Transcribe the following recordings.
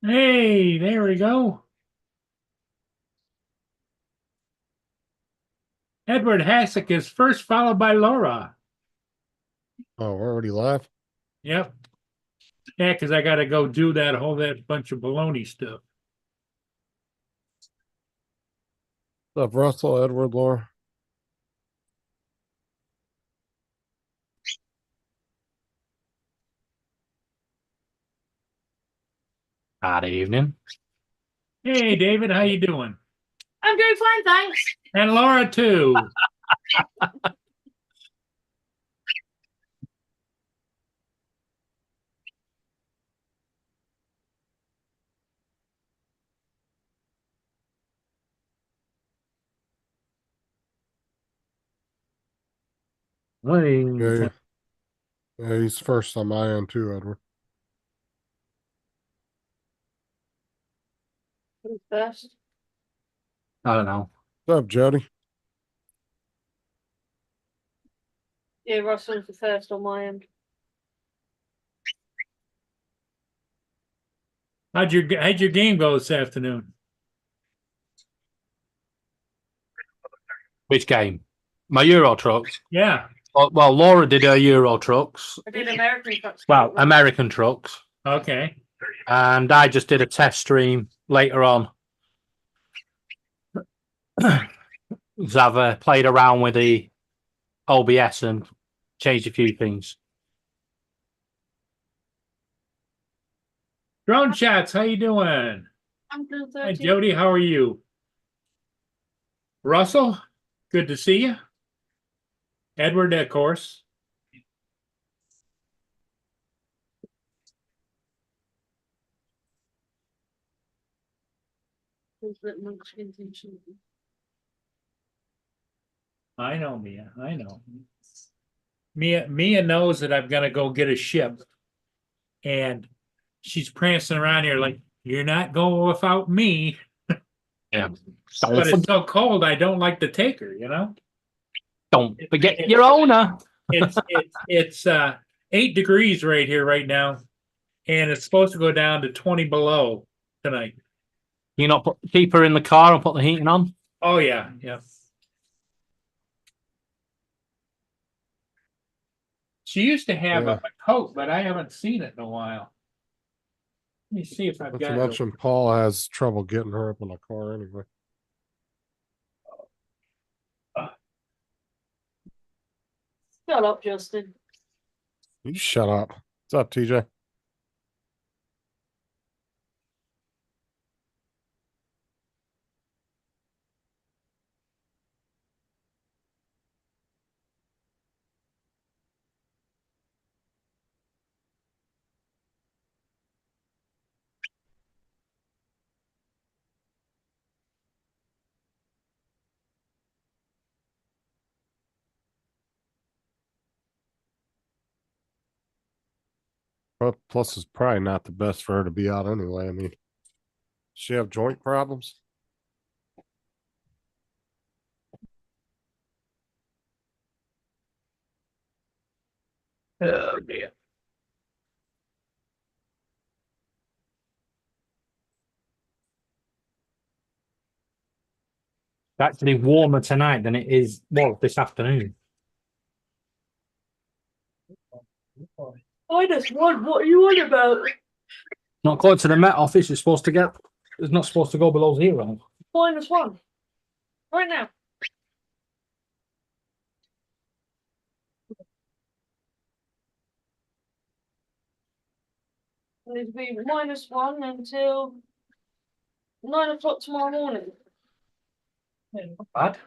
Hey, there we go. Edward Hasek is first, followed by Laura. Oh, we're already live. Yep. Yeah, because I got to go do that bunch of baloney stuff. What's up, Russell, Edward, Laura? Good evening. Hey, David, how you doing? I'm doing fine, thanks. And Laura too. Yeah, yeah, he's first on my end too, Edward. Who's first? I don't know. What's up, Jody? Yeah, Russell's the first on my end. How'd your game go this afternoon? Which game? My Euro trucks. Yeah. Well, Laura did her Euro trucks. I did American trucks. Well, American trucks. Okay. And I just did a test stream later on. So I've played around with the OBS and changed a few things. Drone shots, how you doing? I'm doing Hi, 13. Jody, how are you? Russell, good to see you. Edward, of course. I know Mia. I know. Mia knows that I'm gonna go get a ship, and she's prancing around here like you're not going without me. Yeah. But it's so cold, I don't like to take her. Don't forget your owner. It's 8 degrees right here right now, and it's supposed to go down to 20 below tonight. You not keep her in the car and put the heating on? Oh yeah, yeah. She used to have Yeah. a coat, but I haven't seen it in a while. Let me see if I've Not to got it. mention, Paul has trouble getting her up in the car anyway. Shut up, Justin. You shut up. What's up, TJ? But plus, it's probably not the best for her to be out anyway. I mean, does she have joint problems? Oh dear. It's actually warmer tonight than it is this afternoon. -1, what are you on about? Not according to the Met Office, it's supposed to get. It's not supposed to go below 0. -1. Right now. It'll be -1 until 9 o'clock tomorrow morning. Not bad.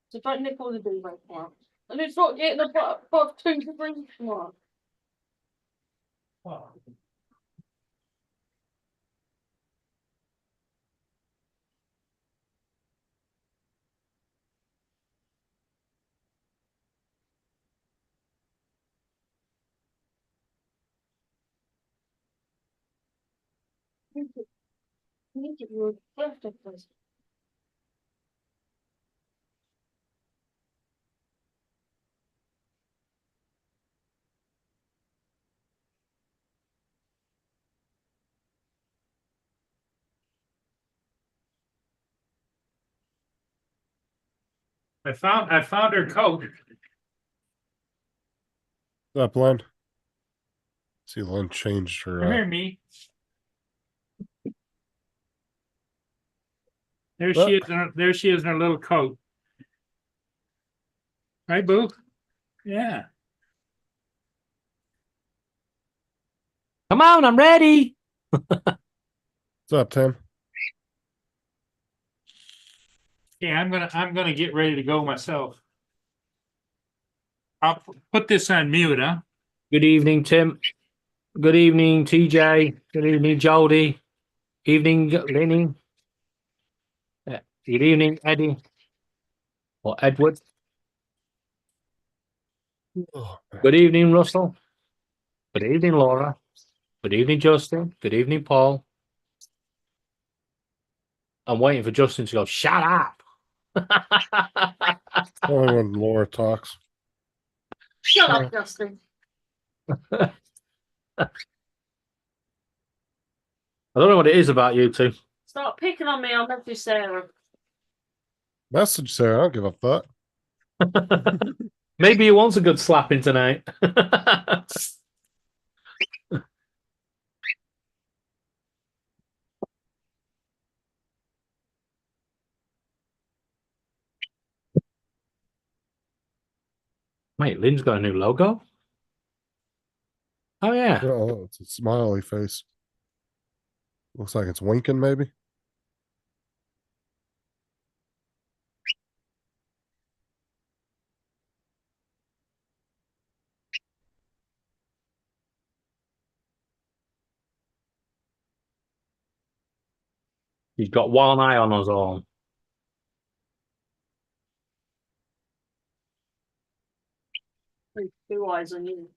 So don't nick all the do right now. And it's not getting above 2 degrees tomorrow. You get your birthday present. I found her coat. What's up, Len? See, Len changed her. Come here, me. There What? she is. There she is in her little coat. Right, Boo? Yeah. Come on, I'm ready. What's up, Tim? Yeah, I'm gonna get ready to go myself. I'll put this on mute, huh? Good evening, Tim. Good evening, TJ. Good evening, Jody. Evening, Lenny. Good evening, Eddie. Or Edward. Oh, Good evening, Russell. Good evening, Laura. Good evening, Justin. Good evening, Paul. I'm waiting for Justin to go, shut up. only when Laura talks. Shut up, Justin. I don't know what it is about you two. Start picking on me, I'll message Sarah. Message Sarah. I don't give a fuck. Maybe he wants a good slapping tonight. Mate, Lynn's got a new logo. Oh, yeah. Oh, it's a smiley face. Looks like it's winking, maybe. He's got one eye on us all. Two eyes on you.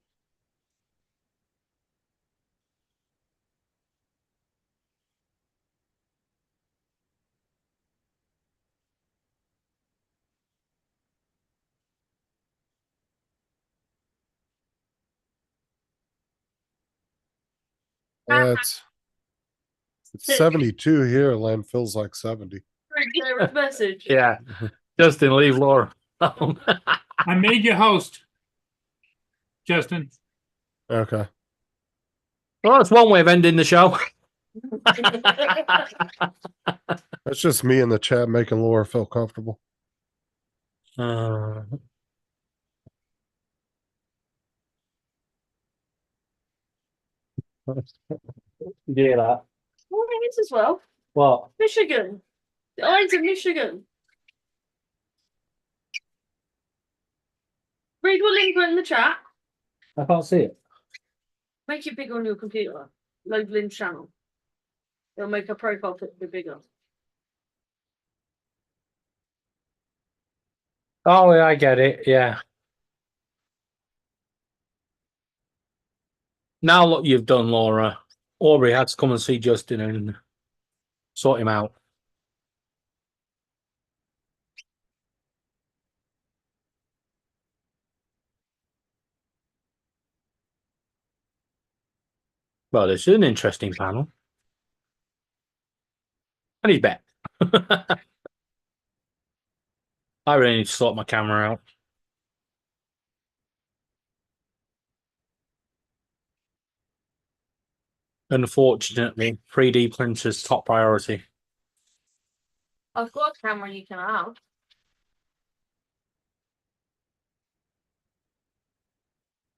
It's 72 here. Len feels like 70. Read Sarah's message. Yeah. Justin, leave Laura alone. I made you host, Justin. Okay. Well, that's one way of ending the show. That's just me in the chat making Laura feel comfortable. Yeah, that. Oh, it is as well. What? Michigan. The Ides of Michigan. Read what link put in the chat. I can't see it. Make it bigger on your computer. Load Lynn's channel. It'll make her profile picture bigger. Oh, yeah, I get it. Yeah. Now look, you've done, Laura. Aubrey had to come and see Justin and sort him out. Well, this is an interesting panel. And he's back. I really need to sort my camera out. Unfortunately, 3D printer's top priority. I've got a camera you can have.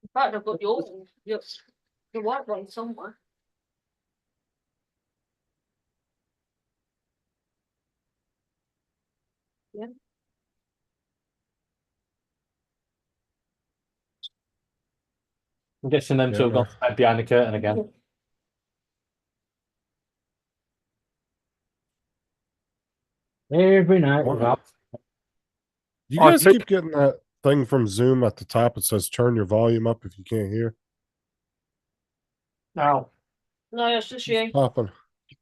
In fact, I've got the white one somewhere. Yeah. I'm guessing them two have gone to bed behind the curtain again. Every night. Wow. You Oh, guys but- keep getting that thing from Zoom at the top. It says turn your volume up if you can't hear. No. No, it's just you.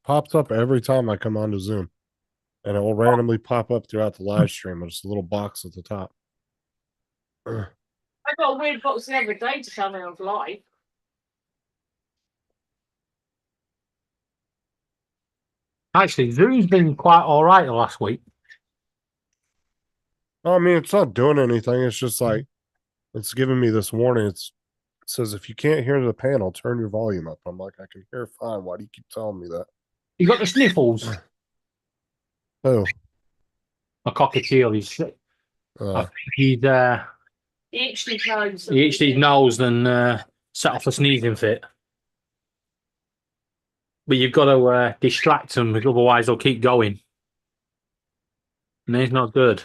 Pops up every time I come onto Zoom. And it will randomly pop up throughout the live stream. There's a little box at the top. I got a weird box the other day to tell me I was live. Actually, Zoom's been quite all right the last week. I mean, it's not doing anything. It's just like it's giving me this warning. It says if you can't hear the panel, turn your volume up. I'm like, I can hear fine. Why do you keep telling me that? You got the sniffles. Oh, A cockatiel. I think he'd He itched his nose. he itched his nose and set off a sneezing fit. But you've got to distract them, otherwise they'll keep going. And it's not good.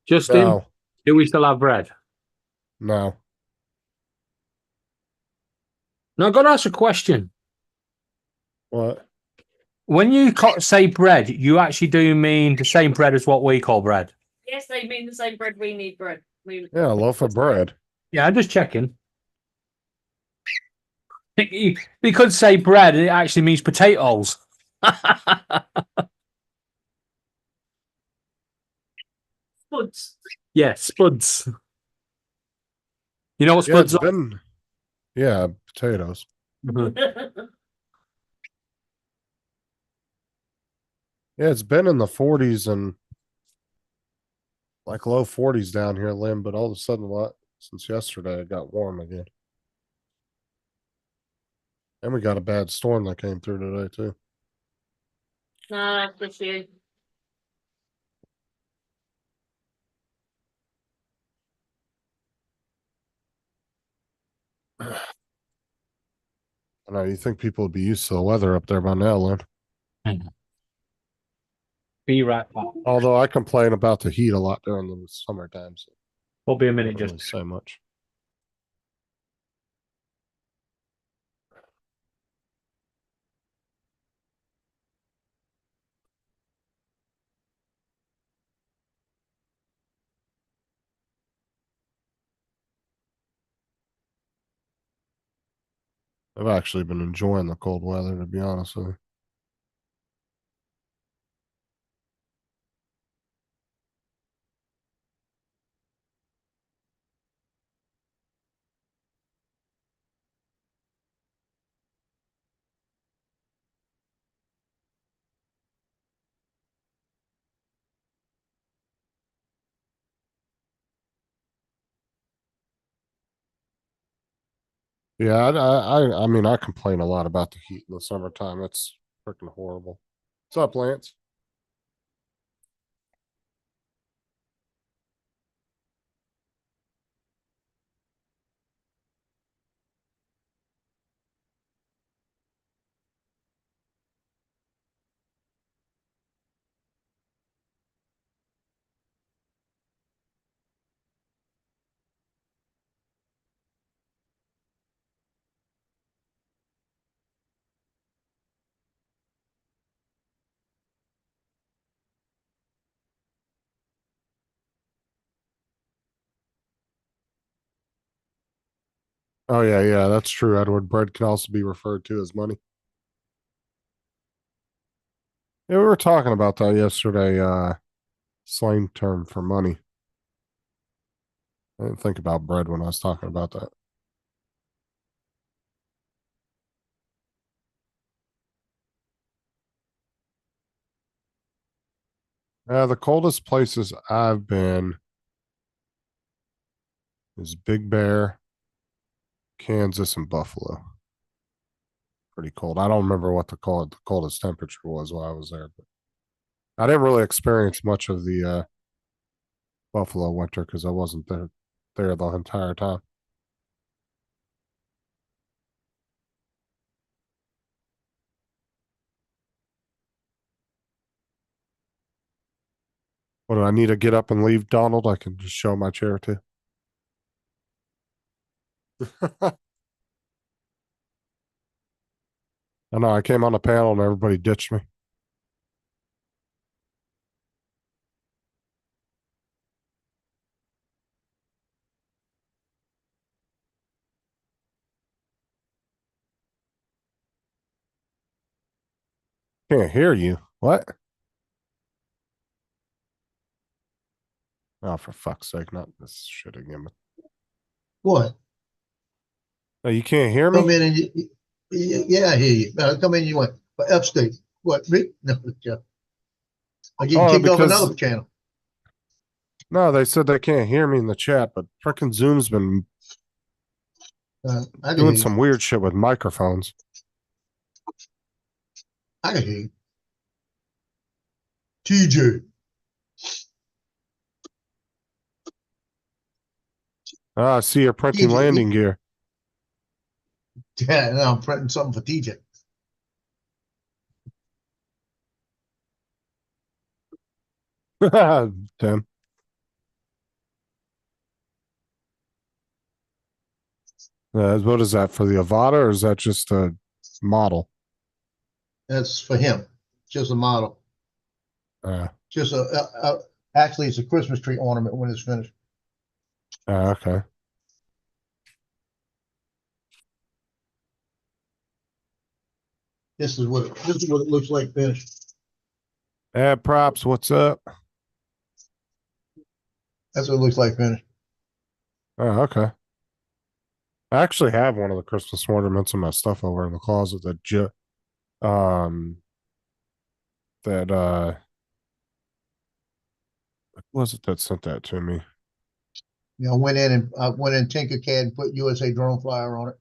Justin, no, do we still have bread? no. No, I've got to ask a question. What? When you say bread, you actually do mean the same bread as what we call bread? Yes, they mean the same bread. We need bread. Yeah, a loaf of bread. Yeah, I'm just checking. We could say bread, it actually means potatoes. Spuds. Yeah, spuds. You know what Yeah, it's spuds are? been. Yeah, potatoes. Mhm. Yeah, it's been in the 40s and like low 40s down here, Lynn. But all of a sudden, what? Since yesterday, it got warm again. And we got a bad storm that came through today too. No, that's just you. I know you think people would be used to the weather up there by now, Lynn. Be right back. Although I complain about the heat a lot during the summertime, so We'll be a I minute, don't just. really say much. I've actually been enjoying the cold weather, to be honest with you. Yeah, I mean, I complain a lot about the heat in the summertime. It's freaking horrible. What's up, Lance? Oh yeah, yeah, that's true. Edward, bread can also be referred to as money. Yeah, we were talking about that yesterday. Slang term for money. I didn't think about bread when I was talking about that. The coldest places I've been is Big Bear, Kansas, and Buffalo. Pretty cold. I don't remember what the coldest temperature was while I was there, but I didn't really experience much of the Buffalo winter because I wasn't there the entire time. What do I need to get up and leave, Donald? I can just show my chair too. I know I came on the panel and everybody ditched me. Can't hear you. What? Oh, for fuck's sake, not this shit again. What? Oh, you can't hear Come me? in and yeah, I hear you. Come in, you went upstate. What, Rick? No, yeah. I get kicked off another channel. No, they said they can't hear me in the chat, but frickin' Zoom's been I can doing hear some you. weird shit with microphones. I can hear you. TJ. Ah, I see you're printing TJ, landing gear. Yeah, now I'm printing something for TJ. Tim. What is that for the Avada, or is that just a model? That's for him. Just a model. Uh, Just actually, it's a Christmas tree ornament when it's finished. okay. This is what it looks like finished. Props, what's up? That's what it looks like finished. Oh, okay. I actually have one of the Christmas ornaments in my stuff over in the closet that what was it that sent that to me? You know, I went in Tinkercad and put USA Drone Flyer on it.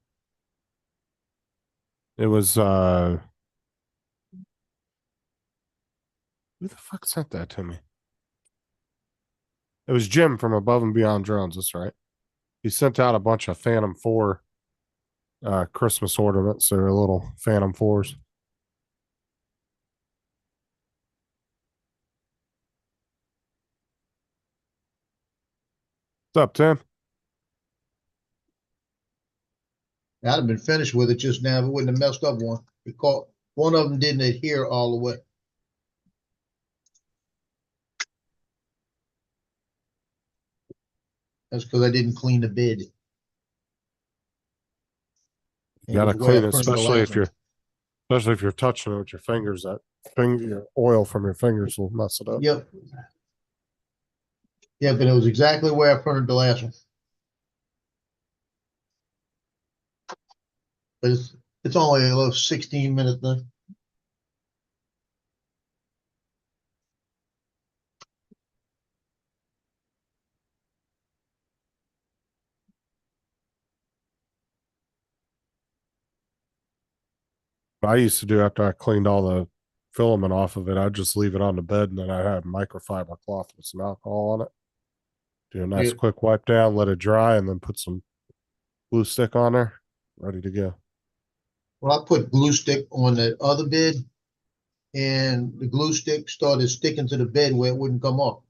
It was who the fuck sent that to me? It was Jim from Above and Beyond Drones, that's right. He sent out a bunch of Phantom 4 Christmas ornaments. They're little Phantom 4s. What's up, Tim? I'd have been finished with it just now if it wouldn't have messed up one. Because one of them didn't adhere all the way. That's because I didn't clean the bed. You gotta clean it, especially if you're touching it with your fingers. That your oil from your fingers will mess it up. Yep. Yep, and it was exactly where I printed the last one. But it's only a little 16-minute thing. What I used to do after I cleaned all the filament off of it, I'd just leave it on the bed, and then I had microfiber cloth with some alcohol on it. Do a nice Yeah. quick wipe down, let it dry, and then put some glue stick on there, ready to go. Well, I put glue stick on the other bed, and the glue stick started sticking to the bed where it wouldn't come off.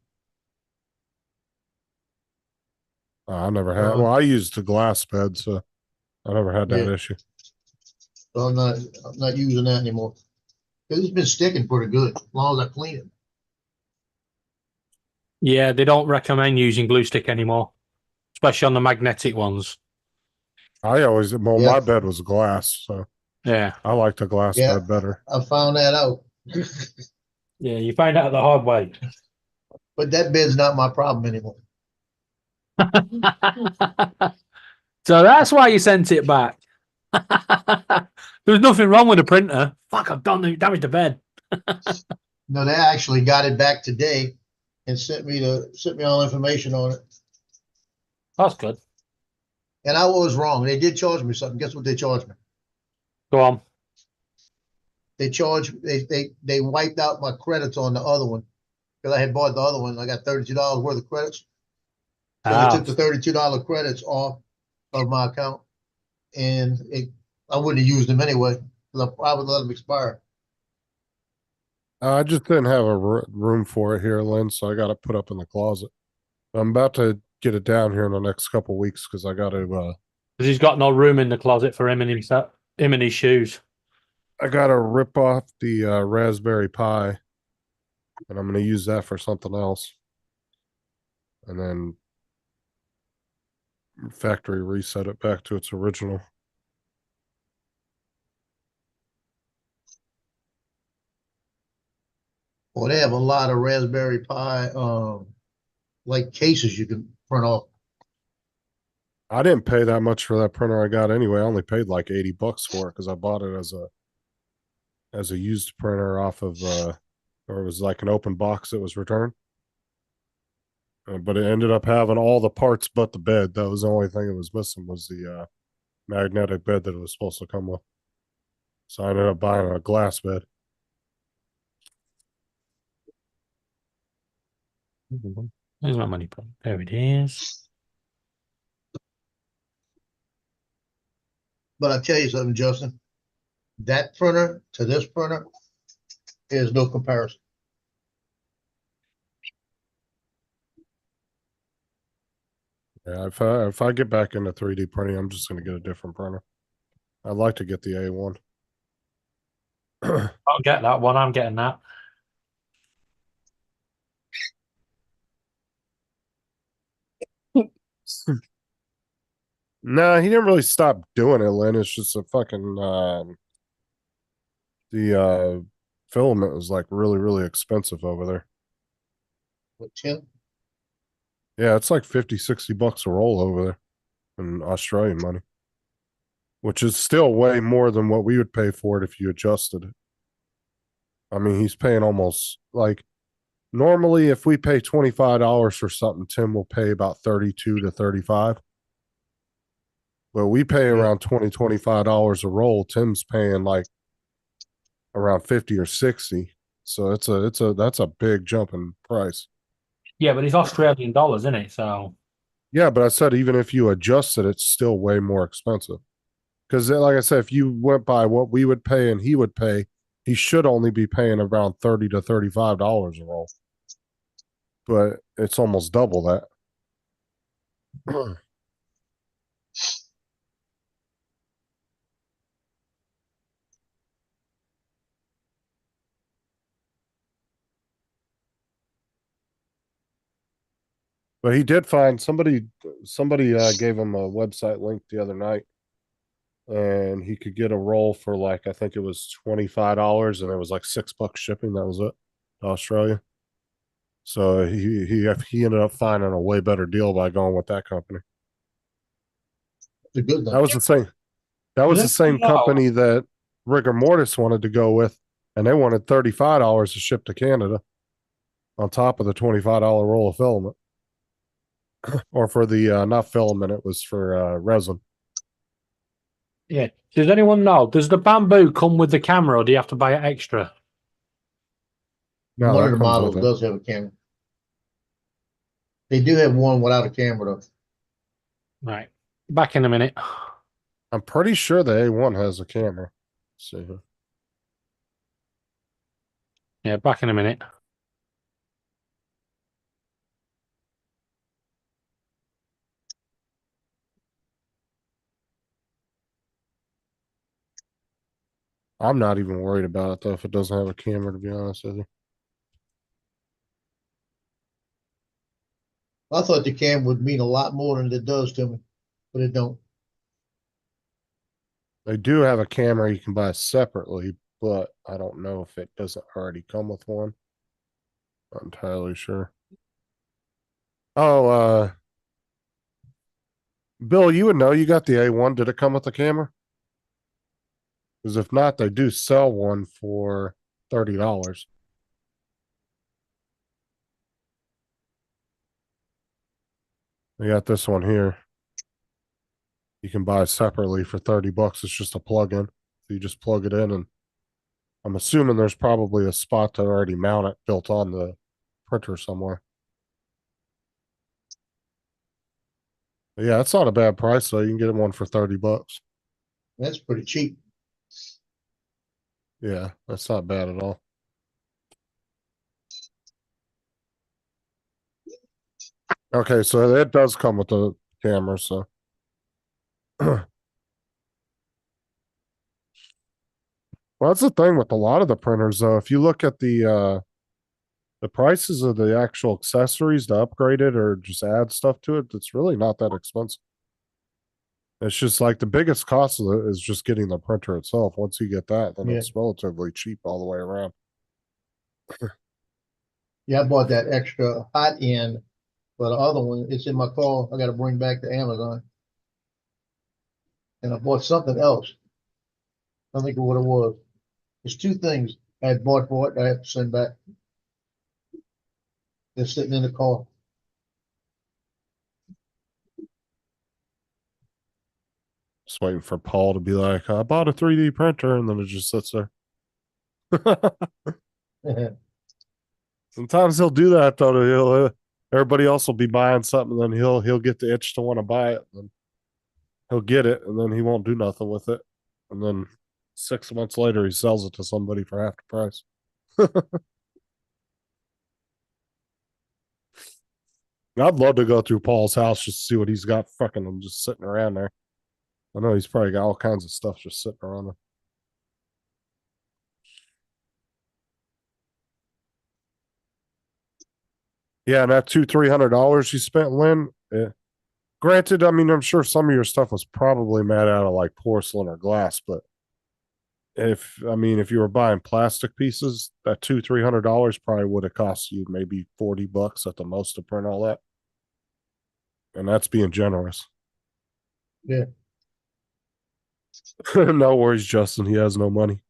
I never had. Well, I used the glass bed, so I never had that Yeah. issue. So I'm not using that anymore. Because it's been sticking pretty good as long as I clean it. Yeah, they don't recommend using glue stick anymore, especially on the magnetic ones. My Yeah. bed was glass, so Yeah. I like the glass Yeah. bed better. I found that out. Yeah, you find out the hard way. But that bed's not my problem anymore. So that's why you sent it back. There was nothing wrong with the printer. Fuck, I've damaged the bed. No, they actually got it back today and sent me all information on it. That's good. And I was wrong. They did charge me something. Guess what they charged me? Go on. They wiped out my credits on the other one. Because I had bought the other one. I got $32 worth of credits. So they took the $32 credits off of my account. And I wouldn't have used them anyway. Because I would let them expire. I just didn't have a room for it here, Lynn, so I got it put up in the closet. I'm about to get it down here in the next couple weeks because I got to. Because he's got no room in the closet for him and his shoes. I got to rip off the Raspberry Pi, and I'm going to use that for something else, and then factory reset it back to its original. Well, they have a lot of Raspberry Pi, like cases you can print off. I didn't pay that much for that printer I got anyway. I only paid like $80 for it because I bought it as a used printer off of or it was like an open box that was returned. But it ended up having all the parts but the bed. That was the only thing it was missing was the magnetic bed that it was supposed to come with. So I ended up buying a glass bed. Where's my money put? There it is. But I tell you something, Justin, that printer to this printer is no comparison. Yeah, if I get back into 3D printing, I'm just gonna get a different printer. I'd like to get the A1. I'll get that one. I'm getting that. Nah, he didn't really stop doing it, Lynn. It's just a fucking the filament was like really, really expensive over there. With Tim, Yeah, it's like 50, 60 bucks a roll over there in Australian money. Which is still way more than what we would pay for it if you adjusted it. I mean, he's paying almost like normally if we pay $25 for something, Tim will pay about 32 to 35. But we pay around $25 a roll. Tim's paying like around 50 or 60. So that's a big jump in price. Yeah, but it's Australian dollars, isn't it? So Yeah, but I said even if you adjust it, it's still way more expensive. Because like I said, if you went by what we would pay and he would pay, he should only be paying around $30 to $35 a roll. But it's almost double that. But he did find somebody gave him a website link the other night, and he could get a roll for like I think it was $25, and it was like $6 shipping. That was it to Australia. So he ended up finding a way better deal by going with that company. the good That thing. was the same. That was the same company that Rigor Mortis wanted to go with, and they wanted $35 to ship to Canada, on top of the $25 roll of filament. Or for the not filament, it was for resin. yeah. Does anyone know? Does the bamboo come with the camera, or do you have to buy it extra? No, One that of the comes models with it. does have a camera. They do have one without a camera though. Right. Back in a minute. I'm pretty sure the A1 has a camera. Let's see here. Yeah, back in a minute. I'm not even worried about it though if it doesn't have a camera, to be honest with you. I thought the camera would mean a lot more than it does to me, but it don't. They do have a camera you can buy separately, but I don't know if it doesn't already come with one. Not entirely sure. Oh, Bill, you would know. You got the A1. Did it come with a camera? Because if not, they do sell one for $30. They got this one here. You can buy separately for $30. It's just a plug-in. So you just plug it in, and I'm assuming there's probably a spot to already mount it built on the printer somewhere. But yeah, it's not a bad price though. You can get one for $30. That's pretty cheap. Yeah, that's not bad at all. Okay, so it does come with the camera, so. Well, that's the thing with a lot of the printers, though. If you look at the prices of the actual accessories to upgrade it or just add stuff to it, it's really not that expensive. It's just like the biggest cost of it is just getting the printer itself. Once you get that, then Yeah. it's relatively cheap all the way around. Yeah, I bought that extra hot end, but the other one, it's in my car. I got to bring back to Amazon. And I bought something else. I don't think of what it was. There's two things I had bought for it. I have to send back. They're sitting in the car. Just waiting for Paul to be like, I bought a 3D printer, and then it just sits there. Sometimes he'll do that though. Everybody else will be buying something, and then he'll get the itch to want to buy it. And he'll get it, and then he won't do nothing with it. And then 6 months later, he sells it to somebody for half the price. I'd love to go through Paul's house just to see what he's got fucking just sitting around there. I know he's probably got all kinds of stuff just sitting around there. Yeah, and that $200-300 you spent, Lynn. Yeah. Granted, I mean, I'm sure some of your stuff was probably made out of like porcelain or glass, but if you were buying plastic pieces, that $200-300 probably would have cost you maybe $40 at the most to print all that. And that's being generous. Yeah. No worries, Justin. He has no money.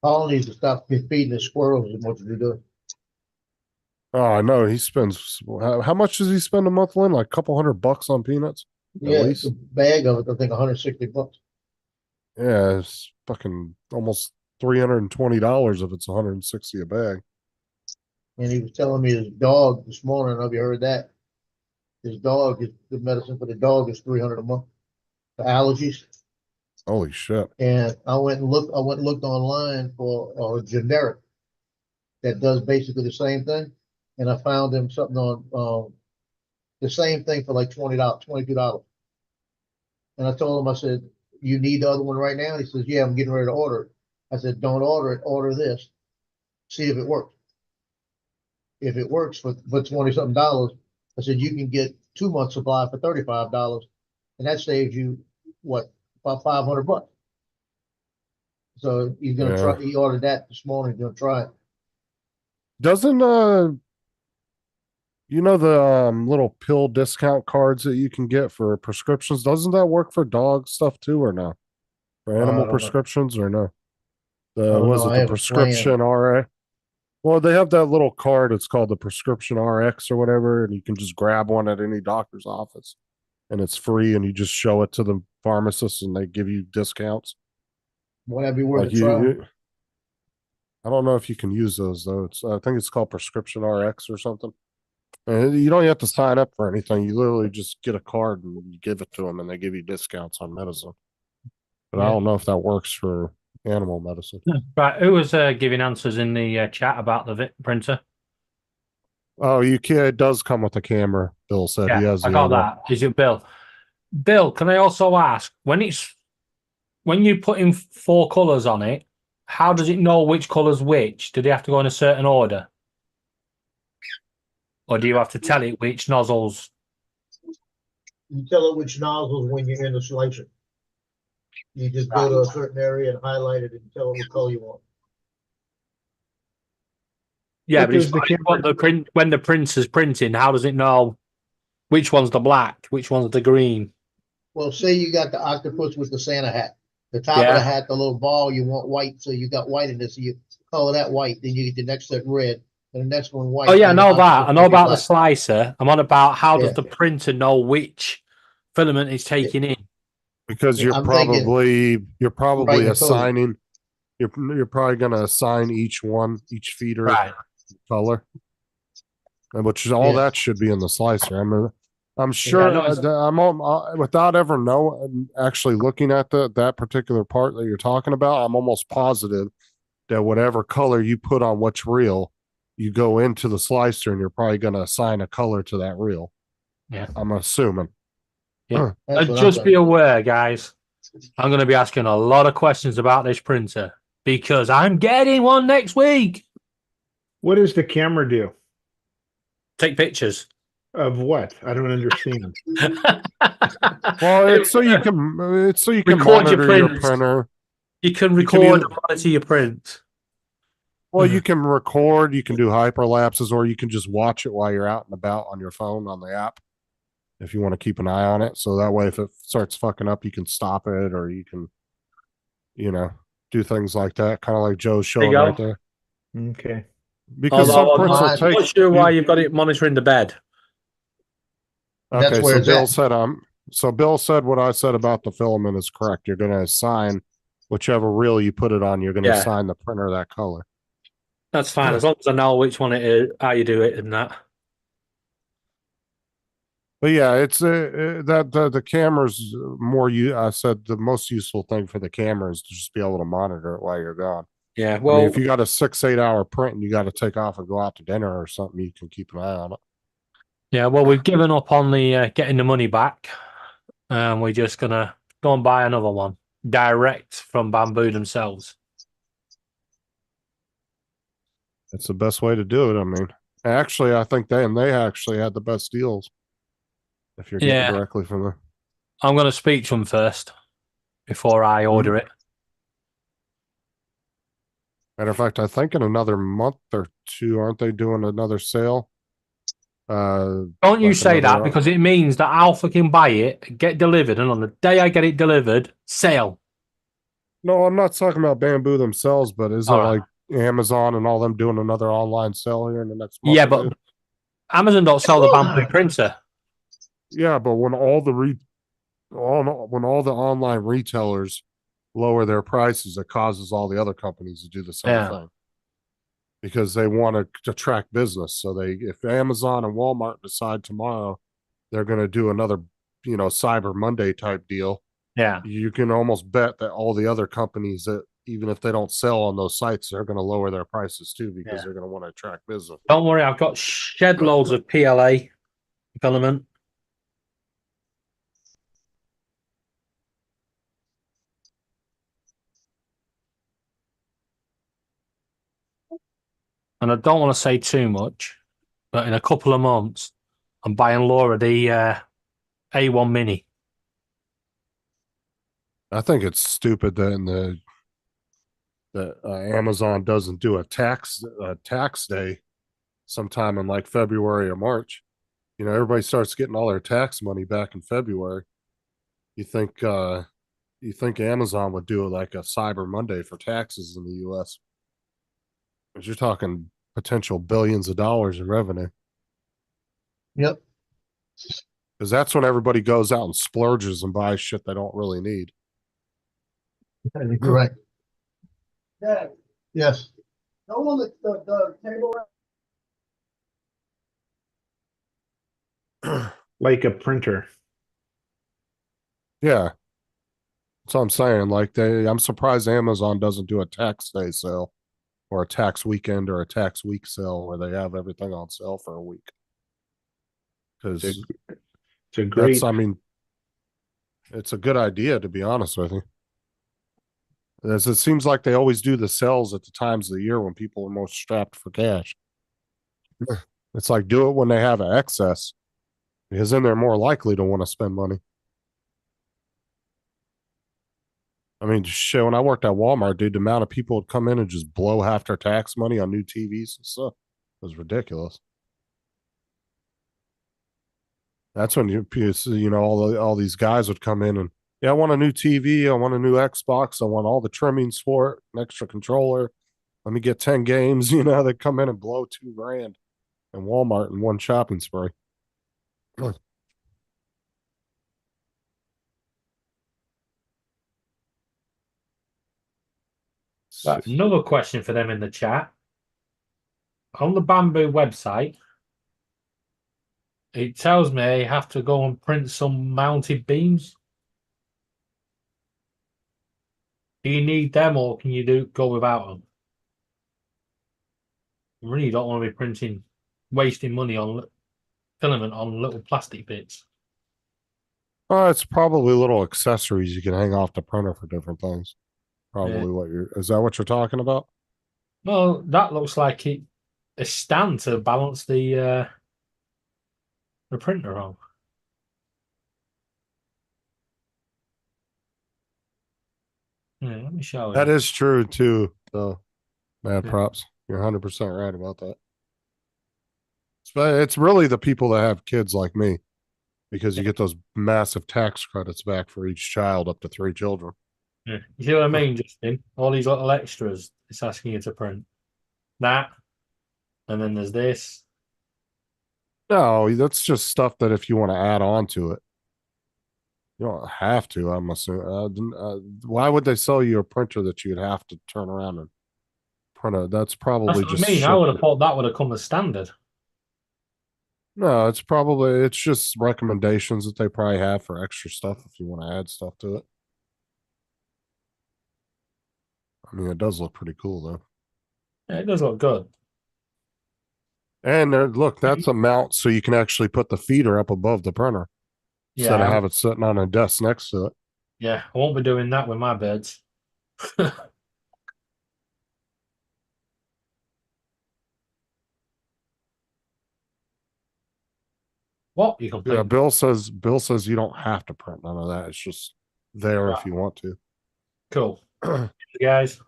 Paul needs to stop feeding the squirrels as much as he does. Oh, I know. He spends how much does he spend a month, Lynn? Like a couple $100 on peanuts? Yeah, least? the bag of it, I think $160. Yeah, it's fucking almost $320 if it's 160 a bag. And he was telling me his dog this morning, I don't know if you heard that. His dog is the medicine for the dog is $300 a month for allergies. Holy shit. And I went and looked online for a generic that does basically the same thing. And I found him something on the same thing for like $20, $22. And I told him, I said, you need the other one right now? He says, yeah, I'm getting ready to order it. I said, don't order it, order this. See if it works. If it works for 20 something dollars, I said, you can get 2 months supply for $35. And that saves you what, about $500. So he's gonna try, he ordered that this morning, he's gonna try it. Doesn't you know the little pill discount cards that you can get for prescriptions? Doesn't that work for dog stuff too, or no? For I animal don't know. prescriptions, or no? I The don't was know. it I the have a prescription RX? Well, they have that little card. It's called the prescription RX or whatever, and you can just grab one at any doctor's office, and it's free. And you just show it to the pharmacist, and they give you discounts. Would that be worth Like a try? I don't know if you can use those though. I think it's called prescription RX or something. And you don't have to sign up for anything. You literally just get a card and you give it to them, and they give you discounts on medicine. But I Yeah. don't know if that works for animal medicine. Right, who was giving answers in the chat about the printer? Oh, you can. It does come with a camera. Bill said he Yeah, has. I the got other. that. Is it Bill? Bill, can I also ask when you put in 4 colors on it? How does it know which color's which? Do they have to go in a certain order, or do you have to tell it which nozzles? You tell it which nozzles when you're in the slicer. You just go to a certain area and highlight it and tell it what color you want. Yeah, But but it's does the like camera- when the printer's printing, how does it know which one's the black, which one's the green? Well, say you got the octopus with the Santa hat. The top of Yeah. the hat, the little ball, you want white, so you got white in this. So you color that white, then you get the next set red, and the next one white. Oh yeah, I and the know that. octopus I know will be about the black. slicer. I'm on about how does Yeah. the printer know which filament it's taking in? Because Yeah, you're I'm thinking probably writing the code. assigning. You're probably going to assign each feeder Right. color, and which all Yeah. that should be in the slicer. I'm sure. I know it's- Without ever actually looking at that particular part that you're talking about, I'm almost positive that whatever color you put on which reel, you go into the slicer, and you're probably going to assign a color to that reel. Yeah. I'm assuming. That's And what I'm just be thinking. aware, guys, I'm going to be asking a lot of questions about this printer because I'm getting one next week. What does the camera do? Take pictures. Of what? I don't understand. Well, it's so you can Record your monitor your prints. printer. You can You can record either- and monitor your print. Well, you can record, you can do hyperlapses, or you can just watch it while you're out and about on your phone on the app. If you want to keep an eye on it. So that way, if it starts fucking up, you can stop it, or you can, do things like that. Kind of like Joe's showing go. right there. Okay. Because Although some prints will I'm I'm take. not sure why you- you've got it monitoring the bed. That's Okay, where so it's Bill at. said So Bill said what I said about the filament is correct. You're going to assign whichever reel you put it on. You're going to Yeah. assign the printer that color. That's fine, as long as I know which one it is, how you do it and that. But yeah, it's that the camera's more. I said the most useful thing for the camera is to just be able to monitor it while you're gone. Yeah, I well, mean, if you got a 6-8 hour print and you got to take off and go out to dinner or something, you can keep an eye on it. we've given up on the getting the money back. We're just gonna go and buy another one direct from Bamboo themselves. It's the best way to do it. I mean, actually, I think they actually had the best deals if you're getting Yeah. directly from them. I'm gonna speak to them first before I order it. Matter of fact, I think in another month or two, aren't they doing another sale? Don't you like say that another- because it means that I'll fucking buy it, get delivered, and on the day I get it delivered, sale. No, I'm not talking about Bamboo themselves, but isn't All right. like Amazon and all them doing another online sale here in the next month? Yeah, or but two? Amazon don't sell the Bamboo printer. Yeah, but when all the when all the online retailers lower their prices, it causes all the other companies to do the same Yeah. thing because they want to attract business. So if Amazon and Walmart decide tomorrow they're going to do another, Cyber Monday type deal, Yeah. you can almost bet that all the other companies that even if they don't sell on those sites, they're going to lower their prices too because Yeah. they're going to want to attract business. Don't worry, I've got shed loads of PLA filament. And I don't want to say too much, but in a couple of months, I'm buying Laura the A1 Mini. I think it's stupid that Amazon doesn't do a tax day sometime in like February or March. Everybody starts getting all their tax money back in February. You think Amazon would do like a Cyber Monday for taxes in the US? Because you're talking potential billions of dollars in revenue. Yep. Because that's when everybody goes out and splurges and buys shit they don't really need. Correct. Dad, Yes. go on the table. Like a printer. Yeah. That's what I'm saying. Like I'm surprised Amazon doesn't do a tax day sale or a tax weekend or a tax week sale where they have everything on sale for a week. Because It's a great. it's a good idea to be honest with you. As it seems like they always do the sales at the times of the year when people are most strapped for cash. It's like do it when they have an excess, because then they're more likely to want to spend money. I mean, shit, when I worked at Walmart, dude, the amount of people would come in and just blow half their tax money on new TVs and stuff was ridiculous. That's when all these guys would come in and, yeah, I want a new TV, I want a new Xbox, I want all the trimmings for it, an extra controller. Let me get 10 games. They come in and blow $2,000 in Walmart in one shopping spree. Another question for them in the chat. On the Bamboo website, it tells me I have to go and print some mounted beams. Do you need them or can you go without them? I really don't want to be wasting money on filament on little plastic bits. It's probably little accessories you can hang off the printer for different things. Probably is that what you're talking about? Well, that looks like a stand to balance the printer on. Yeah, let me show you. That is true too, though. Mad Yeah. props. You're 100% right about that. But it's really the people that have kids like me, because you get those massive tax credits back for each child up to 3 children. Yeah. You see what I mean, Justin? All these little extras it's asking you to print. That. And then there's this. No, that's just stuff that if you want to add on to it, you don't have to. I'm assuming. Why would they sell you a printer that you'd have to turn around and print it? That's That's probably what I just mean. I shit. would have thought that would have come as standard. No, it's just recommendations that they probably have for extra stuff if you want to add stuff to it. I mean, it does look pretty cool though. Yeah, it does look good. And look, that's a mount so you can actually put the feeder up above the printer instead of Yeah, have it sitting on a desk next to it. yeah. I won't be doing that with my birds. What you can Yeah, print? Bill says you don't have to print none of that. It's just there if you want to. Cool, guys.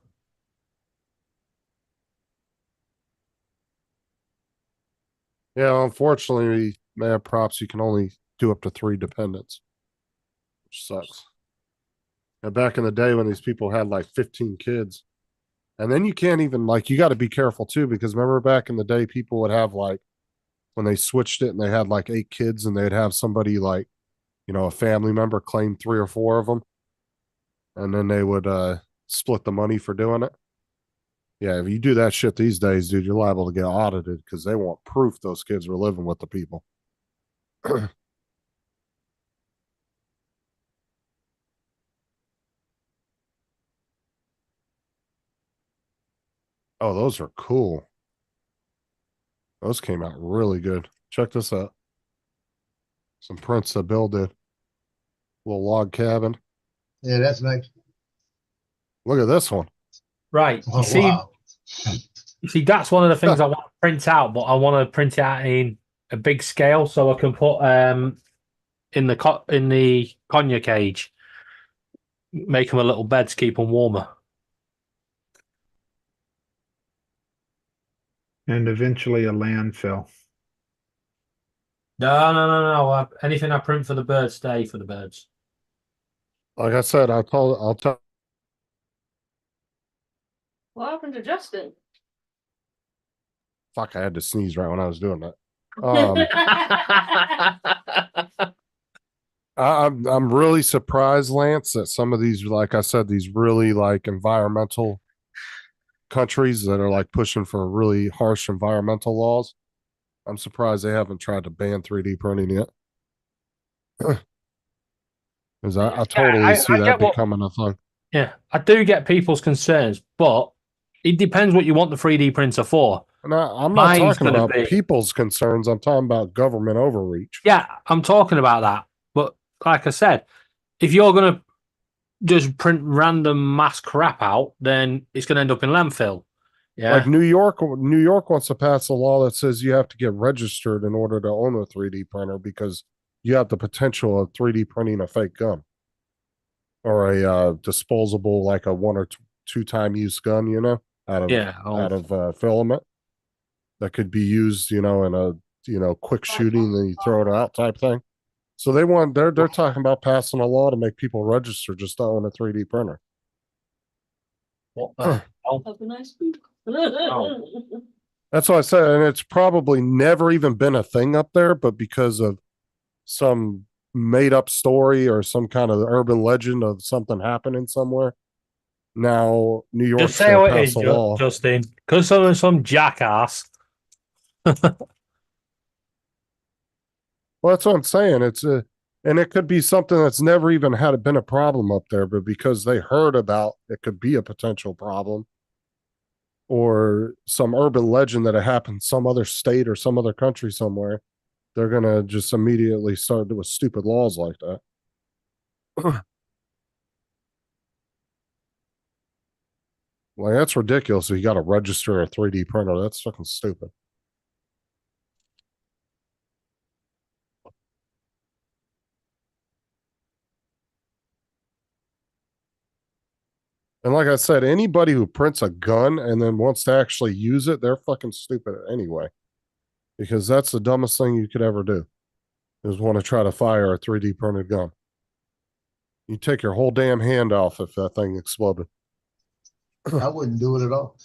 Yeah, unfortunately, man, props you can only do up to 3 dependents, which sucks. And back in the day when these people had like 15 kids, and then you can't even like you got to be careful too, because remember back in the day, people would have like when they switched it and they had like 8 kids, and they'd have somebody like a family member claim 3 or 4 of them, and then they would split the money for doing it. Yeah, if you do that shit these days, dude, you're liable to get audited because they want proof those kids were living with the people. Oh, those are cool. Those came out really good. Check this out. Some prints that Bill did. Little log cabin. Yeah, that's nice. Look at this one. Right. Oh, wow. You see, that's one of the things I want to print out, but I want to print it out in a big scale so I can put in the conure cage, make them a little bed to keep them warmer. And eventually a landfill. No. Anything I print for the birds, stay for the birds. Like I said, I'll tell. What happened to Justin? Fuck, I had to sneeze right when I was doing that. I'm really surprised, Lance, that some of these, like I said, these really like environmental countries that are like pushing for really harsh environmental laws. I'm surprised they haven't tried to ban 3D printing yet. Because I totally see I that get what- becoming a thing. Yeah, I do get people's concerns, but it depends what you want the 3D printer for. And I'm not Mine's talking gonna about be- people's concerns. I'm talking about government overreach. Yeah, I'm talking about that. But like I said, if you're going to just print random mass crap out, then it's going to end up in landfill. Yeah. Like New York wants to pass a law that says you have to get registered in order to own a 3D printer because you have the potential of 3D printing a fake gun or a disposable, like a 1 or 2 time use gun, out of filament that could be used, in a quick shooting, then you throw it out type thing. So they're talking about passing a law to make people register just to own a 3D printer. What the hell? Have a nice That's what I said, and it's probably never even been a thing up there, but because of some made up story or some kind of urban legend of something happening somewhere, now New York's Just say how gonna it pass is, a law. Justin. Because some jackass. Well, that's what I'm saying. And it could be something that's never even been a problem up there, but because they heard about it could be a potential problem, or some urban legend that it happened some other state or some other country somewhere, they're gonna just immediately start with stupid laws like that. Like that's ridiculous. So you got to register a 3D printer. That's fucking stupid. And like I said, anybody who prints a gun and then wants to actually use it, they're fucking stupid anyway. Because that's the dumbest thing you could ever do. Is want to try to fire a 3D printed gun. You take your whole damn hand off if that thing exploded. I wouldn't do it at all.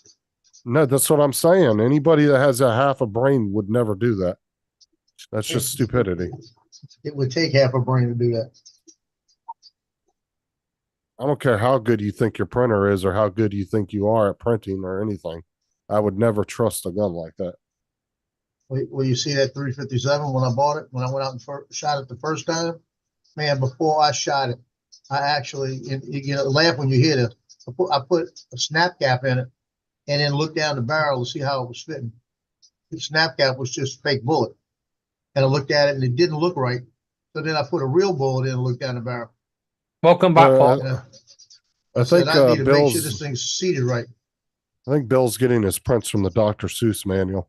No, that's what I'm saying. Anybody that has a half a brain would never do that. That's just stupidity. It would take half a brain to do that. I don't care how good you think your printer is or how good you think you are at printing or anything. I would never trust a gun like that. Well, you see that 357 when I bought it, when I went out and shot it the first time? Man, before I shot it, I actually, you know, laugh when you hear it. I put a snap cap in it and then looked down the barrel to see how it was fitting. The snap cap was just a fake bullet. And I looked at it and it didn't look right. So then I put a real bullet in and looked down the barrel. Welcome back, Paul. And I think I need to make sure this Bill's. thing's seated right. I think Bill's getting his prints from the Dr. Seuss manual.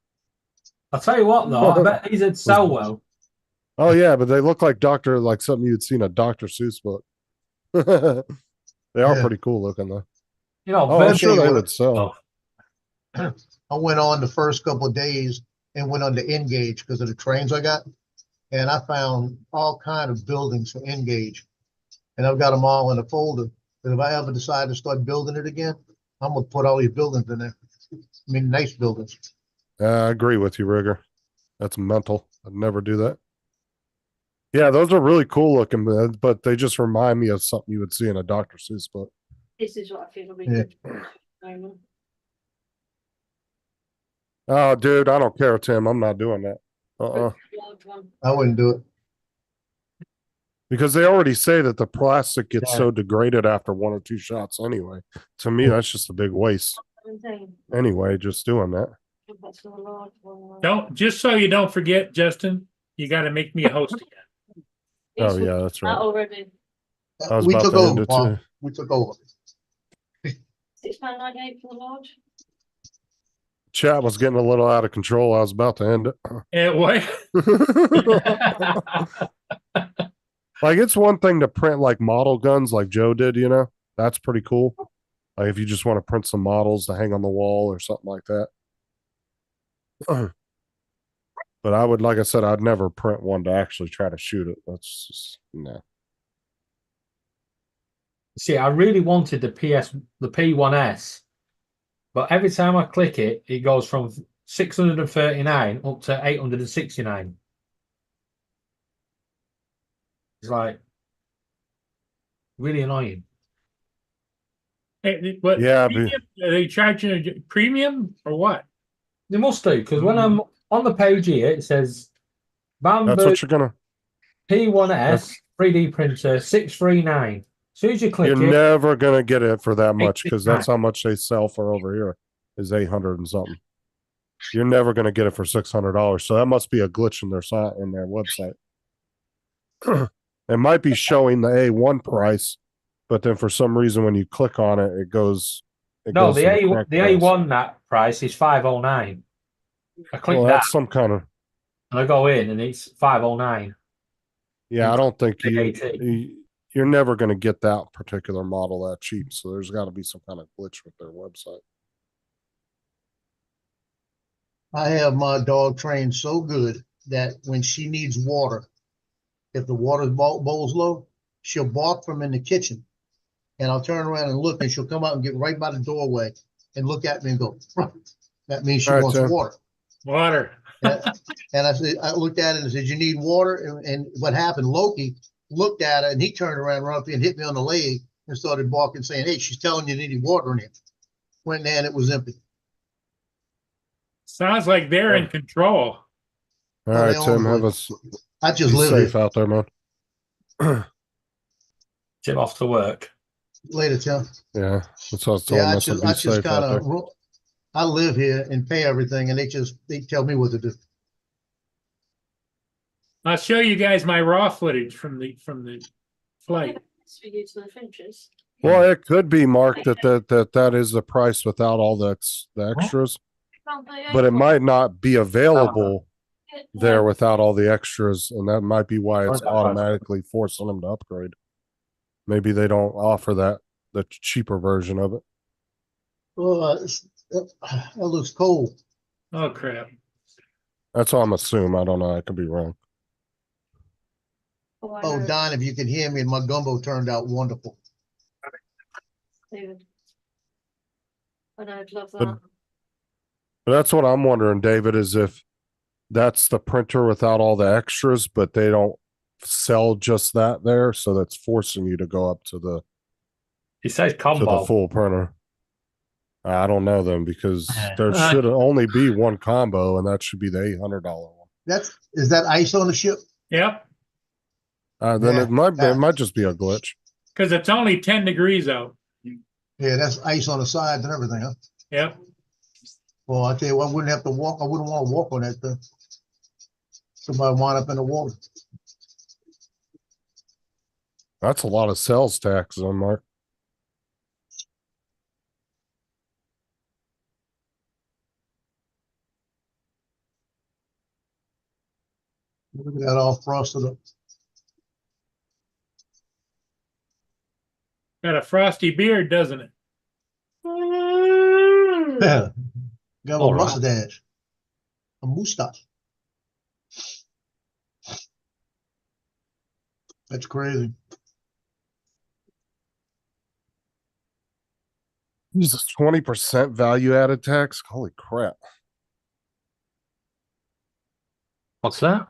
I'll tell you what, though, I bet these would sell well. Oh yeah, but they look like something you'd see in a Dr. Seuss book. They are Yeah. pretty cool looking though. You know, Oh, I'm Virgil- sure they would sell. I went on the first couple of days and went on to Engage because of the trains I got. And I found all kind of buildings for Engage. And I've got them all in a folder. But if I ever decide to start building it again, I'm gonna put all these buildings in there. I mean, nice buildings. I agree with you, Rigger. That's mental. I'd never do that. Yeah, those are really cool looking, but they just remind me of something you would see in a Dr. Seuss book. This is what I feel will be Yeah. good. Oh, dude, I don't care, Tim. I'm not doing that. Large one. I wouldn't do it. Because they already say that the plastic gets Yeah. so degraded after one or two shots anyway. To me, that's just a big waste. 17. Anyway, just doing that. That's a large one. Just so you don't forget, Justin, you gotta make me a host again. Oh yeah, that's That right. already. I was We about took to end over, it Paul. too. We took over. £6.98 for the large. Chat was getting a little out of control. I was about to end it. And what? Like it's one thing to print like model guns like Joe did, you know, that's pretty cool. Like if you just want to print some models to hang on the wall or something like that. But I would, like I said, I'd never print one to actually try to shoot it. That's just, no. See, I really wanted the P1S, but every time I click it, it goes from 639 up to 869. It's like really annoying. What, Yeah, premium? Are they charging a premium or what? They must do, because when I'm on the page here, it says That's Bambu what you're gonna. P1S 3D printer 639. As soon as you click You're it, never gonna get it for that much because that's how much they sell for over here is 800 and something. You're never gonna get it for $600. So that must be a glitch in their site in their website. It might be showing the A1 price, but then for some reason when you click on it, it goes. no, the to A correct the price. A1 that price is 509. I click Well, that that's some kind of. and I go in and it's 509. Yeah, I don't think AT. you're never going to get that particular model that cheap. So there's got to be some kind of glitch with their website. I have my dog trained so good that when she needs water, if the water bowl's low, she'll bark from in the kitchen. And I'll turn around and look and she'll come out and get right by the doorway and look at me and go, "Ruff." That means she All right, wants Tim. water. Water. And I said, I looked at it and said, "You need water?" And what happened, Loki looked at it and he turned around, run up and hit me on the leg and started barking, saying, "Hey, she's telling you need water in here." Went there and it was empty. Sounds like they're in control. All Oh, right, they Tim, all have would. us I just be live safe here. out there, man. Jim off to work. Later, Tim. Yeah, that's what I was telling Yeah, I myself. just, Be I just safe out kind there. of, I live here and pay everything, and they tell me what to do. I'll show you guys my raw footage from the flight. It's for you to the Finches. Well, it could be marked that is the price without all the extras, but it might not be available there without all the extras, and that might be why it's Okay. automatically forcing them to upgrade. Maybe they don't offer that the cheaper version of it. Well, that looks cold. Oh, crap. That's what I'm assuming. I don't know. I could be wrong. I Oh, know, Don, if you can hear me, my gumbo turned out wonderful. David. I know, I'd love But- that. But that's what I'm wondering, David, is if that's the printer without all the extras, but they don't sell just that there, so that's forcing you to go up to the It says to the combo. full printer. I don't know them because there Uh, should only be one combo, and that should be the $800 one. Is that ice on the ship? Yep, Then Yeah, it might that- just be a glitch. because it's only 10 degrees out. Yeah, that's ice on the sides and everything, huh? Yep. Well, I tell you what, I wouldn't want to walk on that thing. Somebody wind up in the water. That's a lot of sales tax on Mark. Look at that all frosted up. Got a frosty beard, doesn't it? Got a All right. mustache. A mustache. That's crazy. Jesus, 20% value added tax. Holy crap. What's that?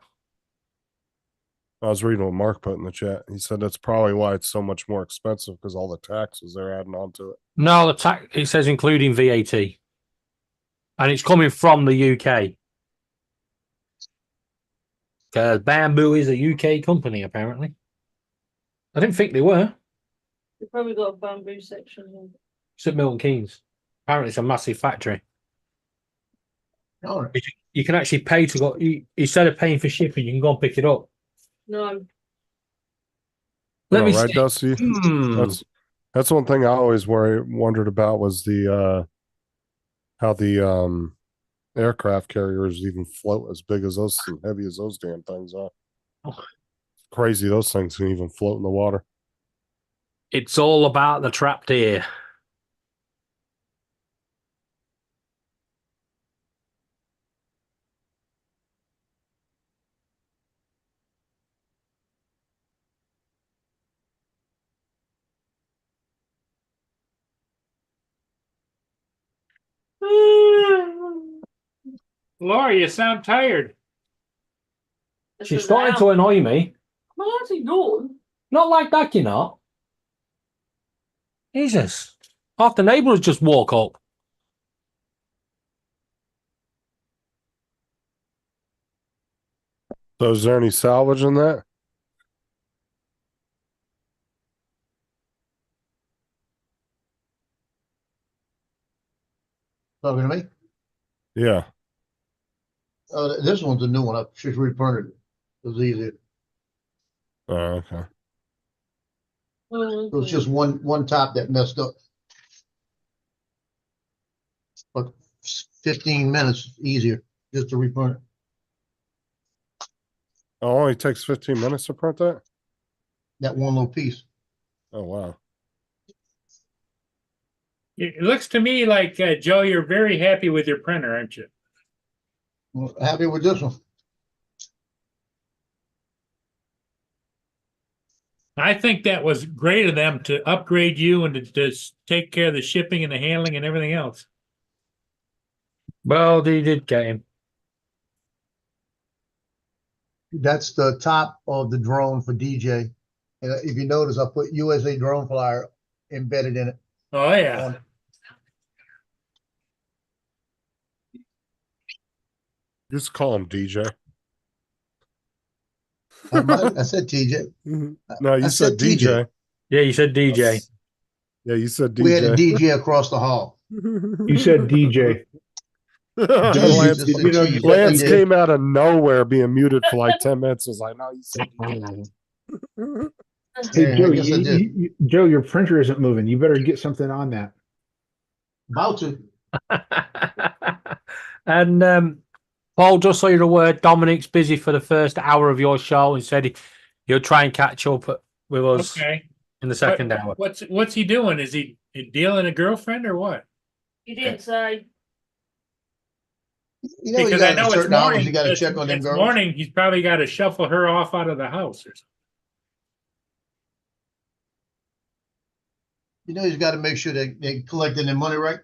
I was reading what Mark put in the chat. He said that's probably why it's so much more expensive because all the taxes they're adding onto it. No, the tax. It says including VAT, and it's coming from the UK. Because Bamboo is a UK company, apparently. I didn't think they were. We've probably got a bamboo section here. It's at Milton Keynes. Apparently, it's a massive factory. All right. You can actually pay to go. Instead of paying for shipping, you can go and pick it up. No, Let me right, see. Dusty? That's one thing I always wondered about was the how the aircraft carriers even float as big as those and heavy as those damn things are. Oh. Crazy those things can even float in the water. It's all about the trapped ear. Laura, you sound tired. this She's is starting out. to annoy me. Well, that's yawn. Not like that, you know. Jesus. Half the neighbours just walk up. So is there any salvage in that? Talking to me? Yeah. This one's a new one. I just reprinted it. It was easy. Oh, okay. It was just one top that messed up. But 15 minutes easier just to reprint it. Oh, it only takes 15 minutes to print that? That one little piece. Oh, wow. It looks to me like, Joe, you're very happy with your printer, aren't you? Well, happy with this one. I think that was great of them to upgrade you and to just take care of the shipping and the handling and everything else. Well, they did get him. That's the top of the drone for DJ. And if you notice, I put USA drone flyer embedded in it. Oh, yeah. on it. Just call him DJ. I said TJ. No, you I said said TJ. DJ. Yeah, you said DJ. Yeah, you said We had a DJ. DJ across the hall. You said DJ. Lance, Just you know, a cheese. Lance DJ. came out of nowhere being muted for like 10 minutes. I was like, no, you said Hey, Yeah, I Joe, guess I did. Joe, your printer isn't moving. You better get something on that. About to. And Paul, just so you're aware, Dominic's busy for the first hour of your show and said he'll try and catch up with us Okay. in the second hour. What's he doing? Is he dealing a girlfriend or what? He didn't say. You know, you Because I got know it's certain hours morning. you gotta check on them It's girls. morning. He's probably got to shuffle her off out of the house or something. You know, he's gotta make sure they collecting their money right.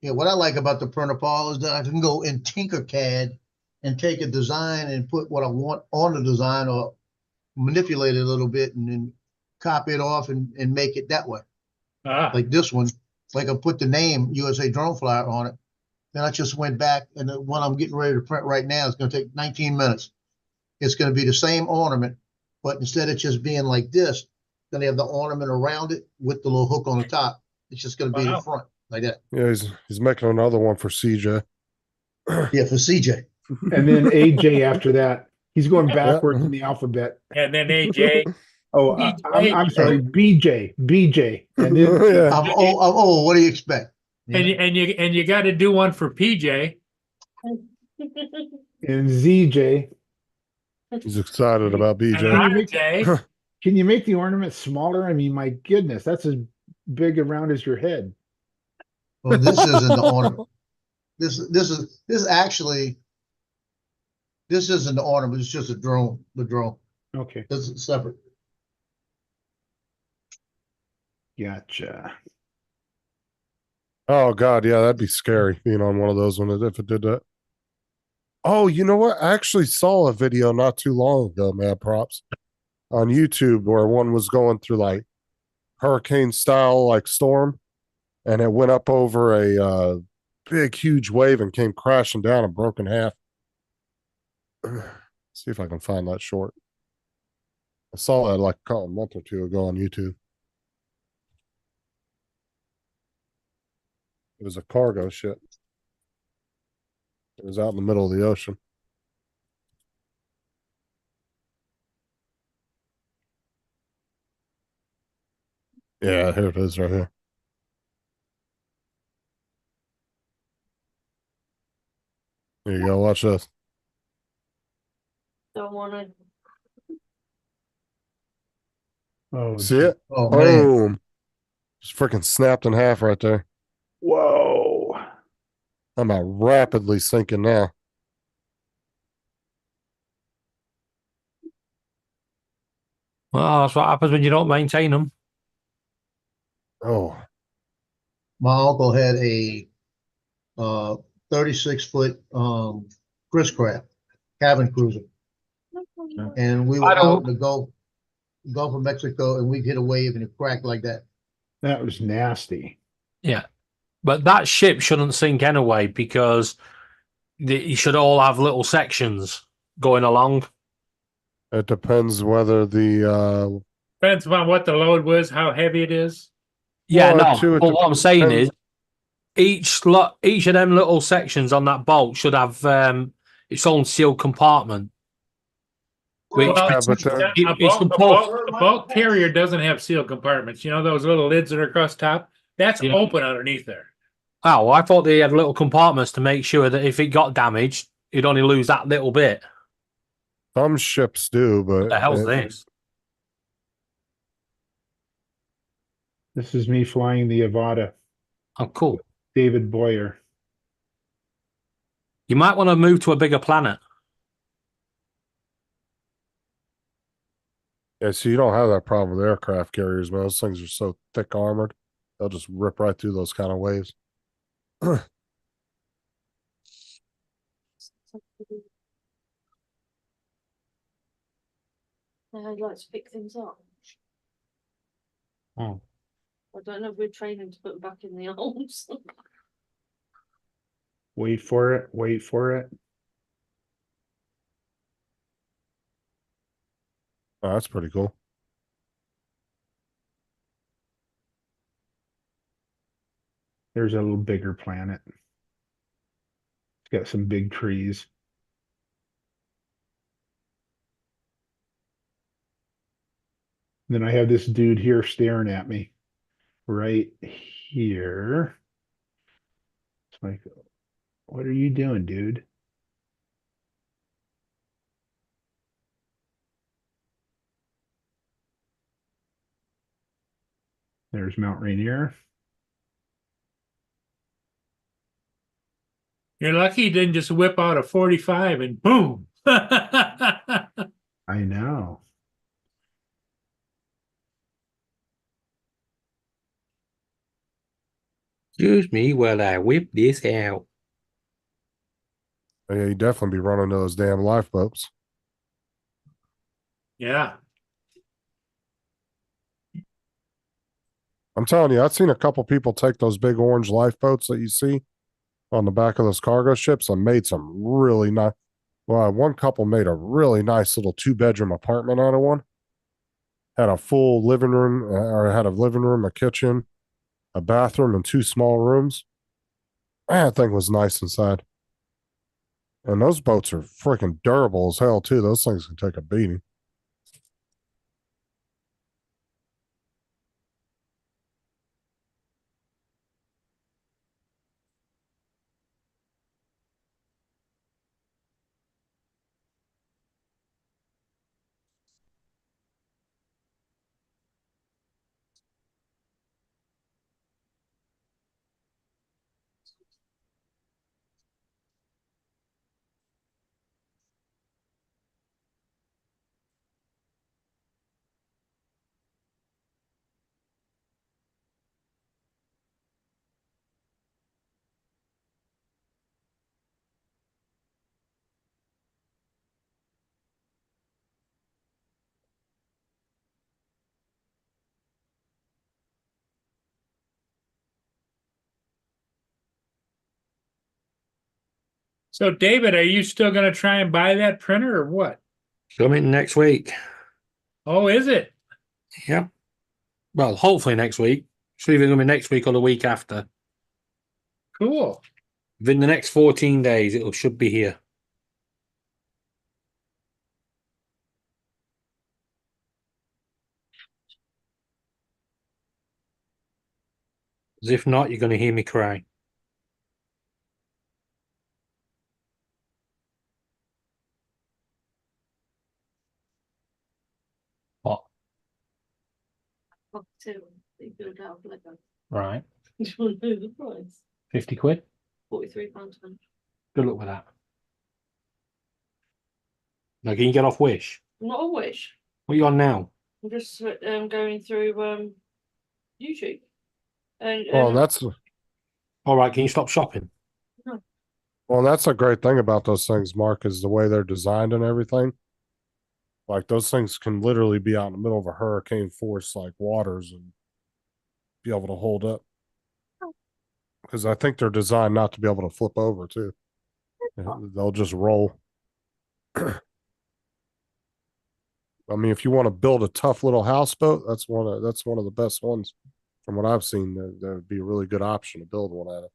Yeah, what I like about the printer, Paul, is that I can go in Tinkercad and take a design and put what I want on the design or manipulate it a little bit and then copy it off and make it that way. Ah, Like this one, like I put the name USA Drone Flyer on it. Then I just went back and the one I'm getting ready to print right now is gonna take 19 minutes. It's gonna be the same ornament, but instead of just being like this, gonna have the ornament around it with the little hook on the top. It's just gonna be the Wow. front like that. Yeah, he's making another one for CJ. Yeah, for CJ. And then AJ after that. He's going backwards Yeah. in the alphabet. and then AJ. Oh, I'm sorry, BJ. And then Yeah. I'm old. What do you expect? And you got to do one for PJ. and ZJ. He's excited about And BJ. RJ. Can you make the ornament smaller? I mean, my goodness, that's as big around as your head. Well, this isn't the ornament. This actually this isn't the ornament. It's just a drone. The drone. Okay, This is separate. gotcha. Oh God, yeah, that'd be scary being on one of those when if it did that. Oh, you know what? I actually saw a video not too long ago, Mad Props, on YouTube where one was going through like hurricane style like storm, and it went up over a big huge wave and came crashing down and broke in half. See if I can find that short. I saw that like a month or two ago on YouTube. It was a cargo ship. It was out in the middle of the ocean. Yeah, here it is right here. There you go. Watch this. Don't want to. Oh, See it? Oh man. Boom. Just freaking snapped in half right there. whoa. I'm about rapidly sinking now. Well, that's what happens when you don't maintain them. Oh, My uncle had a 36-foot Chris Craft cabin cruiser, and we were I don't- out in the Gulf of Mexico, and we hit a wave and it cracked like that. That was nasty. Yeah. But that ship shouldn't sink anyway because you should all have little sections going along. it depends whether the Depends upon what the load was, how heavy it is. Yeah, Well, no. too, it But what I'm saying depends- is each of them little sections on that bolt should have its own sealed compartment. Which Well, Yeah, but a bulk carrier doesn't have sealed compartments. You know those little lids that are across top? That's Yeah. open underneath there. Oh, I thought they had little compartments to make sure that if it got damaged, you'd only lose that little bit. some ships do, but What the hell's it- this? This is me flying the Avada, Oh, cool. David Boyer. You might want to move to a bigger planet. Yeah, so you don't have that problem with aircraft carriers, man. Those things are so thick armored, they'll just rip right through those kind of waves. I'd like to pick things up. Oh, I don't know if we're training to put them back in the arms. wait for it. Wait for it. Oh, that's pretty cool. There's a little bigger planet. It's got some big trees. Then I have this dude here staring at me right here. It's like, what are you doing, dude? There's Mount Rainier. You're lucky he didn't just whip out a 45 and boom. I know. Excuse me while I whip this out. Yeah, you definitely be running those damn lifeboats. Yeah. I'm telling you, I've seen a couple people take those big orange lifeboats that you see on the back of those cargo ships and made some really nice. Well, one couple made a really nice little 2-bedroom apartment out of one. Had a full living room, or had a living room, a kitchen, a bathroom, and 2 small rooms. That thing was nice inside. And those boats are freaking durable as hell, too. Those things can take a beating. So, David, are you still going to try and buy that printer or what? Coming next week. Oh, is it? Yep. Well, hopefully next week. It's either going to be next week or the week after. Cool. Within the next 14 days, it should be here. As if not, you're going to hear me cry. What? Up to they build out of Lego. Right. You want to know the price? 50 quid? £43. Good luck with that. Now, can you get off Wish? Not a wish. What are you on now? I'm just going through YouTube. And Well, that's All right, can you stop shopping? well, that's a great thing about those things, Mark, is the way they're designed and everything. Like those things can literally be out in the middle of a hurricane force like waters and be able to hold up. Because I think they're designed not to be able to flip over too. They'll just roll. I mean, if you want to build a tough little houseboat, that's one of the best ones from what I've seen. That would be a really good option to build one out of.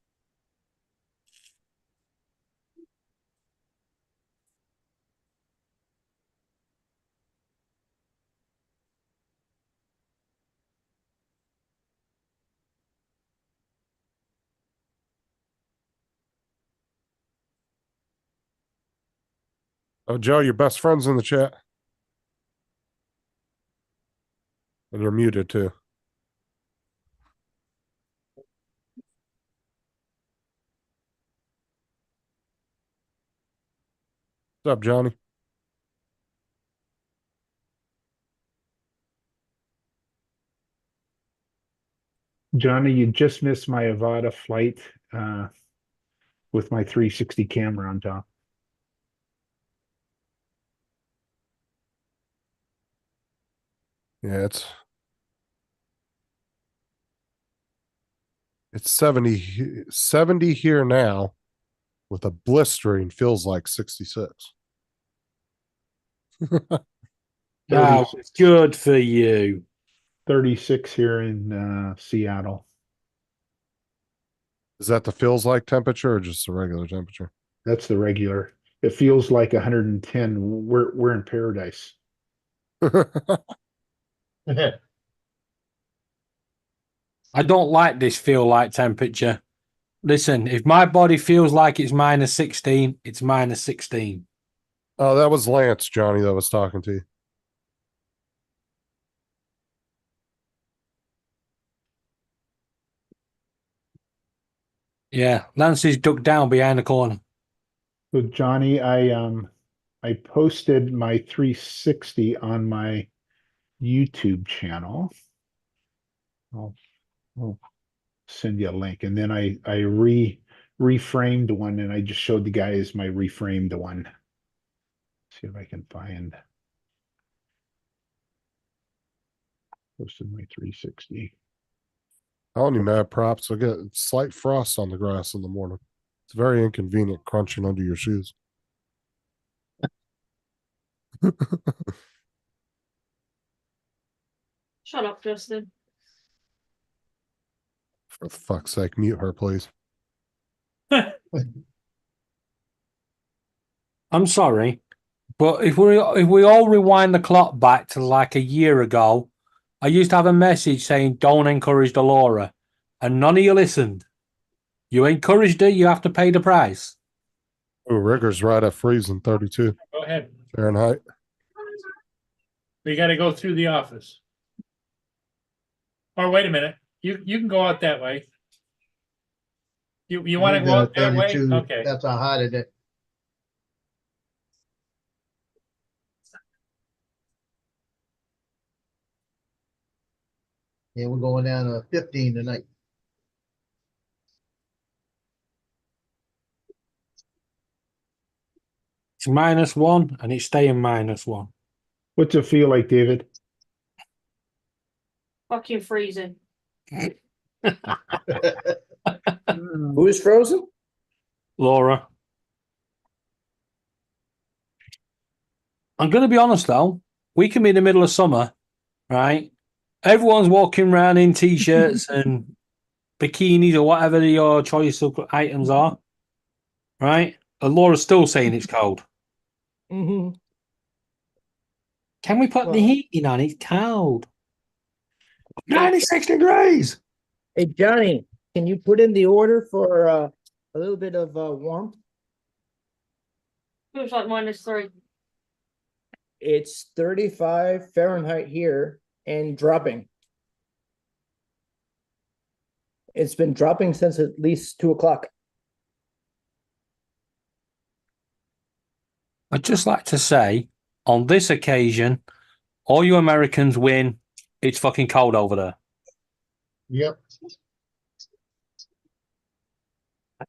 Oh, Joe, your best friend's in the chat. And you're muted too. What's up, Johnny? Johnny, you just missed my Avada flight with my 360 camera on top. Yeah, it's 70 here now with a blistering feels like 66. Oh, it's good for you. 36 here in Seattle. Is that the feels like temperature or just the regular temperature? That's the regular. It feels like 110. We're in paradise. I don't like this feel like temperature. Listen, if my body feels like it's -16, it's -16. Oh, that was Lance, Johnny, that was talking to you. Yeah, Lance's ducked down behind the corner. So Johnny, I posted my 360 on my YouTube channel. I'll send you a link, and then I reframed one, and I just showed the guys my reframed one. See if I can find. Posted my 360. Telling you, mad props. I get slight frost on the grass in the morning. It's very inconvenient crunching under your shoes. Shut up, Justin. For fuck's sake, mute her, please. I'm sorry, but if we all rewind the clock back to like a year ago, I used to have a message saying don't encourage Delora, and none of you listened. You encouraged her, you have to pay the price. Oh, Rigger's right at freezing 32 Go ahead. Fahrenheit. We got to go through the office. Or wait a minute. You can go out that way. You want to go out that way? 32, Okay. That's how hot it is. Yeah, we're going down to 15 tonight. It's -1 and it's staying -1. What's it feel like, David? Fucking freezing. Who is frozen? Laura. I'm going to be honest though, we can be in the middle of summer, right? Everyone's walking around in t-shirts and bikinis or whatever your choice of items are, right? And Laura's still saying it's cold. Mm-hmm. Can we put the Well- heating on? It's cold. 96 degrees. Hey, Johnny, can you put in the order for a little bit of warmth? Feels like -3. It's 35 Fahrenheit here and dropping. It's been dropping since at least 2 o'clock. I'd just like to say, on this occasion, all you Americans win. It's fucking cold over there. Yep.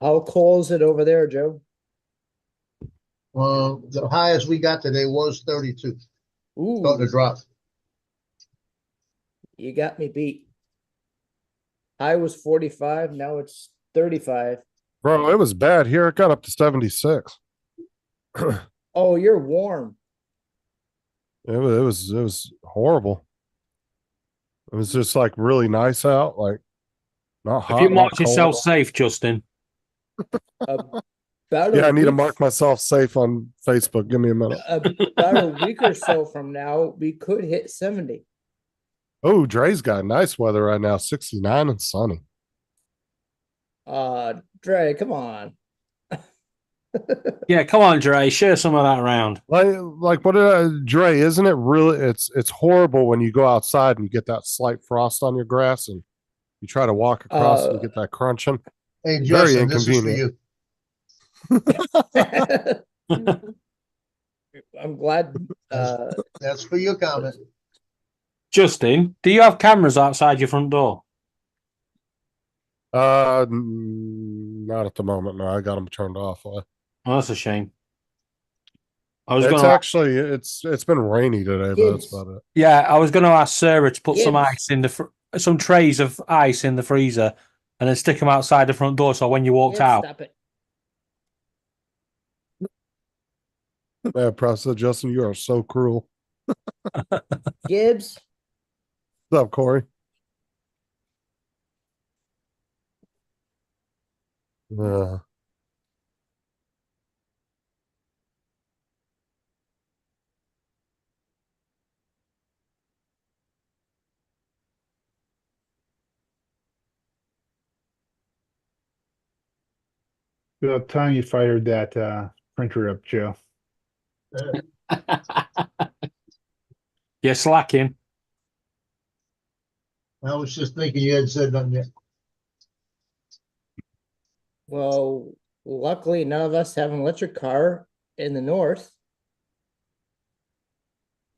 How cold is it over there, Joe? The highest we got today was 32. Starting Ooh, to drop. you got me beat. I was 45, now it's 35. Bro, it was bad here. It got up to 76. Oh, you're warm. It was horrible. It was just like really nice out, like not hot. Have you not marked cold. yourself safe, Justin? About Yeah, I need to week- mark myself safe on Facebook. Give me a minute. About a week or so from now, we could hit 70. Oh, Dre's got nice weather right now, 69 and sunny. Dre, come on. Yeah, come on, Dre. Share some of that around. Like what Dre, isn't it really it's horrible when you go outside and you get that slight frost on your grass and you try to walk across and you get that crunching. Hey, Very Justin, this is for inconvenient. you. I'm glad. That's for your comment. Justin, do you have cameras outside your front door? Not at the moment. No, I got them turned off. Oh, that's a shame. I was It's gonna, actually it's been rainy today, but that's Kids. about it. yeah, I was going to ask Sarah to put some Yes. ice in some trays of ice in the freezer, and then stick them outside the front door. So when you walked Yeah, out, stop it. Man, process Justin, you are so cruel. Gibbs, What's up, Corey? Yeah. About time you fired that printer up, Joe. You're slacking. I was just thinking you hadn't said nothing yet. Well, luckily, none of us have an electric car in the north,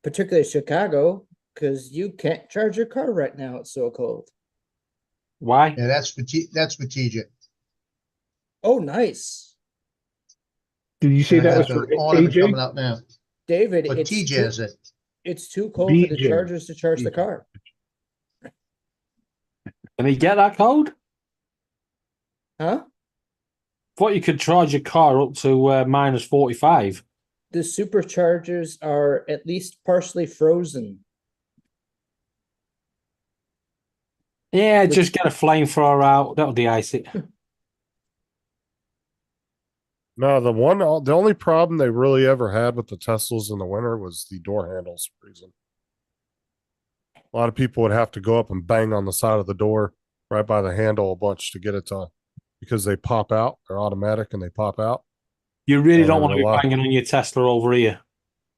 particularly Chicago, because you can't charge your car right now. It's so cold. Why? Yeah, that's strategic. Oh, nice. Did you say And I that was got for the ornament coming AJ? out now. David, But it's TJ too, has it. it's too cold for the BJ. chargers to charge the BJ. car. Can he get that code? Huh? Thought you could charge your car up to minus 45. The superchargers are at least partially frozen. Yeah, Which- just get a flamethrower out. That'll de-ice it. No, the only problem they really ever had with the Teslas in the winter was the door handles freezing. A lot of people would have to go up and bang on the side of the door right by the handle a bunch to get it to, because they pop out. They're automatic and they pop out. You really don't And want to a be lot- banging on your Tesla over here.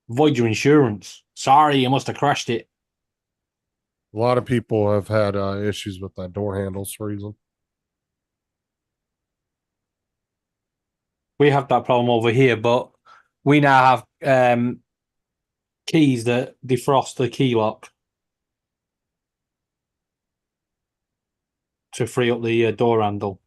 Void your insurance. Sorry, you must have crashed it. A lot of people have had issues with that door handles freezing. We have that problem over here, but we now have keys that defrost the key lock to free up the door handle.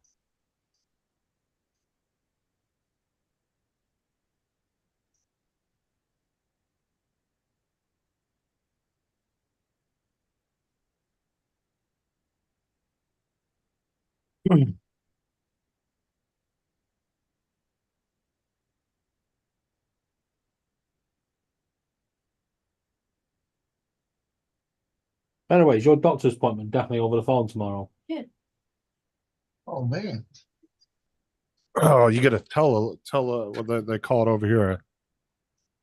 Anyway, is your doctor's appointment definitely over the phone tomorrow? Oh, man. Oh, you get a what they call it over here,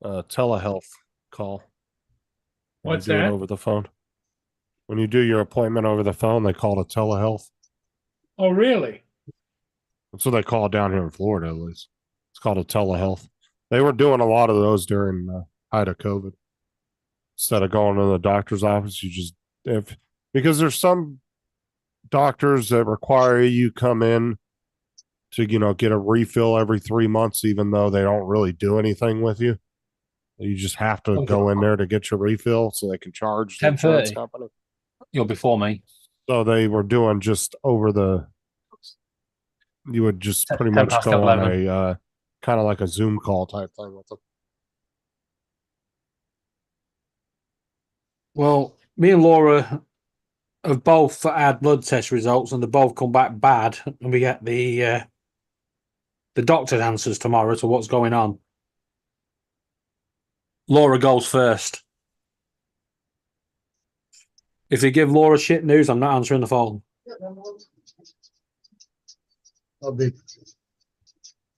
a telehealth call. When What's you do it that? over the phone? When you do your appointment over the phone, they call it telehealth. Oh, really? That's what they call it down here in Florida, at least. It's called a telehealth. They were doing a lot of those during the height of COVID. Instead of going to the doctor's office, you just because there's some doctors that require you come in to get a refill every 3 months, even though they don't really do anything with you. You just have to go in there to get your refill so they can charge the insurance 10:30. company. You're before me. So they were doing just over the. You would just pretty 10 much past go on 11. a kind of like a Zoom call type thing with them. Well, me and Laura have both had blood test results, and they both come back bad, and we get the doctor's answers tomorrow to what's going on. Laura goes first. If you give Laura shit news, I'm not answering the phone. I'll be.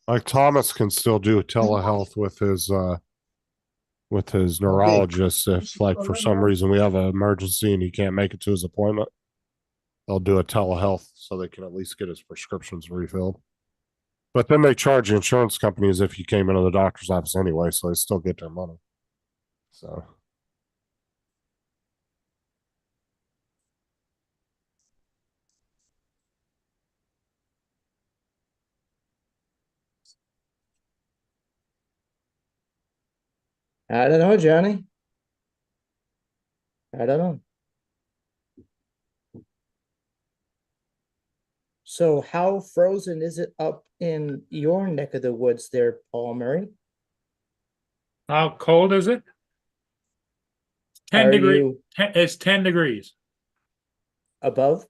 Like Thomas can still do telehealth with his neurologist if, like, for some reason we have an emergency and he can't make it to his appointment. They'll do a telehealth so they can at least get his prescriptions refilled. But then they charge the insurance company as if you came into the doctor's office anyway, so they still get their money. So I don't know, Johnny. I don't know. So how frozen is it up in your neck of the woods there, Paul Murray? How cold is it? 10 Are degrees. you It's 10 degrees. above?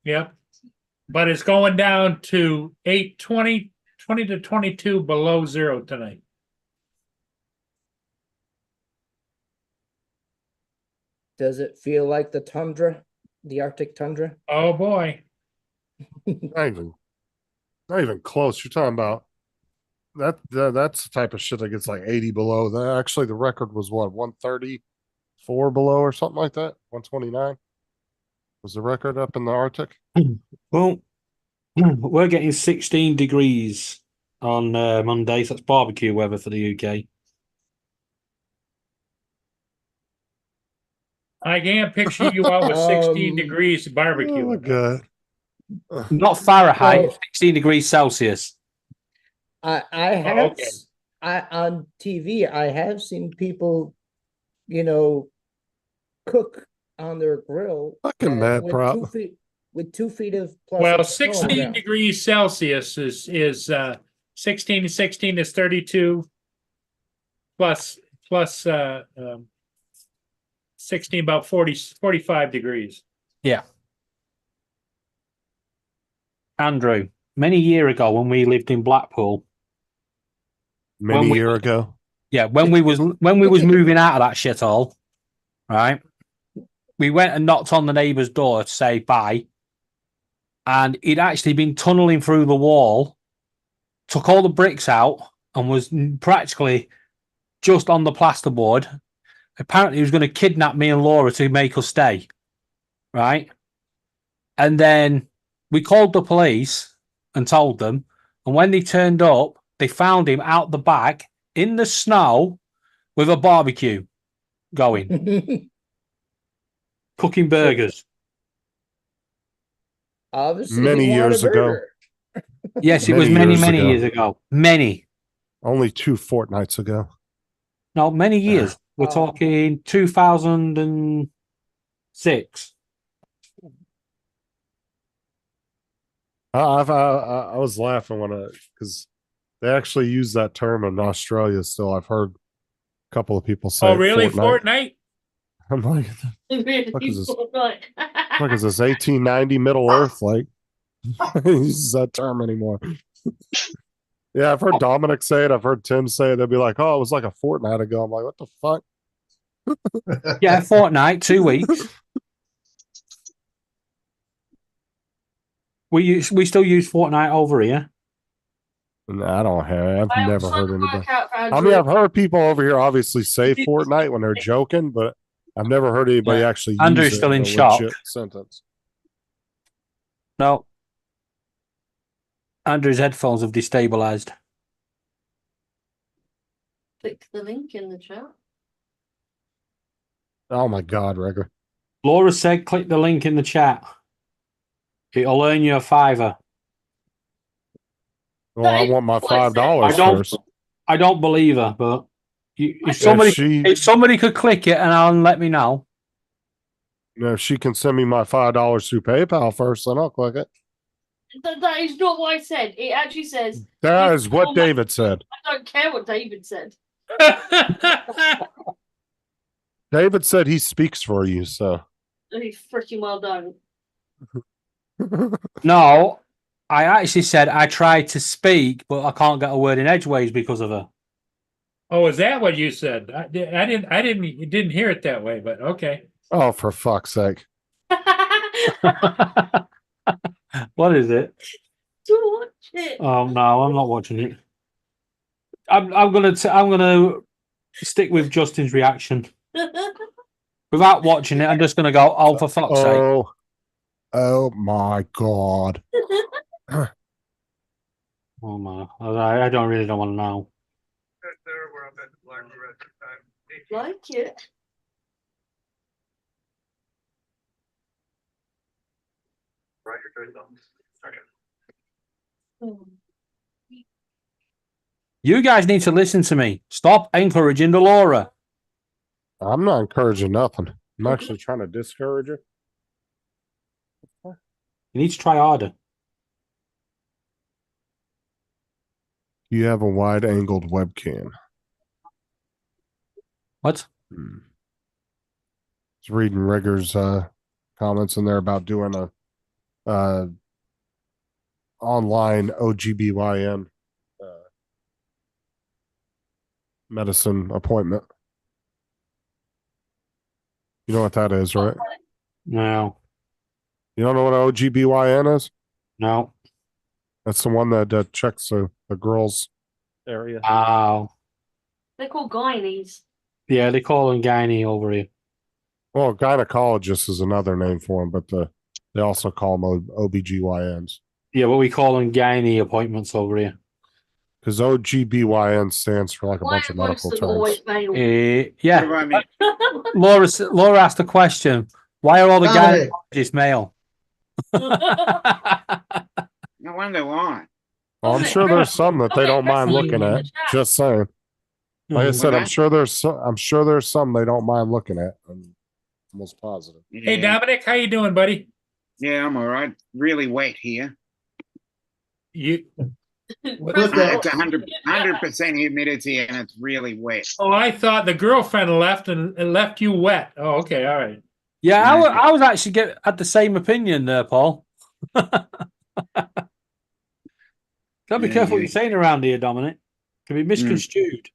Yep. But it's going down to 20 to 22 below zero tonight. Does it feel like the tundra, the Arctic tundra? Oh, boy. amazing. Not even close. You're talking about that's the type of shit that gets like 80 below. Actually, the record was what, 134 below or something like that. 129 was the record up in the Arctic. Well, we're getting 16 degrees on Monday, so that's barbecue weather for the UK. I can't picture you out with 16 Um, degrees barbecue. Oh my god. Not Fahrenheit, Well- 16 degrees Celsius. I have okay. on TV I have seen people, cook on their grill Fucking mad with prop. 2 feet with 2 feet of plus Well, of snow on the 16 ground. degrees Celsius is 16 to 16 is 32 plus 16 about 45 degrees. Andrew, many year ago when we lived in Blackpool, Many we- year ago. yeah, when we was moving out of that shithole, right? We went and knocked on the neighbour's door to say bye, and he'd actually been tunneling through the wall, took all the bricks out, and was practically just on the plasterboard. Apparently, he was going to kidnap me and Laura to make us stay, right? And then we called the police and told them, and when they turned up, they found him out the back in the snow with a barbecue going, cooking burgers. Obviously, Many he wanted years a ago. burger. Yes, it Many was many, years many ago. years ago. Many. Only 2 fortnights ago. No, many years. We're Oh. talking 2006. I was laughing when because they actually use that term in Australia still. I've heard a couple of people say Oh, it, really? Fortnite. Fortnite? I'm like, Really? Fuck is this? Fortnite. look, is this 1890 Middle Earth? Like, use that term anymore. Yeah, I've heard Dominic say it. I've heard Tim say it. They'll be like, "Oh, it was like a fortnight ago." I'm like, "What the fuck?" Yeah, fortnight, 2 weeks. We still use Fortnite over here. And I don't have. I've I never was heard trying to anybody. work out for I Andrew. mean, I've heard people over here obviously say Fortnite when they're joking, but I've never heard anybody Yeah. actually Andrew's use still it in a shock. legit sentence. No. Andrew's headphones have destabilized. Click the link in the chat. Oh my god, Regger. Laura said click the link in the chat. It'll earn you a $5. Well, I want my What I said. $5 I don't- first. I don't believe her, but if If somebody could click it and let me know. if she can send me my $5 through PayPal first, then I'll click it. That is not what I said. It actually says, That Yes, is what oh my- David said. I don't care what David said. David said he speaks for you, so. He's freaking well done. No, I actually said I tried to speak, but I can't get a word in edgeways because of her. Oh, is that what you said? I didn't hear it that way, but okay. Oh, for fuck's sake. What is it? To watch it. Oh no, I'm not watching it. I'm gonna stick with Justin's reaction without watching it. I'm just gonna go, oh, for fuck's sake. Oh my god. Oh my, I don't want to know. Like it. You guys need to listen to me. Stop encouraging the Laura. I'm not encouraging nothing. I'm actually trying to discourage her. You need to try harder. You have a wide angled webcam. What? Hmm. I was reading Rigger's comments in there about doing a online OGBYN medicine appointment. You know what that is, right? No, You don't know what OGBYN is? no. That's the one that checks the girls area. Oh, They're called gynaes. yeah, they call them gynae over here. Well, gynecologist is another name for them, but they also call them OBGYNs. Yeah, but we call them gynae appointments over here. Because OGBYN stands for like a Why bunch are of most medical of them terms. always male? What Yeah, about me? Laura asked a question. Why are all the Dominic. gynecologists male? No wonder why. Well, I'm sure there's some that they don't mind looking at. Just saying. Like I said, I'm that? sure there's some they don't mind looking at. I'm almost positive. Hey, Yeah. Dominic, how you doing, buddy? Yeah, I'm all right. Really wet here. You, Look at- It's 100% humidity and it's really wet. oh, I thought the girlfriend left and left you wet. Oh, okay, all right. Yeah, I was actually had the same opinion there, Paul. Gotta be Yeah, careful what yeah. you're saying around here, Dominic. Can be misconstrued.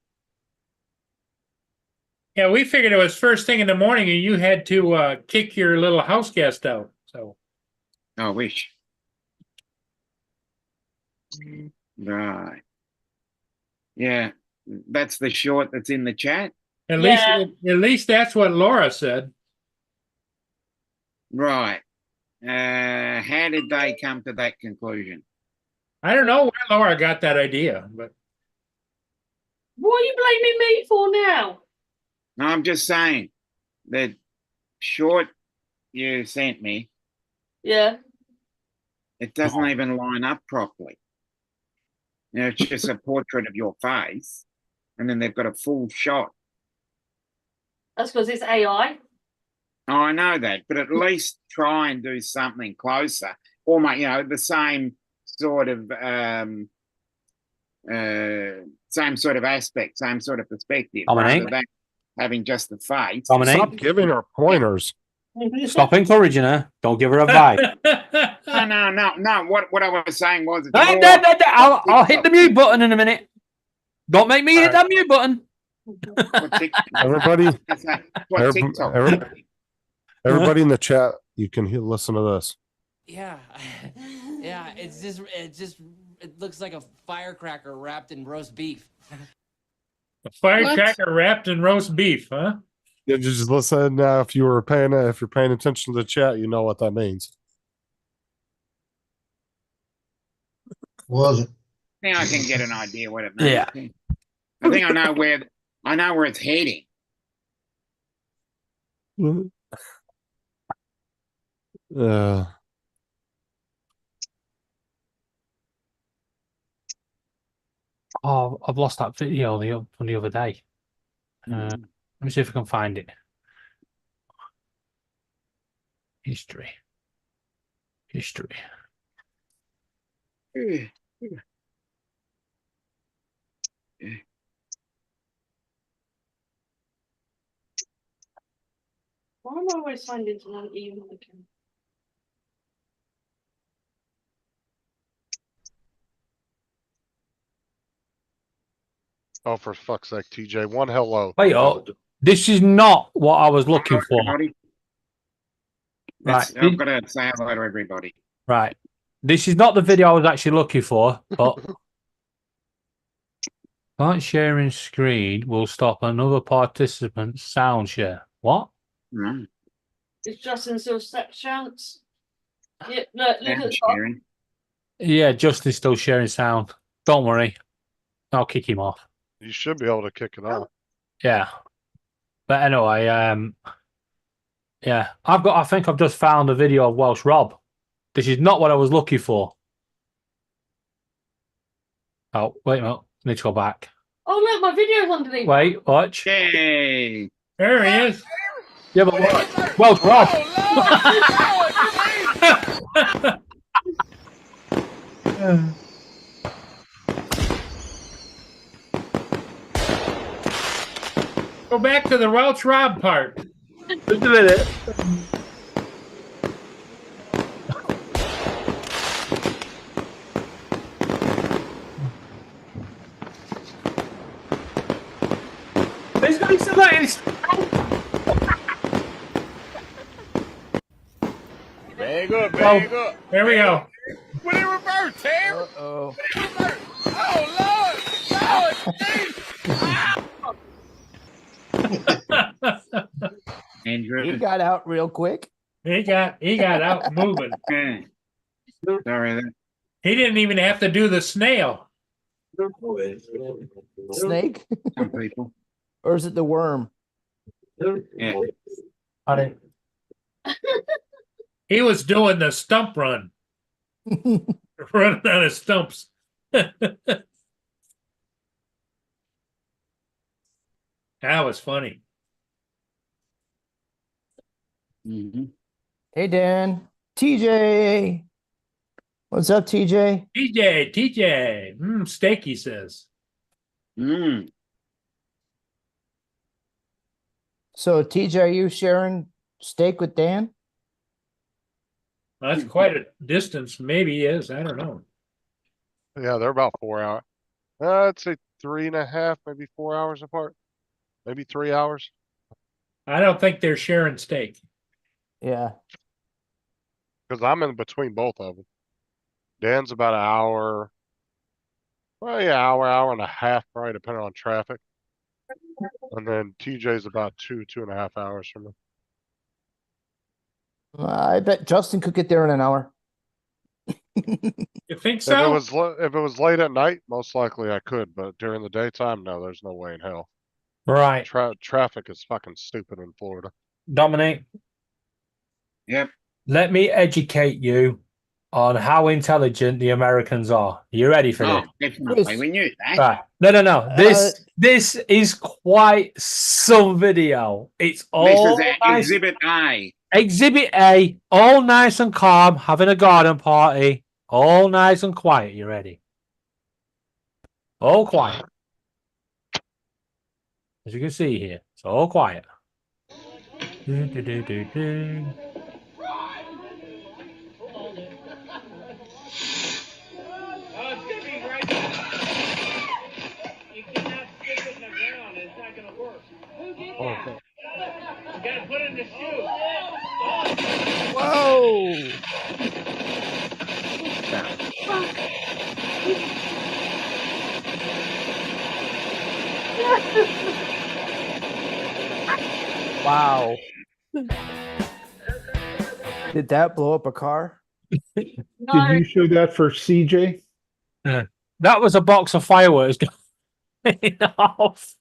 Yeah, we figured it was first thing in the morning and you had to kick your little house guest out. So I wish. Right. Yeah, that's the short that's in the chat. at Yeah. least that's what Laura said. Right. How did they come to that conclusion? I don't know where Laura got that idea, but What are you blaming me for now? No, I'm just saying that short you sent me, Yeah. it doesn't even line up properly. You know, it's just a portrait of your face, and then they've got a full shot. That's because it's AI. Oh, I know that, but at least try and do something closer, or the same sort of same sort of aspect, same sort of perspective, Dominic? rather than having just the face. Dominic, Stop giving her pointers. stop encouraging her. Don't give her advice. No. What I was saying was, it's Hey, more- I'll hit the mute button in a minute. Don't make me hit that mute button. what TikTok- Everybody, that's what every- TikTok- every- everybody in the chat, you can listen to this. Yeah, yeah. It looks like a firecracker wrapped in roast beef. a firecracker wrapped in roast beef, huh? You just listen. If you're paying attention to the chat, you know what that means. Wasn't. I think I can get an idea what it means. Yeah. I think I know where it's heading. Oh, I've lost that video from the other day. Let me see if I can find it. History. Why am I always signed into one email account? Oh, for fuck's sake, TJ! One hello. Wait, this is not what I was looking for. Everybody. Right. I've got to say hello to everybody. Right. This is not the video I was actually looking for, but start sharing screen will stop another participant's sound share. What? Mm. It's Justin still sex chance. Yeah, look at And the top. sharing. Yeah, Justin's still sharing sound. Don't worry. I'll kick him off. You should be able to kick it off. Yeah. But anyway, yeah. I think I've just found a video of Welsh Rob. This is not what I was looking for. Oh, wait a minute. I need to go back. Oh look, my video's underneath. Wait, watch. Yay! There he is. Yeah, but Welsh Rob. Go back to the Welch Rob part. Just a minute. There's no somebody's. There we go. When it reverse, Terry. Uh-oh. Oh, Lord. Andrew. He got out real quick. He got out moving. Yeah. Sorry. He didn't even have to do the snail. Snake? Some people. Or is it the worm? Yeah. He was doing the stump run, running out of stumps. That was funny. Mm-hmm. Hey, Dan. TJ. What's up, TJ? TJ, steak, he says. Mm. So, TJ, are you sharing steak with Dan? Well, that's quite a distance. Maybe he is. I don't know. Yeah, they're about 4 hours. I'd say 3.5, maybe 4 hours apart. Maybe 3 hours. I don't think they're sharing steak. Yeah. Because I'm in between both of them. Dan's about an hour, probably an hour and a half, probably depending on traffic. And then TJ's about 2.5 hours from me. I bet Justin could get there in an hour. You think If so? it was late at night, most likely I could, but during the daytime, no, there's no way in hell. Right. Traffic is fucking stupid in Florida. Dominic, Yep. let me educate you on how intelligent the Americans are. You ready for Oh, this? definitely. We knew that. Right. No. This is quite some video. It's all This is nice. Exhibit A. Exhibit A, all nice and calm, having a garden party, all nice and quiet. You ready? All quiet. As you can see here, it's all quiet. Whoa! Wow. Did that blow up a car? Did you show that for CJ? That was a box of fireworks going off.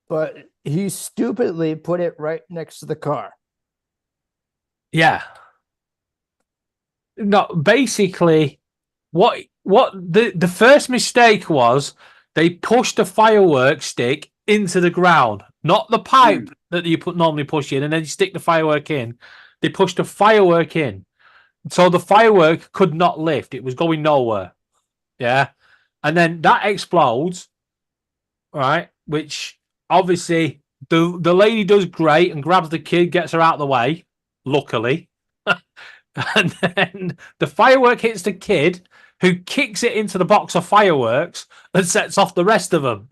But he stupidly put it right next to the car. Yeah. No, basically, what the first mistake was they pushed a firework stick into the ground, not the pipe that you normally push in, and then you stick the firework in. They pushed a firework in, so the firework could not lift. It was going nowhere. Yeah, and then that explodes, right? Which obviously the lady does great and grabs the kid, gets her out of the way. Luckily. And then the firework hits the kid, who kicks it into the box of fireworks and sets off the rest of them.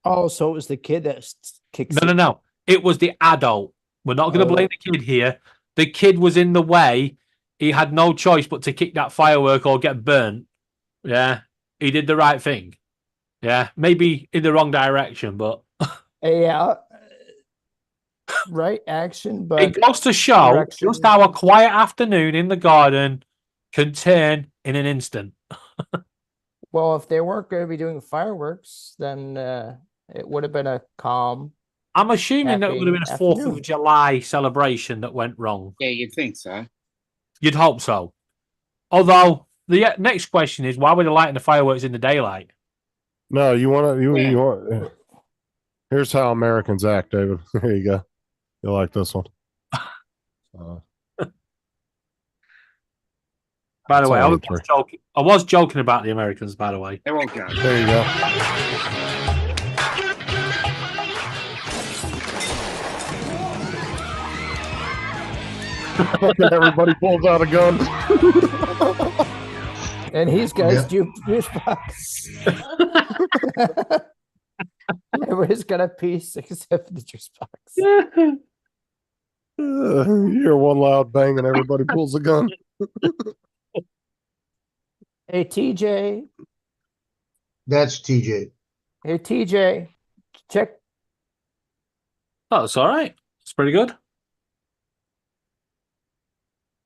Oh, so it was the kid that kicked it. No. It was the adult. We're not going to blame the kid here. The kid was in the way. He had no choice but to kick that firework or get burnt. Yeah. He did the right thing. Yeah. Maybe in the wrong direction, but. Yeah. Right action, but it goes to show direction. just how a quiet afternoon in the garden can turn in an instant. Well, if they weren't going to be doing fireworks, then it would have been a calm. I'm assuming that it would have been a 4th afternoon. of July celebration that went wrong. Yeah, you'd think so. You'd hope so. Although the next question is, why were they lighting the fireworks in the daylight? No, you want. Here's how Americans act, David. Here you go. You'll like this one. By the way, only I was joking about the Americans, by the way. They're all good. There you go. Everybody pulls out a gun. And he's got his juice box. Everybody's got a piece except for the juice box. You hear one loud bang and everybody pulls a gun. Hey TJ. That's TJ. Hey TJ. Check. Oh, it's all right. It's pretty good.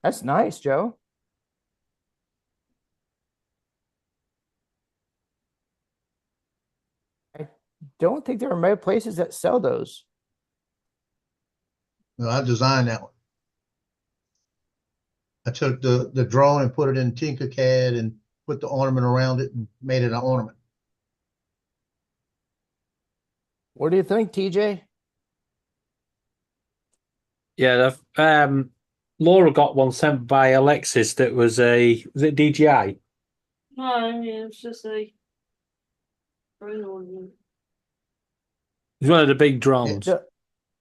That's nice, Joe. I don't think there are many places that sell those. No, I designed that one. I took the drone and put it in Tinkercad and put the ornament around it and made it an ornament. What do you think, TJ? Yeah, Laura got one sent by Alexis that was it DJI? No, yeah, it's just a drone ornament. It's one of the big drones. Yeah,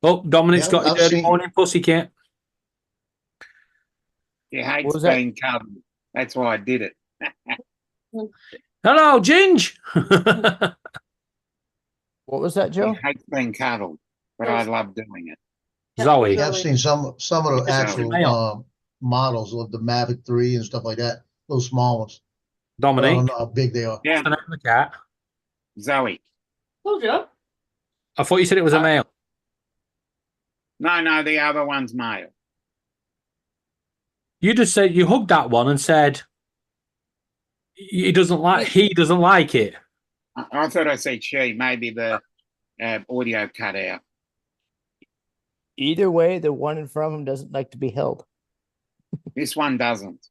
Oh, Dominic's Yeah, got his I've dirty seen- morning pussycat. He hates What was that? being cuddled. That's why I did it. Hello, Ginge. What was that, He Joe? hates being cuddled, but I love doing it. Zoe. Yeah, I've seen some of the Yeah, actual male. models of the Mavic 3 and stuff like that, those small ones. But I Dominic. don't know how big they are. Yeah, What's the name of the cat? Zoe. Told you. I thought you said it was a male. No, the other one's male. You just said you hugged that one and said he doesn't like it. I thought I said she. Maybe the audio cut out. Either way, the one in front of him doesn't like to be held. This one doesn't.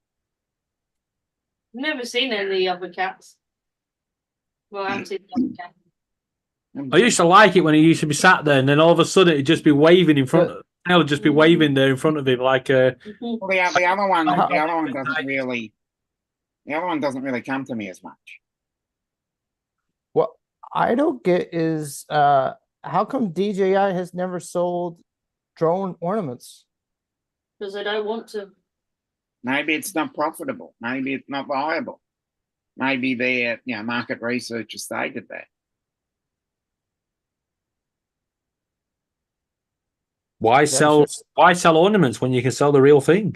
Never seen any of the other cats. Well, I haven't seen the other cat. I used to like it when he used to be sat there, and then all of a sudden it'd just be waving in front. He'll just be waving there in front of him like a. Well, the other one doesn't really. The other one doesn't really come to me as much. What I don't get is how come DJI has never sold drone ornaments? Because they don't want to. Maybe it's not profitable. Maybe it's not viable. Maybe their market research has stated that. Why sell ornaments when you can sell the real thing?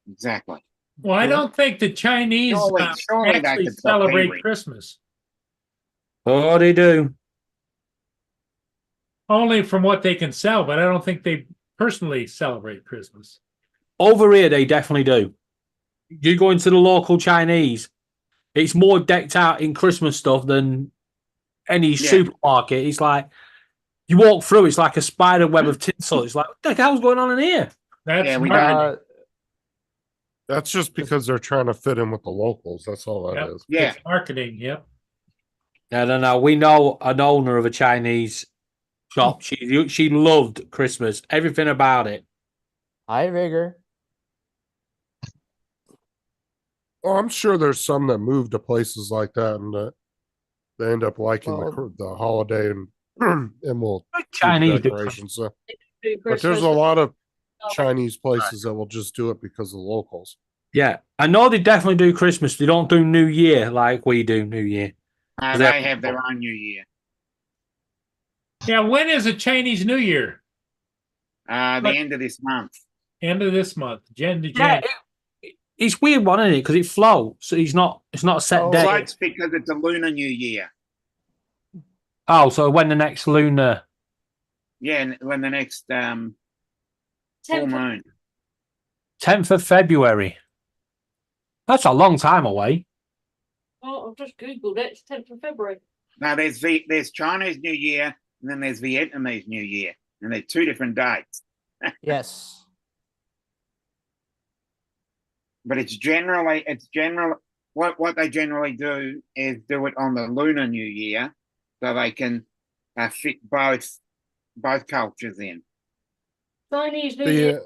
Exactly. Well, I don't think the Chinese surely they actually could sell celebrate Henry. Christmas. Oh, they do. Only from what they can sell, but I don't think they personally celebrate Christmas. Over here, they definitely do. You go into the local Chinese, it's more decked out in Christmas stuff than any supermarket. It's like you walk through, it's like a spider web of tinsel. It's like, what the hell's going on in here? That's marketing. That's just because they're trying to fit in with the locals. That's all that is. Yeah. It's marketing. Yep. No. We know an owner of a Chinese shop. She loved Christmas, everything about it. Hi, Vigor. Well, I'm sure there's some that move to places like that and that they end up liking the holiday and will do Chinese do decorations. So. Do But there's a lot of Chinese places that will just do it because of the locals. Yeah, I know they definitely do Christmas. They don't do New Year like we do New Year. They have their own New Year. Yeah. When is a Chinese New Year? The end of this month. End of this month. Jan to Yeah, Jan. it's weird one, isn't it? Because it floats. So it's not a set day. Floats because it's a lunar New Year. Oh, so when the next lunar? Yeah, and when the next full 10th moon. 10th of February. That's a long time away. Oh, I've just googled it. It's 10th of February. Now there's Chinese New Year and then there's Vietnamese New Year, and they're two different dates. Yes. But it's generally what they generally do is do it on the lunar New Year, so they can fit both cultures in. Chinese New Year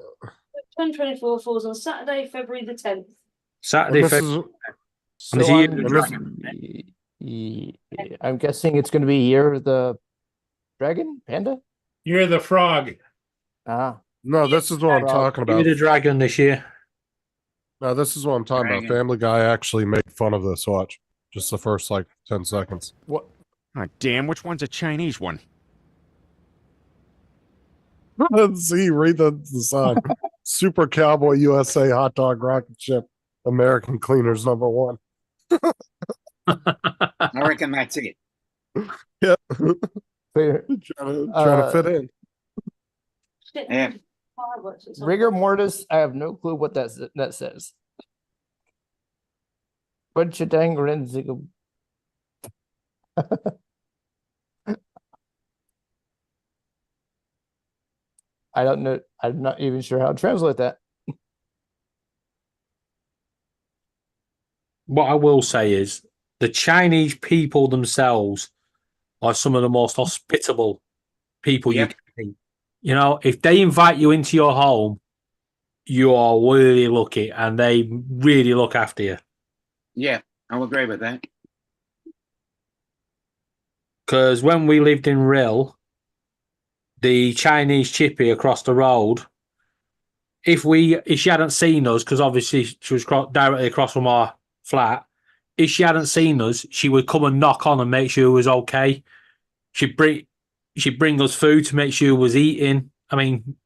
2024 falls on Saturday, February the 10th. Saturday, February. I'm guessing it's going to be Year of the Dragon, Panda? Year of the Frog. Ah. No, this is what I'm talking Give about. me the dragon this year. No, this is what I'm talking about. Family Guy actually made fun of this. Watch. Just the first 10 seconds. What? Oh, damn, which one's a Chinese one? See, read the sign. Super Cowboy USA hot dog rocket ship. American cleaners #1. I reckon that's it. Yeah. Fair. Trying to fit in. Yeah. Fireworks or something. Rigor mortis. I have no clue what that says. Bunch of dang Renziga. I don't know. I'm not even sure how to translate that. What I will say is the Chinese people themselves are some of the most hospitable people Yep. you can meet. You know, if they invite you into your home, you are really lucky and they really look after you. Yeah, I'll agree with that. Because when we lived in Rill, the Chinese chippy across the road, if she hadn't seen us, because obviously she was directly across from our flat, if she hadn't seen us, she would come and knock on and make sure it was okay. She'd bring us food to make sure it was eating. I mean,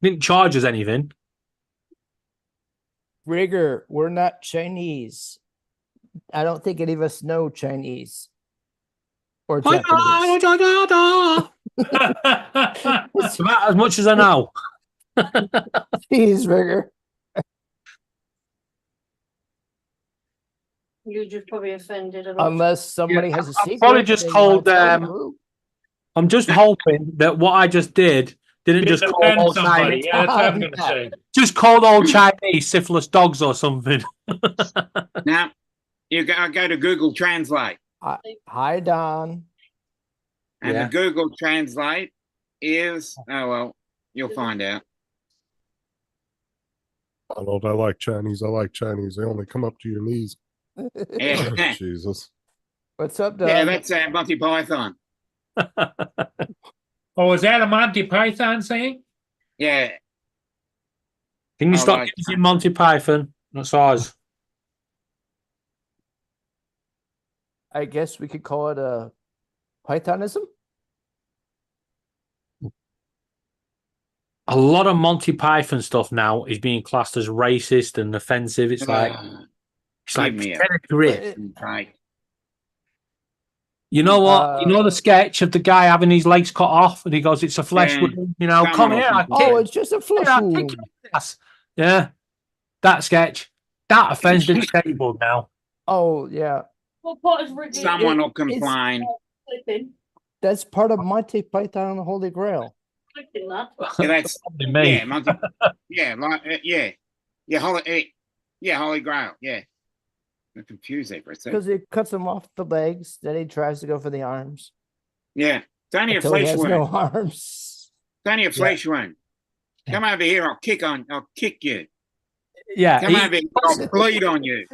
didn't charge us anything. Rigor, we're not Chinese. I don't think any of us know Chinese or Japanese. About as much as I know. Jeez, Rigor. You just probably offended a lot. Unless somebody has a I'm secret. probably just they wanna called. tell you. I'm just hoping that what I just did didn't just call Offend all somebody. Chinese. Yeah, that's what I'm gonna say. Just called all Chinese syphilis dogs or something. Now, go to Google Translate. Hi, Don. And Yeah. the Google Translate is, oh, well, you'll find out. Donald, I like Chinese. I like Chinese. They only come up to your knees. Yeah, Jesus. What's up, Don? yeah, that's Monty Python. Oh, is that a Monty Python saying? Yeah, Can you Oh, stop right. using Monty Python? That's ours. I guess we could call it a Pythonism. A lot of Monty Python stuff now is being classed as racist and offensive. It's like give me a get a grip. right. You know what? You know the sketch of the guy having his legs cut off, and he goes, "It's a flesh Yeah. wound." You know, Come come on, here. I people. kick- Oh, it's just a flesh yeah, I wound. kick your ass. Yeah, that sketch. That offends the disabled now. Oh, yeah. What part is rigging? Someone will complain. Flipping. That's part of Monty Python and the Holy Grail. Flipping that. Yeah, that's Probably me. yeah, Monty. Yeah, like Holy Grail. Yeah, I'm confused there for a second. Because he cuts him off the legs, then he tries to go for the arms. Yeah, it's only a Until he flesh has wound. no arms. It's only a flesh wound. Come over here. I'll kick you. Yeah, Come over here. I'll bleed on you.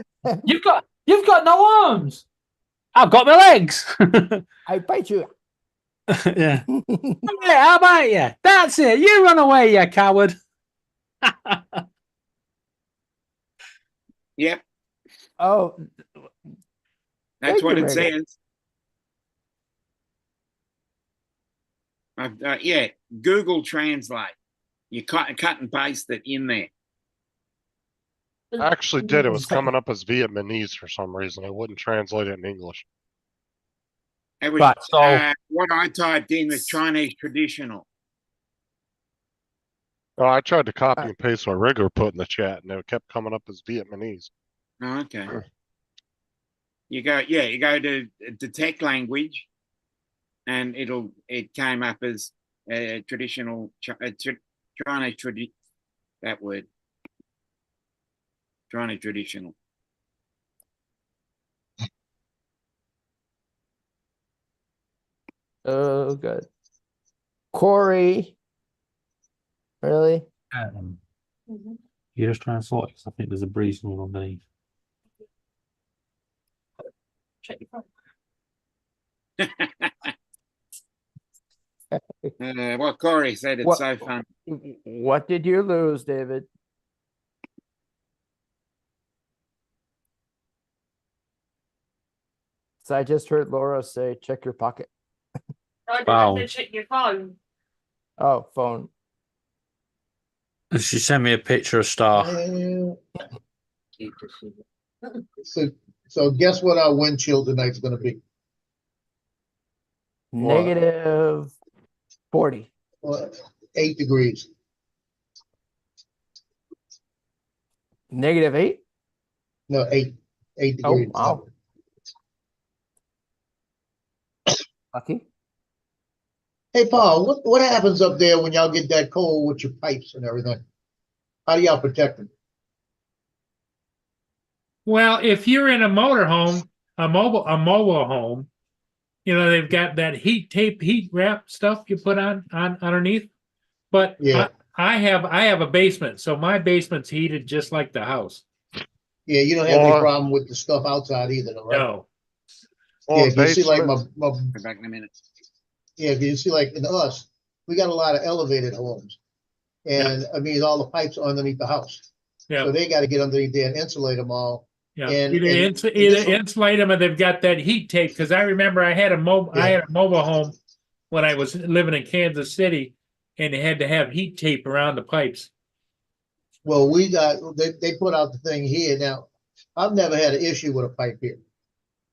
you've got no arms. I've got my legs. I bite you. Yeah. Come here, how about you? That's it. You run away, you coward. Yep, Oh, that's Thank what you, it Megan. says. Yeah, Google Translate. You cut and paste it in there. I actually did. It was coming up as Vietnamese for some reason. I wouldn't translate it in English. It was Right, so- what I typed in was Chinese traditional. Oh, I tried to copy and paste what Rigger put in the chat, and it kept coming up as Vietnamese. Oh, okay. You go to detect language, and it came up as traditional Chinese that word. Chinese traditional. oh, good. Corey. Really? Mhm. You just try and sort it 'cause I think there's a breeze one underneath. Check your phone. What Corey said, it's What- so fun. What did you lose, David? So I just heard Laura say, check your pocket. I didn't Wow. have to check your phone. Oh, phone. And she sent me a picture of Star. So guess what our wind chill tonight's gonna be? Negative 40. 8 degrees. -8? No, 8 Oh, degrees. wow. Lucky. Hey, Paul, what happens up there when y'all get that cold with your pipes and everything? How do y'all protect them? Well, if you're in a motorhome, a mobile home, you know, they've got that heat tape, heat wrap stuff you put on underneath. But Yeah. I have a basement, so my basement's heated just like the house. Yeah, you don't have any Well, problem with the stuff outside either, though, right? No. Yeah, if you see like basement- my Be back in a minute. yeah, if you see like in us, we got a lot of elevated homes. And I mean, all the pipes are underneath the house. Yeah. So they got to get underneath there and insulate them all. Yeah, And- either and- ins- and either this one- insulate them or they've got that heat tape. Because I remember I had a mobile home when I was living in Kansas City, and they had to have heat tape around the pipes. Well, they put out the thing here. Now, I've never had an issue with a pipe here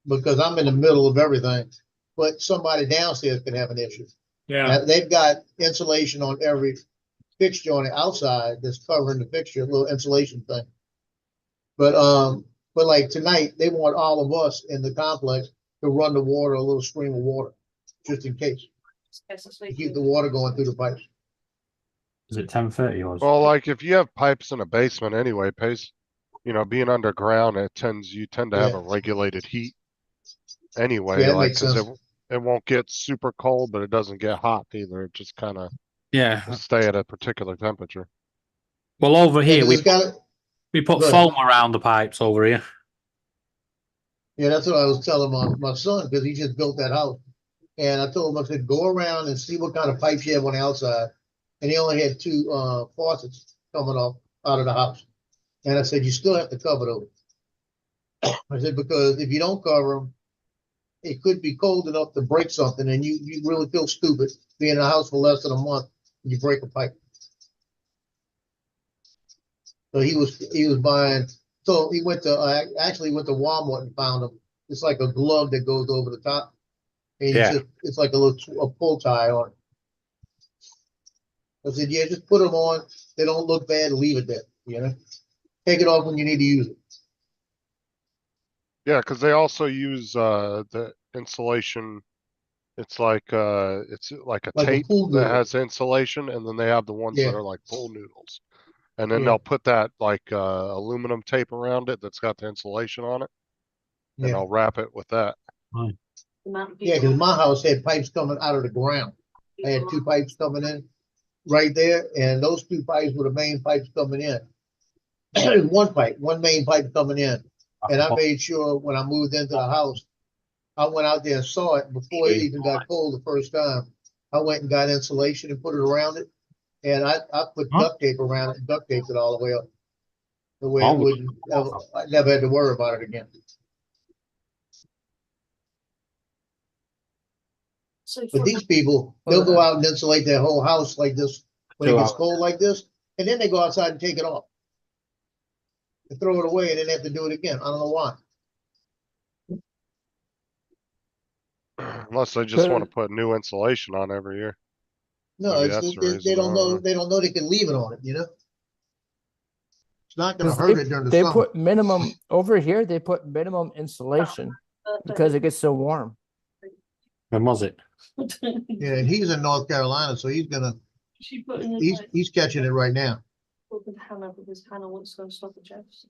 because I'm in the middle of everything. But somebody downstairs can have an issue. Yeah, Now, they've got insulation on every fixture on the outside that's covering the fixture, a little insulation thing. But like tonight, they want all of us in the complex to run the water, a little stream of water, just in case, to keep the water going through the pipes. Is it 10:30 yours? Well, like if you have pipes in a basement anyway, being underground, you tend to have Yeah. a regulated heat anyway, Yeah, that like, makes 'cause sense. it won't get super cold, but it doesn't get hot either. It just kind of Yeah. stay at a particular temperature. Well, over Yeah, here 'cause we it's got we put Go ahead. foam around the pipes over here. Yeah, that's what I was telling my son because he just built that house. And I told him, I said, go around and see what kind of pipes you have on the outside. And he only had 2 faucets coming off out of the house. And I said, you still have to cover those. I said, because if you don't cover them, it could be cold enough to break something and you really feel stupid being in a house for less than a month and you break a pipe. So he was buying, so he went to, actually went to Walmart and found them. It's like a glove that goes over the top. And Yeah. it's like a pull tie on it. I said, yeah, just put them on. They don't look bad. Leave it there, you know? Take it off when you need to use it. Yeah, because they also use the insulation. It's like a Like a tape pool that noodle. has insulation, and then they have the ones Yeah. that are like pool noodles. And then Yeah. they'll put that like aluminum tape around it that's got the insulation on it, and Yeah. I'll wrap it with that. Yeah, because my house had pipes coming out of the ground. I had 2 pipes coming in right there, and those 2 pipes were the main pipes coming in. One main pipe coming in. And I made sure when I moved into the house, I went out there and saw it before it even got cold the first time. I went and got insulation and put it around it. And I put duct tape around it and duct taped it all the way up. The way it wouldn't, I never had to worry about it again. But these people, they'll go out and insulate their whole house like this when it gets cold like this, and then they go outside and take it off. And throw it away and then have to do it again. I don't know why. Unless they just want to put new insulation on every year. No, Maybe it's, that's the they reason, I don't don't know, know. they don't know they can leave it on it, you know? It's not gonna 'Cause hurt it during the they summer. put minimum over here. They put minimum insulation because it gets so warm. When was it? Yeah, and he's in North Carolina, so he's gonna, She put in he's catching it right now. with Hannah because Hannah wants to go stop the Jeffs.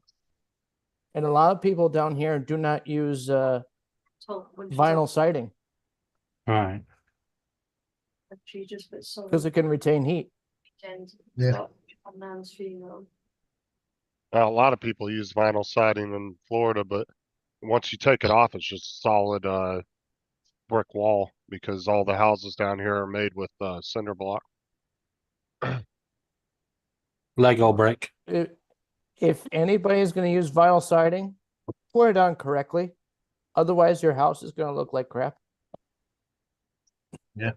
And a lot of people down here do not use So when she's vinyl up, siding Right. she just puts some because it can retain heat. weekend Yeah. stuff on Nan's funeral. A lot of people use vinyl siding in Florida, but once you take it off, it's just solid brick wall because all the houses down here are made with cinder block. Lego brick. If anybody is going to use vinyl siding, pour it on correctly. Otherwise, your house is going to look like crap. And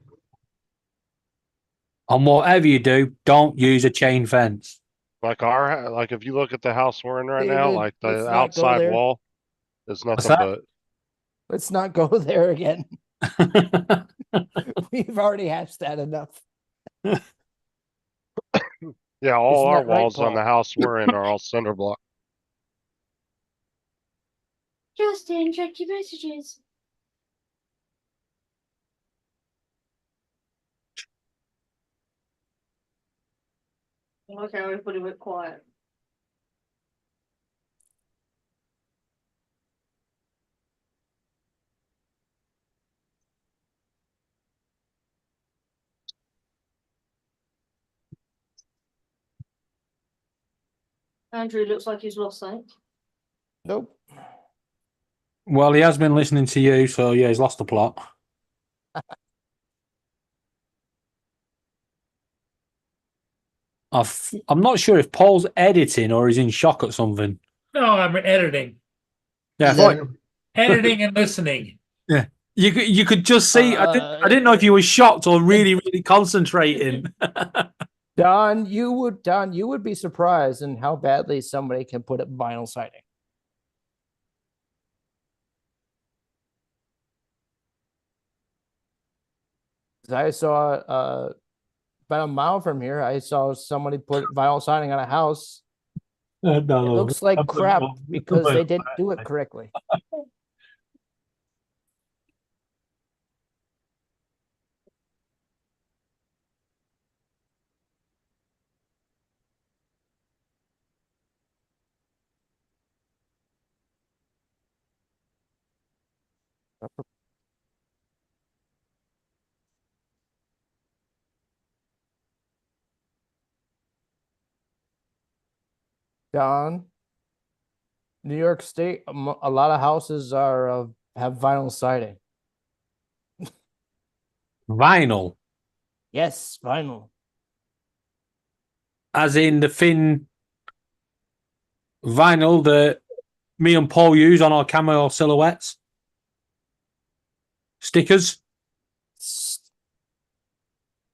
whatever you do, don't use a chain fence. Like if you look at the house we're in right now, David, like let's the not go outside there. wall is What's nothing that? but Let's not go there again. We've already hashed that enough. yeah, all Isn't our that right, walls on Paul? the house we're in are all cinder block. Justin, check your messages. Okay, everybody went quiet. Andrew looks like he's lost sight. Nope. Well, he has been listening to you, so yeah, he's lost the plot. I'm not sure if Paul's editing or he's in shock at something. No, I'm editing. Yeah, I He's thought- Editing and listening. you could just see. I didn't know if you were shocked or really concentrating. Don, you would be surprised in how badly somebody can put up vinyl siding. I saw about a mile from here, I saw somebody put vinyl siding on a house. No, It looks like crap because they didn't do it correctly. Don, New York State, a lot of houses are have vinyl siding. Vinyl, Yes, vinyl. as in the thin vinyl that me and Paul use on our camo silhouettes, stickers.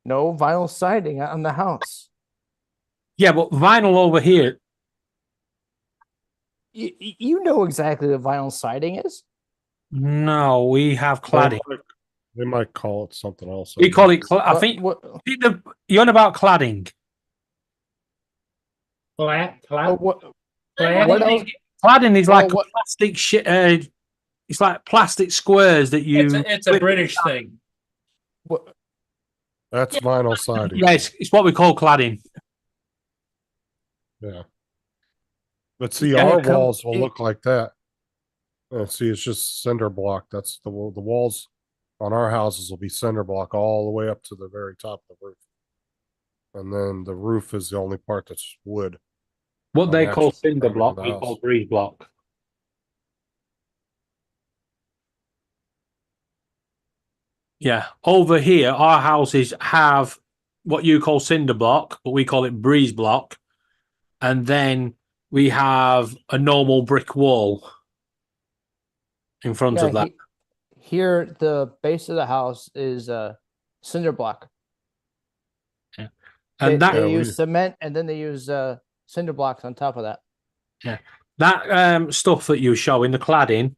No vinyl siding on the house. Yeah, but vinyl over here. You know exactly what vinyl siding is. No, we have cladding. They might call it something else. We call it. I What- think what- you're on about cladding. Flat. what What else? Cladding is Well, like what- a plastic shit. It's like plastic squares that you. It's a British thing. What, That's vinyl siding. Yeah, it's what we call cladding. Yeah. But see, Yeah, our it come- walls will it- look like that. See, it's just cinder block. That's the walls on our houses will be cinder block all the way up to the very top of the roof. And then the roof is the only part that's wood. What they the call actual cinder frame of block, the we house. call breeze block. Yeah, over here, our houses have what you call cinder block, but we call it breeze block, and then we have a normal brick wall in front yeah, of that. here, the base of the house is cinder block. And that they use cement and then they use cinder blocks on top of that. stuff that you show in the cladding,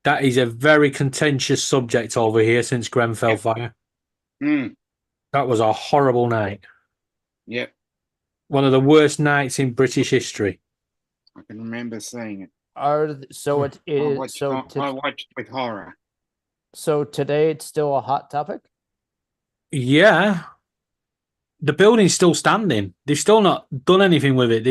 that is a very contentious subject over here since Grenfell fire. Mm, That was a horrible night. yep, One of the worst nights in British history. I can remember seeing it. So it I is watched, so I watched with horror. so today it's still a hot topic. Yeah. The building's still standing. They've still not done anything with it.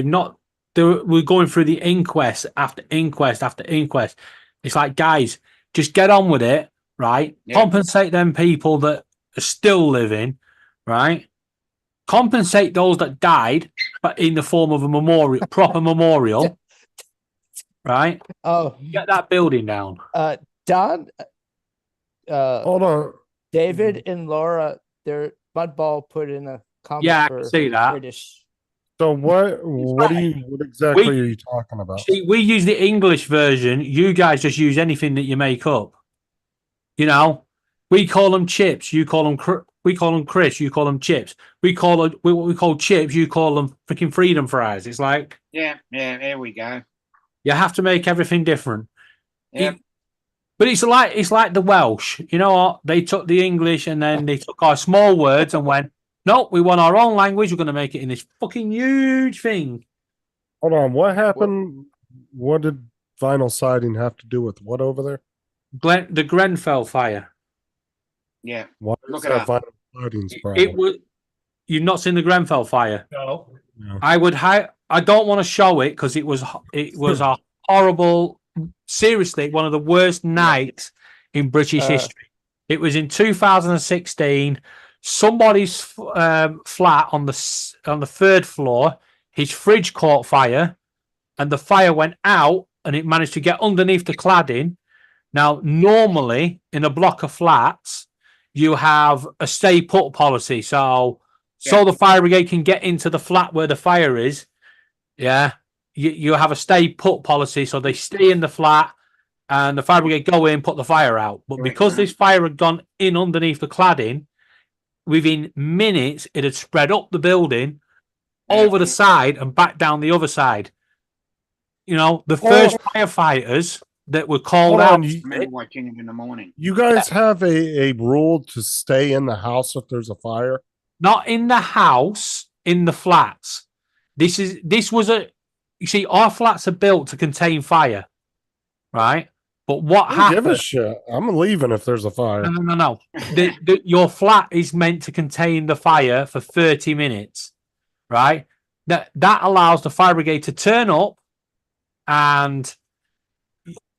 We're going through the inquest after inquest after inquest. It's like, guys, just get on with it, right? Yeah. Compensate them people that are still living, right? Compensate those that died, but in the form of a memorial, proper memorial, right? Oh, Get that building down. Don, Hold on. David and Laura, their Mudball put in a comment Yeah, I for can see that. British. So what exactly are you talking about? See, we use the English version. You guys just use anything that you make up. You know, we call them chips. You call them We call them crisps. You call them chips. We call what we call chips. You call them freaking freedom fries. It's like Yeah, there we go. you have to make everything different. Yep. But it's like the Welsh. You know what? They took the English and then they took our small words and went, no, we want our own language. We're going to make it in this fucking huge thing. Hold on, what happened? What did vinyl siding have to do with what over there? The Grenfell fire. Yeah. Why Look is it that up. vinyl siding's problem? It was. You've not seen the Grenfell fire? No. No. I don't want to show it because it was a horrible. Seriously, one of the worst nights in British history. It was in 2016. Somebody's flat on the third floor. His fridge caught fire, and the fire went out, and it managed to get underneath the cladding. Now, normally in a block of flats, you have a stay put policy, so the fire brigade can get into the flat where the fire is. Yeah, you have a stay put policy, so they stay in the flat, and the fire brigade go in, put the fire out. But because this fire had gone in underneath the cladding, within minutes it had spread up the building, over the side, and back down the other side. You know, the first firefighters that were called out. I'm watching it in the morning. You guys have a rule to stay in the house if there's a fire? Not in the house, in the flats. This was you see, our flats are built to contain fire, right? But what happened? Give a shit. I'm leaving if there's a fire. No. Your flat is meant to contain the fire for 30 minutes, right? That allows the fire brigade to turn up and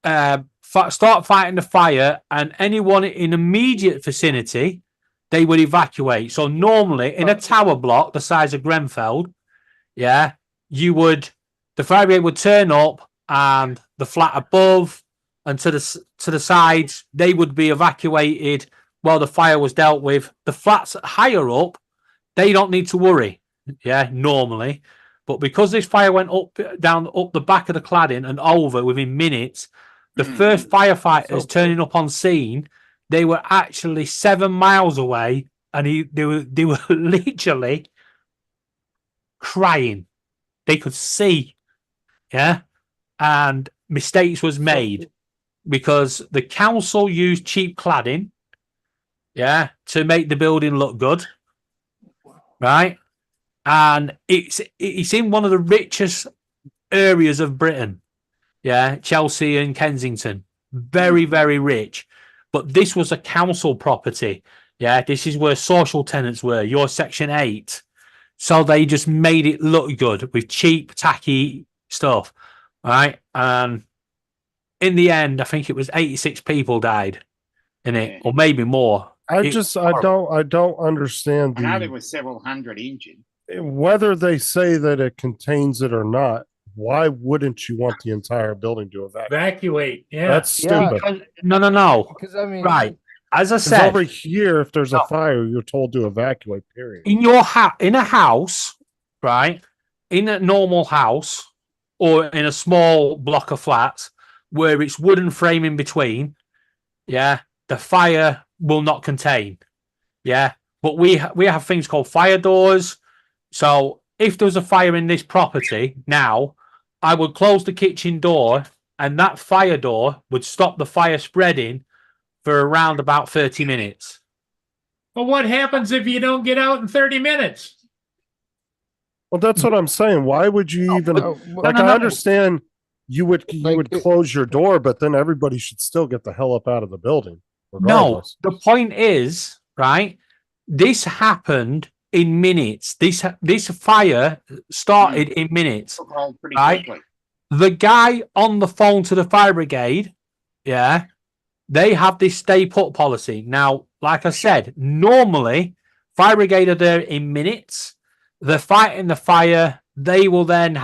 start fighting the fire, and anyone in immediate vicinity, they would evacuate. So normally in a tower block the size of Grenfell, the fire brigade would turn up, and the flat above and to the sides, they would be evacuated while the fire was dealt with. The flats higher up, they don't need to worry, normally. But because this fire went up the back of the cladding and over within minutes, the first firefighters turning up on scene, they were actually 7 miles away, and they were literally crying. They could see, and mistakes was made because the council used cheap cladding, to make the building look good, right? And it's in one of the richest areas of Britain, Chelsea and Kensington, very, very rich. But this was a council property, this is where social tenants were, your Section 8. So they just made it look good with cheap, tacky stuff, right? And in the end, I think it was 86 people died in it, or maybe more. I don't understand I know there was several hundred injured. whether they say that it contains it or not. Why wouldn't you want the entire building to evacuate? That's stupid. No. Because I mean, Right. As I said, over here, if there's a fire, you're told to evacuate. Period. in a house, right? In a normal house or in a small block of flats where it's wooden frame in between, the fire will not contain. But we have things called fire doors. So if there was a fire in this property now, I would close the kitchen door, and that fire door would stop the fire spreading for around about 30 minutes. But what happens if you don't get out in 30 minutes? Well, that's what I'm saying. Why would you even I understand you would close your door, but then everybody should still get the hell up out of the building. Regardless. No, the point is, right? This happened in minutes. This fire started in minutes. Pretty right? quickly. The guy on the phone to the fire brigade, they have this stay put policy. Now, like I said, normally fire brigade are there in minutes. They're fighting the fire. They will then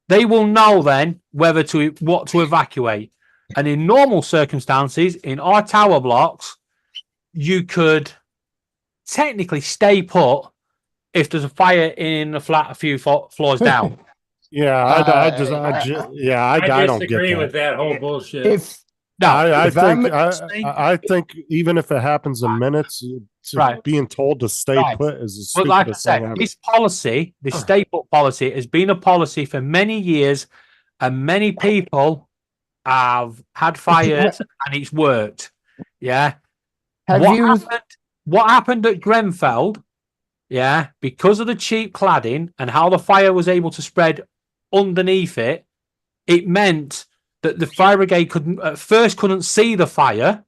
they will know then what to evacuate. And in normal circumstances, in our tower blocks, you could technically stay put if there's a fire in a flat a few floors down. I don't get disagree that. with that whole bullshit. Now, I if that think makes sense- I think even if it happens in minutes, Right. being told to stay Right. put is the But like I stupidest thing said, ever. this policy, this stay put policy, has been a policy for many years, and many people have had fires, and it's worked. Yeah. Have what you? happened? What happened at Grenfell? Yeah, because of the cheap cladding and how the fire was able to spread underneath it, it meant that the fire brigade couldn't see the fire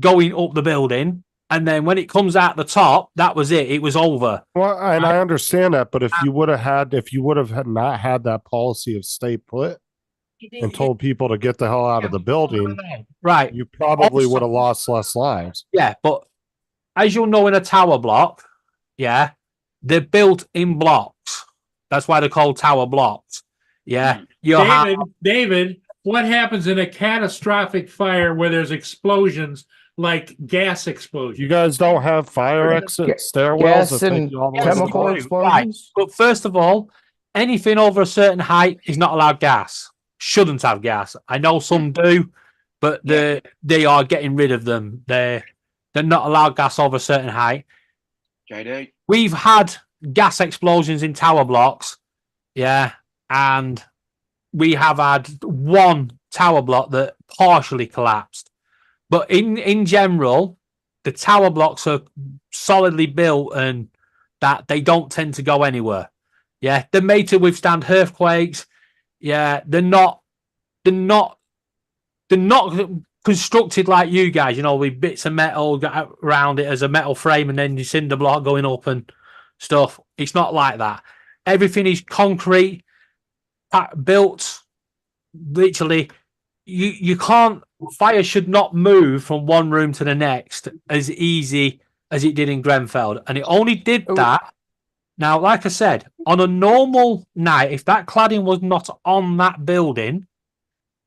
going up the building, and then when it comes out the top, that was it. It was over. Well, and I understand that, but if you would have not had that policy of stay put and told people to get the hell out of the building, Right. you probably Also- would have lost less lives. Yeah, but as you'll know, in a tower block, yeah, they're built in blocks. That's why they're called tower blocks. Yeah. David, what happens in a catastrophic fire where there's explosions like gas explosions? You guys don't have fire exit stairwells gas that take and you all the way chemical to the- explosions? But first of all, anything over a certain height is not allowed gas. Shouldn't have gas. I know some do, but they are getting rid of them. They're not allowed gas over a certain height. JD. We've had gas explosions in tower blocks, yeah, and we have had one tower block that partially collapsed. But in general, the tower blocks are solidly built and that they don't tend to go anywhere. Yeah, they're made to withstand earthquakes. Yeah, they're not constructed like you guys, you know, with bits of metal around it as a metal frame and then your cinder block going up and stuff. It's not like that. Everything is concrete, built. Literally, you can't. Fire should not move from one room to the next as easy as it did in Grenfell, and it only did that. Now, like I said, on a normal night, if that cladding was not on that building,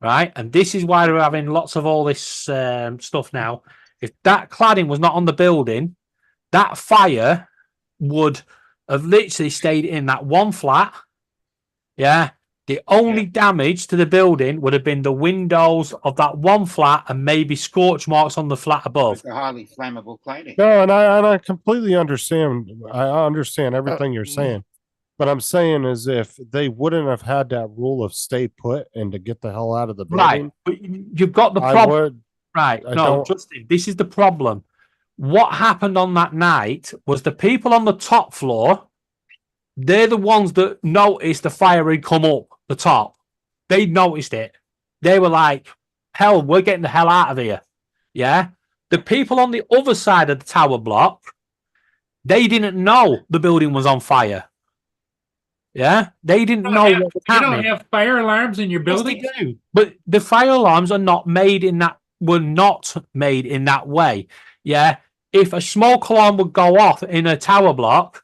right, and this is why we're having lots of all this stuff now. If that cladding was not on the building, that fire would have literally stayed in that one flat. Yeah. The only damage to the building would have been the windows of that one flat and maybe scorch marks on the flat above. It's a highly flammable cladding. No, and I completely understand. I understand everything you're saying. But I'm saying is if they wouldn't have had that rule of stay put and to get the hell out of the building. Right. But you've got the I problem. would- Right. I No, don't- Justin, this is the problem. What happened on that night was the people on the top floor, they're the ones that noticed the fire had come up the top. They noticed it. They were like, hell, we're getting the hell out of here. Yeah. The people on the other side of the tower block, they didn't know the building was on fire. Yeah. They didn't know what was You happening. don't have fire alarms in your Yes, building? they do. But the fire alarms are not made in that way. Yeah. If a smoke alarm would go off in a tower block,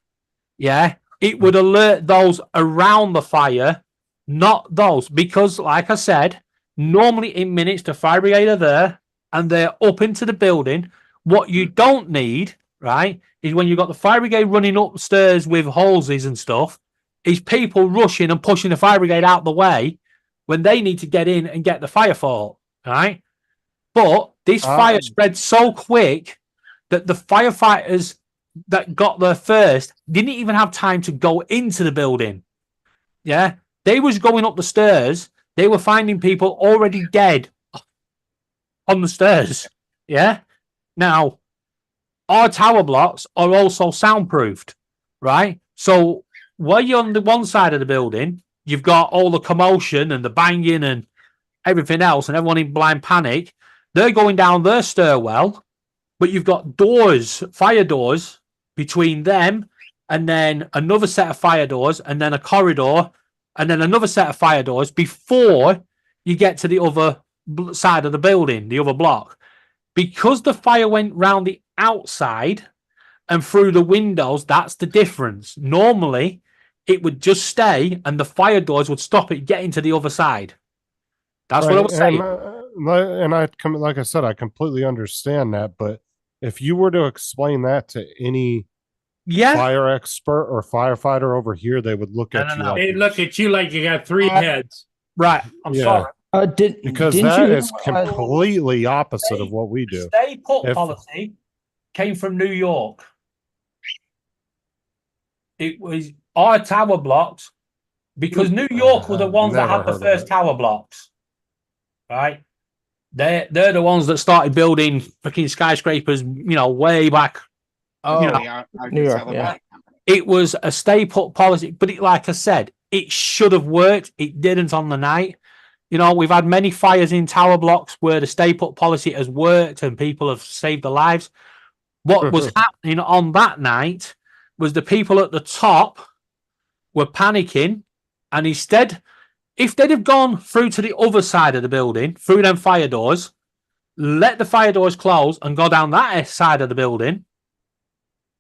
yeah, it would alert those around the fire, not those. Because, like I said, normally in minutes the fire brigade are there and they're up into the building. What you don't need, right, is when you've got the fire brigade running upstairs with hoses and stuff, is people rushing and pushing the fire brigade out the way when they need to get in and get the fire fought, right? But this fire spread so quick that the firefighters that got there first didn't even have time to go into the building. Yeah, they was going up the stairs. They were finding people already dead on the stairs. Yeah. Now, our tower blocks are also soundproofed, right? So while you're on the one side of the building, you've got all the commotion and the banging and everything else, and everyone in blind panic. They're going down their stairwell, but you've got doors, fire doors between them, and then another set of fire doors, and then a corridor, and then another set of fire doors before you get to the other side of the building, the other block. Because the fire went round the outside and through the windows, that's the difference. Normally, it would just stay, and the fire doors would stop it getting to the other side. That's what I was saying. And like I said, I completely understand that. But if you were to explain that to any fire expert or firefighter over here, they would look at you. They look at you like you got three heads. Right. I'm sorry. because didn't that you is hear, completely opposite of what we The do. stay put If- policy came from New York. It was our tower blocks because New York were the ones that Never had the heard of first it. tower blocks, right? They're the ones that started building fucking skyscrapers, way back. Oh, you know, New York, yeah. It was a stay put policy, but like I said, it should have worked. It didn't on the night. We've had many fires in tower blocks where the stay put policy has worked and people have saved their lives. What was happening on that night was the people at the top were panicking, and instead, if they'd have gone through to the other side of the building, through them fire doors, let the fire doors close and go down that side of the building,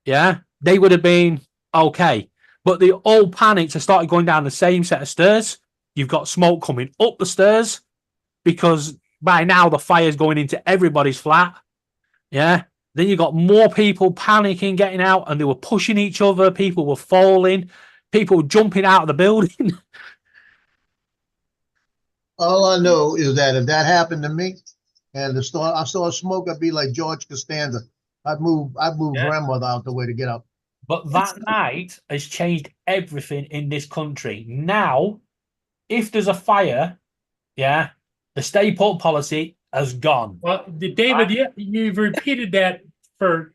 yeah, they would have been okay. But they all panicked and started going down the same set of stairs. You've got smoke coming up the stairs because by now the fire's going into everybody's flat. Yeah. Then you got more people panicking, getting out, and they were pushing each other. People were falling. People jumping out of the building. All I know is that if that happened to me and I saw smoke, I'd be like George Costanza. I'd move grandmother out the way to get up. But that night has changed everything in this country. Now, if there's a fire, yeah, the stay put policy has gone. Well, David, you've repeated that for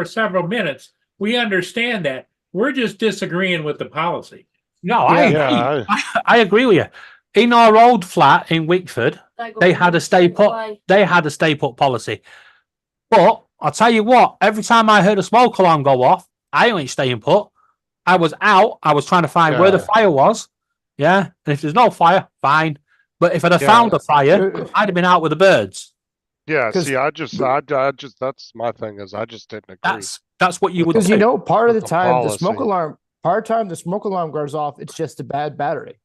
several minutes. We understand that. We're just disagreeing with the policy. No, I agree. I agree with you. In our old flat in Wickford, they had a stay put. They had a stay put policy. But I'll tell you what. Every time I heard a smoke alarm go off, I ain't staying put. I was out. I was trying to find where the fire was. Yeah, and if there's no fire, fine. But if I'd have found a fire, I'd have been out with the birds. Yeah, see, I just that's my thing is I just didn't agree. That's what you would Because do. part of the time policy. the smoke alarm goes off, it's just a bad battery.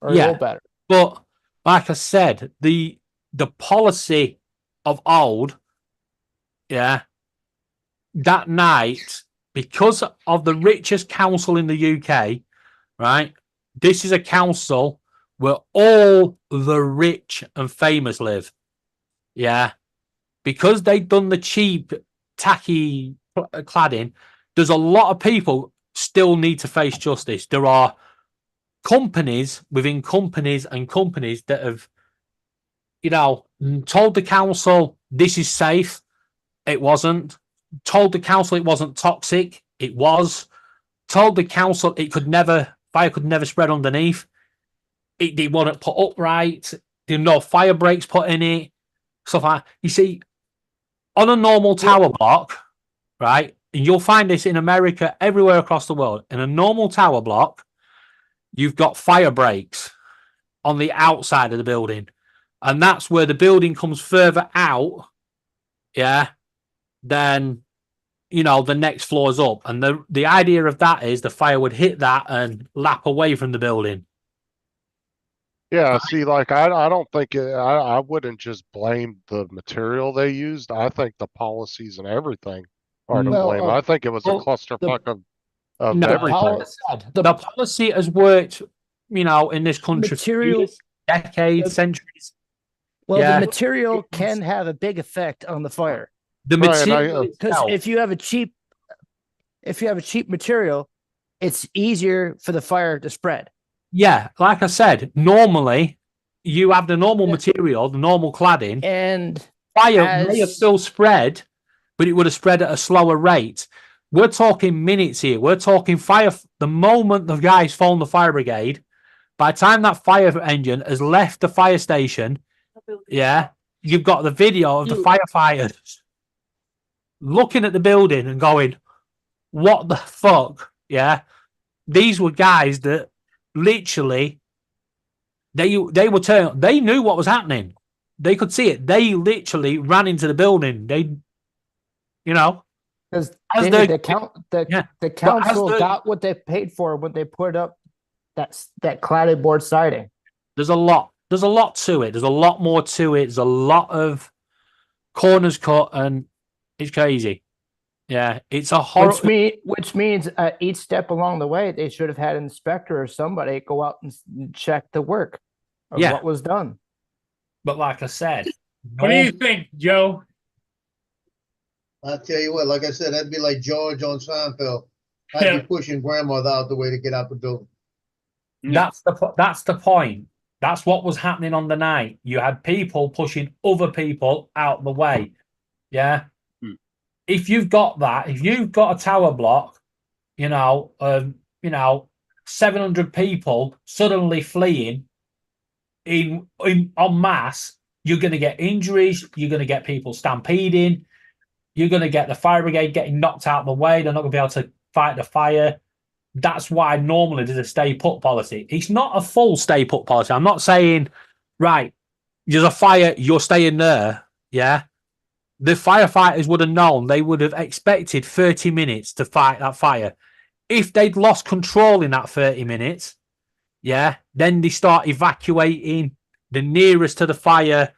Or an Yeah. old battery. But like I said, the policy of old, yeah, that night, because of the richest council in the UK, right? This is a council where all the rich and famous live. Yeah. Because they've done the cheap, tacky cladding, there's a lot of people still need to face justice. There are companies within companies and companies that have, told the council this is safe. It wasn't. Told the council it wasn't toxic. It was. Told the council fire could never spread underneath. It wasn't put up right. There were no fire breaks put in it. Stuff like that. You see, on a normal tower block, right? And you'll find this in America, everywhere across the world. In a normal tower block, you've got fire breaks on the outside of the building. And that's where the building comes further out, yeah, than, the next floor's up. And the idea of that is the fire would hit that and lap away from the building. Yeah, see, like I don't think I wouldn't just blame the material they used. I think the policies and everything are to blame. I think it was a clusterfuck of everything. The policy has worked, in this country Material- for years, decades, centuries. Well, Yeah. the material can have a big effect on the fire. The material Because itself- if you have a cheap material, it's easier for the fire to spread. Yeah, like I said, normally you have the normal material, the normal cladding, and fire may have still spread, but it would have spread at a slower rate. We're talking minutes here. We're talking fire. The moment the guys phone the fire brigade, by the time that fire engine has left the fire station, yeah, you've got the video of the firefighters looking at the building and going, "What the fuck?" Yeah, these were guys that literally they were turning. They knew what was happening. They could see it. They literally ran into the building. Because As the the- council got what they paid for when they put up that cladded board siding. There's a lot to it. There's a lot more to it. There's a lot of corners cut, and it's crazy. Yeah, it's a horror. Which means each step along the way, they should have had an inspector or somebody go out and check the work. of Yeah. what was done. But like I said, What do you think, Joe? I'll tell you what, like I said, that'd be like George on Seinfeld. I'd Yeah. be pushing grandmother out the way to get out the building. that's the point. That's what was happening on the night. You had people pushing other people out the way. Yeah. If you've got that, if you've got a tower block, 700 people suddenly fleeing in en masse, you're going to get injuries. You're going to get people stampeding. You're going to get the fire brigade getting knocked out of the way. They're not going to be able to fight the fire. That's why normally there's a stay put policy. It's not a full stay put policy. I'm not saying, right, there's a fire, you're staying there. Yeah. The firefighters would have known, they would have expected 30 minutes to fight that fire. If they'd lost control in that 30 minutes, yeah, then they start evacuating the nearest to the fire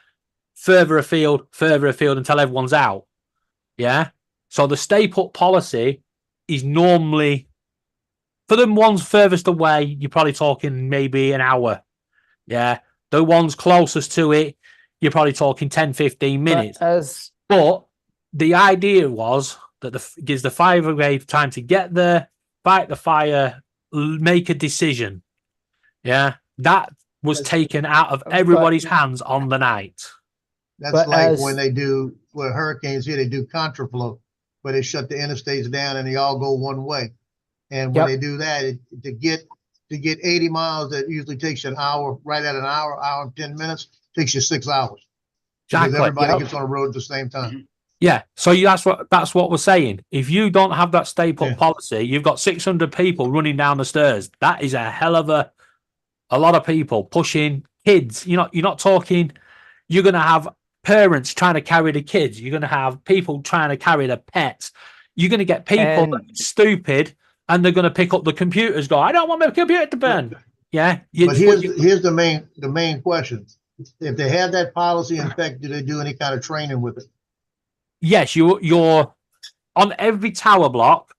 further afield until everyone's out. Yeah. So the stay put policy is normally, for the ones furthest away, you're probably talking maybe an hour. Yeah. The ones closest to it, you're probably talking 10, 15 minutes. But the idea was that gives the fire brigade time to get there, fight the fire, make a decision. Yeah. That was taken out of everybody's hands on the night. That's like when they do, where hurricanes here, they do contraflow, where they shut the interstates down and they all go one way. And when they do that, to get 80 miles, that usually takes you an hour, right at an hour and 10 minutes, takes you 6 hours. Exactly. Because everybody gets on the road at the same time. Yeah, so that's what we're saying. If you don't have that stay put policy, you've got 600 people running down the stairs. That is a hell of a lot of people pushing kids. You're not talking. You're going to have parents trying to carry the kids. You're going to have people trying to carry the pets. You're going to get people that are stupid, and they're going to pick up the computers. Go, I don't want my computer to burn. Yeah, but here's the main question. If they have that policy in effect, do they do any kind of training with it? Yes, you're on every tower block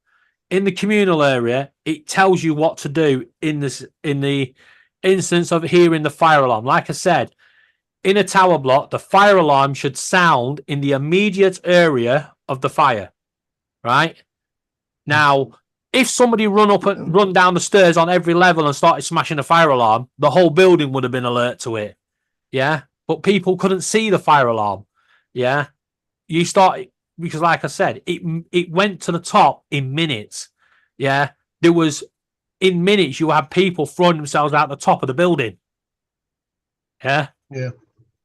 in the communal area. It tells you what to do in the instance of hearing the fire alarm. Like I said, in a tower block, the fire alarm should sound in the immediate area of the fire. Right now, if somebody run down the stairs on every level and started smashing the fire alarm, the whole building would have been alert to it. Yeah, but people couldn't see the fire alarm. Yeah, you start because, like I said, it went to the top in minutes. Yeah, there was in minutes you had people throwing themselves out the top of the building. Yeah, yeah.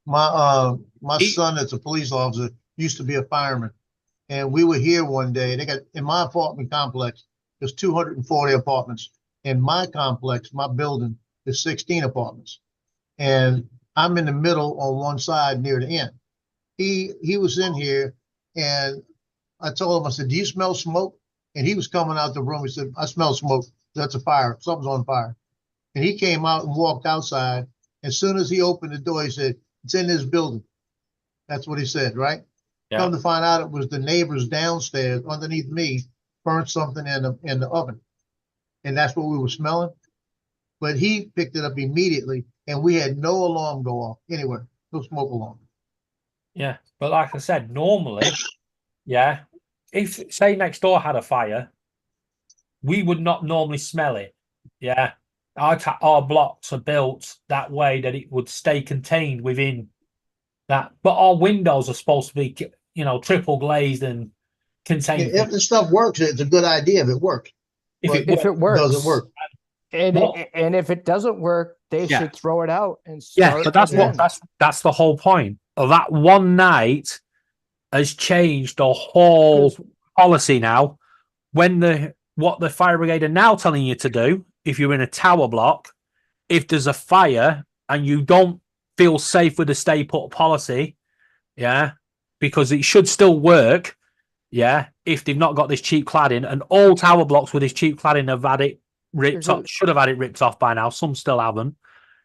My son, that's a police officer, used to be a fireman, and we were here one day. They got in my apartment complex. There's 240 apartments. In my complex, my building is 16 apartments, and I'm in the middle on one side near the end. He was in here, and I told him, I said, do you smell smoke? And he was coming out the room. He said, I smell smoke. That's a fire. Something's on fire. And he came out and walked outside. As soon as he opened the door, he said, it's in this building. That's what he said, right? Yeah. Come to find out, it was the neighbors downstairs underneath me burnt something in the oven. And that's what we were smelling. But he picked it up immediately, and we had no alarm go off anywhere. No smoke alarm. Yeah, but like I said, normally, yeah, if say next door had a fire, we would not normally smell it. Yeah, our blocks are built that way that it would stay contained within that. But our windows are supposed to be, triple glazed and contained. If the stuff works, it's a good idea if it works. If it works, it doesn't work. And if it doesn't work, they should throw it out and start but that's the whole point. That one night has changed the whole policy now. What the fire brigade are now telling you to do, if you're in a tower block, if there's a fire and you don't feel safe with the stay put policy, yeah, because it should still work, yeah, if they've not got this cheap cladding, and all tower blocks with this cheap cladding have had it ripped off, should have had it ripped off by now. Some still haven't,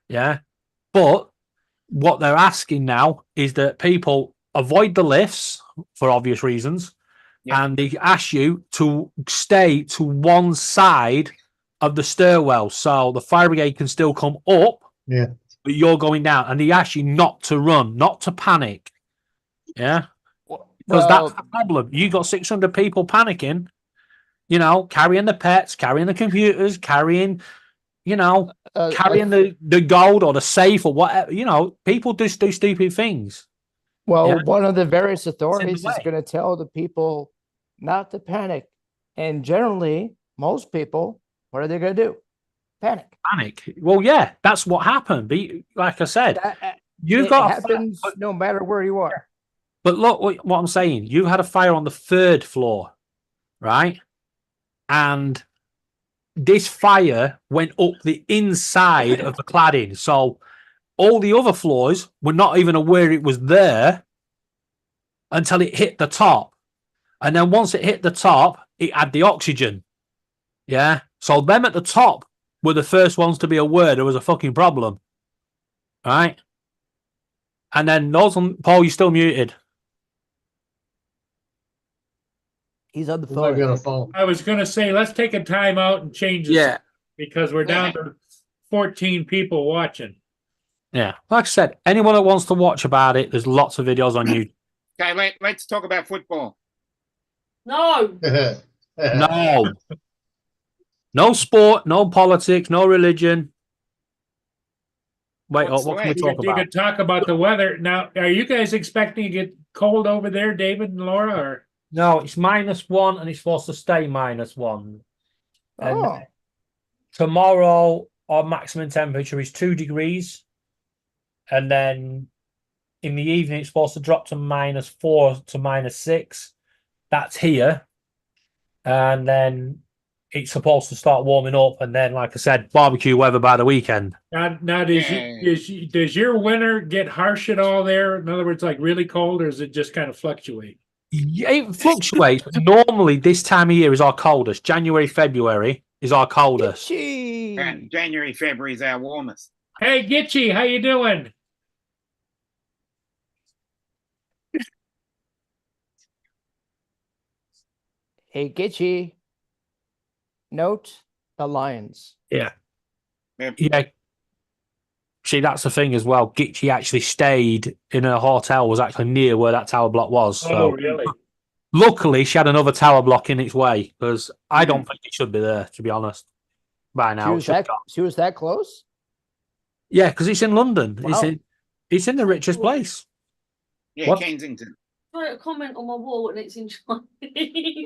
yeah, but what they're asking now is that people avoid the lifts for obvious reasons, and they ask you to stay to one side of the stairwell so the fire brigade can still come up but you're going down, and he asks you not to run, not to panic. Yeah, because that's the problem. You got 600 people panicking. You know, carrying the pets, carrying the computers, carrying, carrying the gold or the safe or whatever. You know, people just do stupid things. Well, Yeah. one of the various authorities is way. going to tell the people not to panic. And generally, most people, what are they going to do? Panic. Panic. Well, yeah, that's what happened. But like I said, you've It got happens no matter where you are. But look what I'm saying. You had a fire on the 3rd floor, right? And this fire went up the inside of the cladding. So all the other floors were not even aware it was there until it hit the top. And then once it hit the top, it had the oxygen. Yeah. So them at the top were the first ones to be aware there was a fucking problem. Right? And then those on Paul, you're still muted. He's on the He might be on the phone. phone. I was gonna say, let's take a time out and change this. Yeah. Because we're down to 14 people watching. Yeah. Like I said, anyone that wants to watch about it, there's lots of videos on YouTube. Okay, let's talk about football. No. No. No sport, no politics, no religion. Wait, What's what the can we way? talk You about? could talk about the weather. Now, are you guys expecting to get cold over there, David and Laura? Or No, it's -1 and it's supposed to stay -1. And Oh, tomorrow, our maximum temperature is 2 degrees. And then in the evening, it's supposed to drop to -4 to -6. That's here. And then it's supposed to start warming up. And then, like I said, barbecue weather by the weekend. now does your winter get harsh at all there? In other words, like really cold, or does it just kind of fluctuate? Yeah, it fluctuates. But normally, this time of year is our coldest. January, February is our coldest. And January, February is our warmest. Hey, Gitchy, how you doing? hey, Gitchy. Note the Lions. Yeah. Yep. Yeah. See, that's the thing as well. Gitchy actually stayed in a hotel, was actually near where that tower block was. So Oh, really? luckily, she had another tower block in its way because I don't think it should be there, to be honest. By now, She was that close? yeah, because it's in London. Wow. It's in the richest place. Yeah, What? Kensington. Write a comment on my wall and it's in Chinese.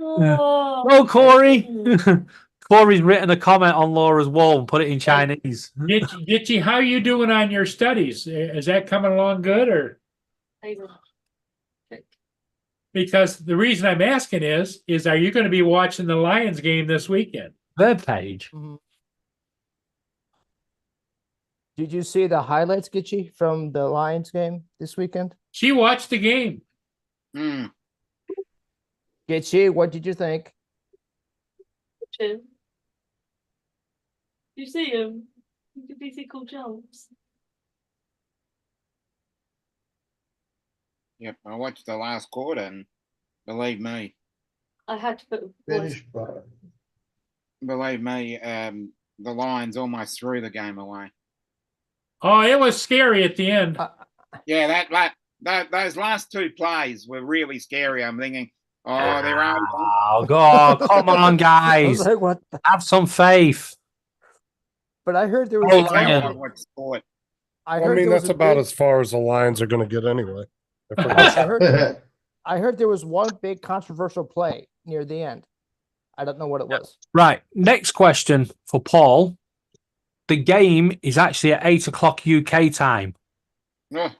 Oh, Corey. Corey's written a comment on Laura's wall and put it in Chinese. Gitchy, how you doing on your studies? Is that coming along good, or? Because the reason I'm asking is are you going to be watching the Lions game this weekend? Third page. Did you see the highlights, Gitchy, from the Lions game this weekend? She watched the game. Mm. Gitchy, what did you think? You see him? Did you see cool jumps? Yep, I watched the last quarter and believe me, I had to put a voice. Finished by. believe me, the Lions almost threw the game away. Oh, it was scary at the end. Yeah, those last two plays were really scary. I'm thinking, oh, they're over. Oh, God. Come on, I was guys. like, what? Have some faith. But I heard there was. Oh, That's how Lion. I watch sport. I I heard mean, there was that's a about big- as far as the Lions are going to get anyway. I heard there was one big controversial play near the end. I don't know what it was. Right. Next question for Paul. The game is actually at 8 o'clock UK time Oh,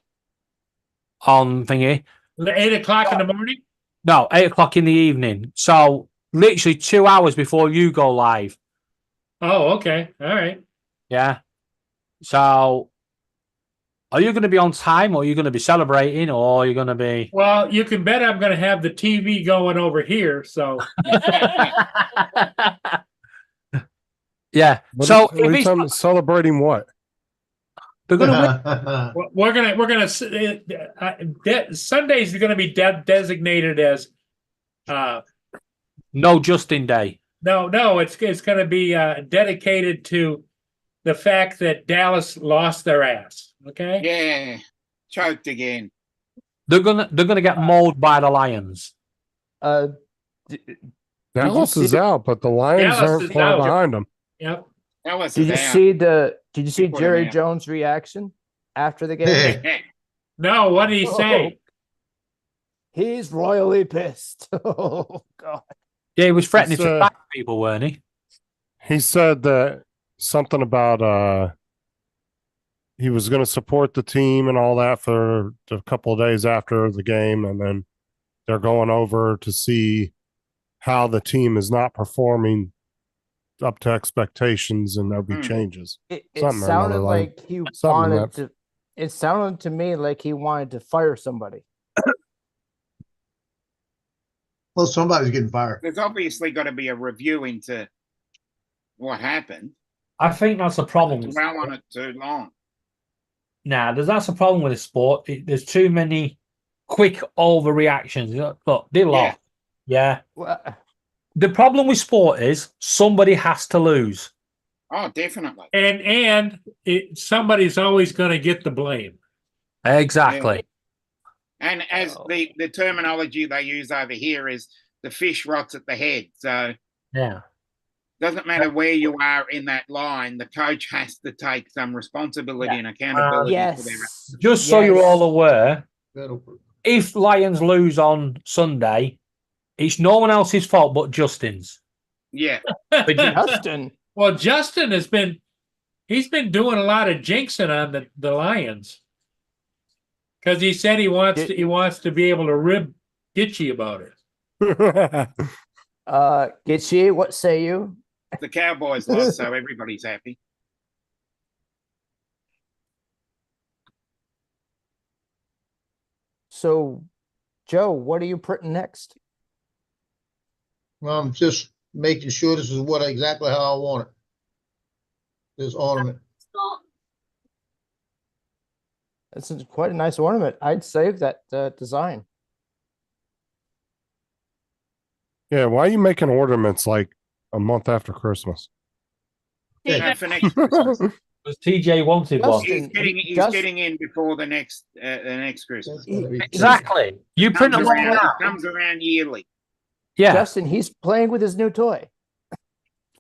on thingy. 8 o'clock in the morning? No, 8 o'clock in the evening. So literally 2 hours before you go live. Oh, okay. All right. Yeah. So are you going to be on time, or are you going to be celebrating, or are you going to be? Well, you can bet I'm going to have the TV going over here. So Yeah. What So are you if talking about? Celebrating what? they're going to win, we're gonna Sundays are going to be designated as no Justin Day. No, it's gonna be dedicated to the fact that Dallas lost their ass. Okay. Yeah, choked again. They're gonna get mauled by the Lions. Uh, Dallas see is the- out, but the Lions Dallas aren't is far out. behind them. Yep. Dallas did is you out. see the? Did you see Before the Jerry match. Jones' reaction after the game? No, what did he say? He's royally pissed. Oh God. Yeah, he was threatening It's, to sack people, weren't he? He said that something about he was going to support the team and all that for a couple of days after the game, and then they're going over to see how the team is not performing up to expectations, and there'll be changes. It Something or sounded another, like he something wanted that- to. It sounded to me like he wanted to fire somebody. Well, somebody's getting fired. There's obviously got to be a review into what happened. I think that's a problem. with Dwell sport. on it too long. Nah, that's a problem with the sport. There's too many quick overreactions. Look, they lost. Yeah. Well, The problem with sport is somebody has to lose. Oh, definitely. And somebody's always gonna get the blame. Exactly. And as the terminology they use over here is the fish rots at the head. So Yeah. doesn't matter where you are in that line, the coach has to take some responsibility and accountability for their yes. Just so you're Yes. all aware, That'll- if Lions lose on Sunday, it's no one else's fault but Justin's. yeah. Justin. Well, Justin he's been doing a lot of jinxing on the Lions. Because he said he wants to be able to rib Gitchy about it. Gitchy, what say you? The Cowboys lost, so everybody's happy. So, Joe, what are you printing next? I'm just making sure this is exactly how I want it. This ornament. This is quite a nice ornament. I'd save that design. Yeah, why are you making ornaments like a month after Christmas? For next Christmas. Because TJ wanted one. Justin, He's getting in before the next Christmas. Exactly. You print them all It out. comes around yearly. Yeah. Justin, he's playing with his new toy.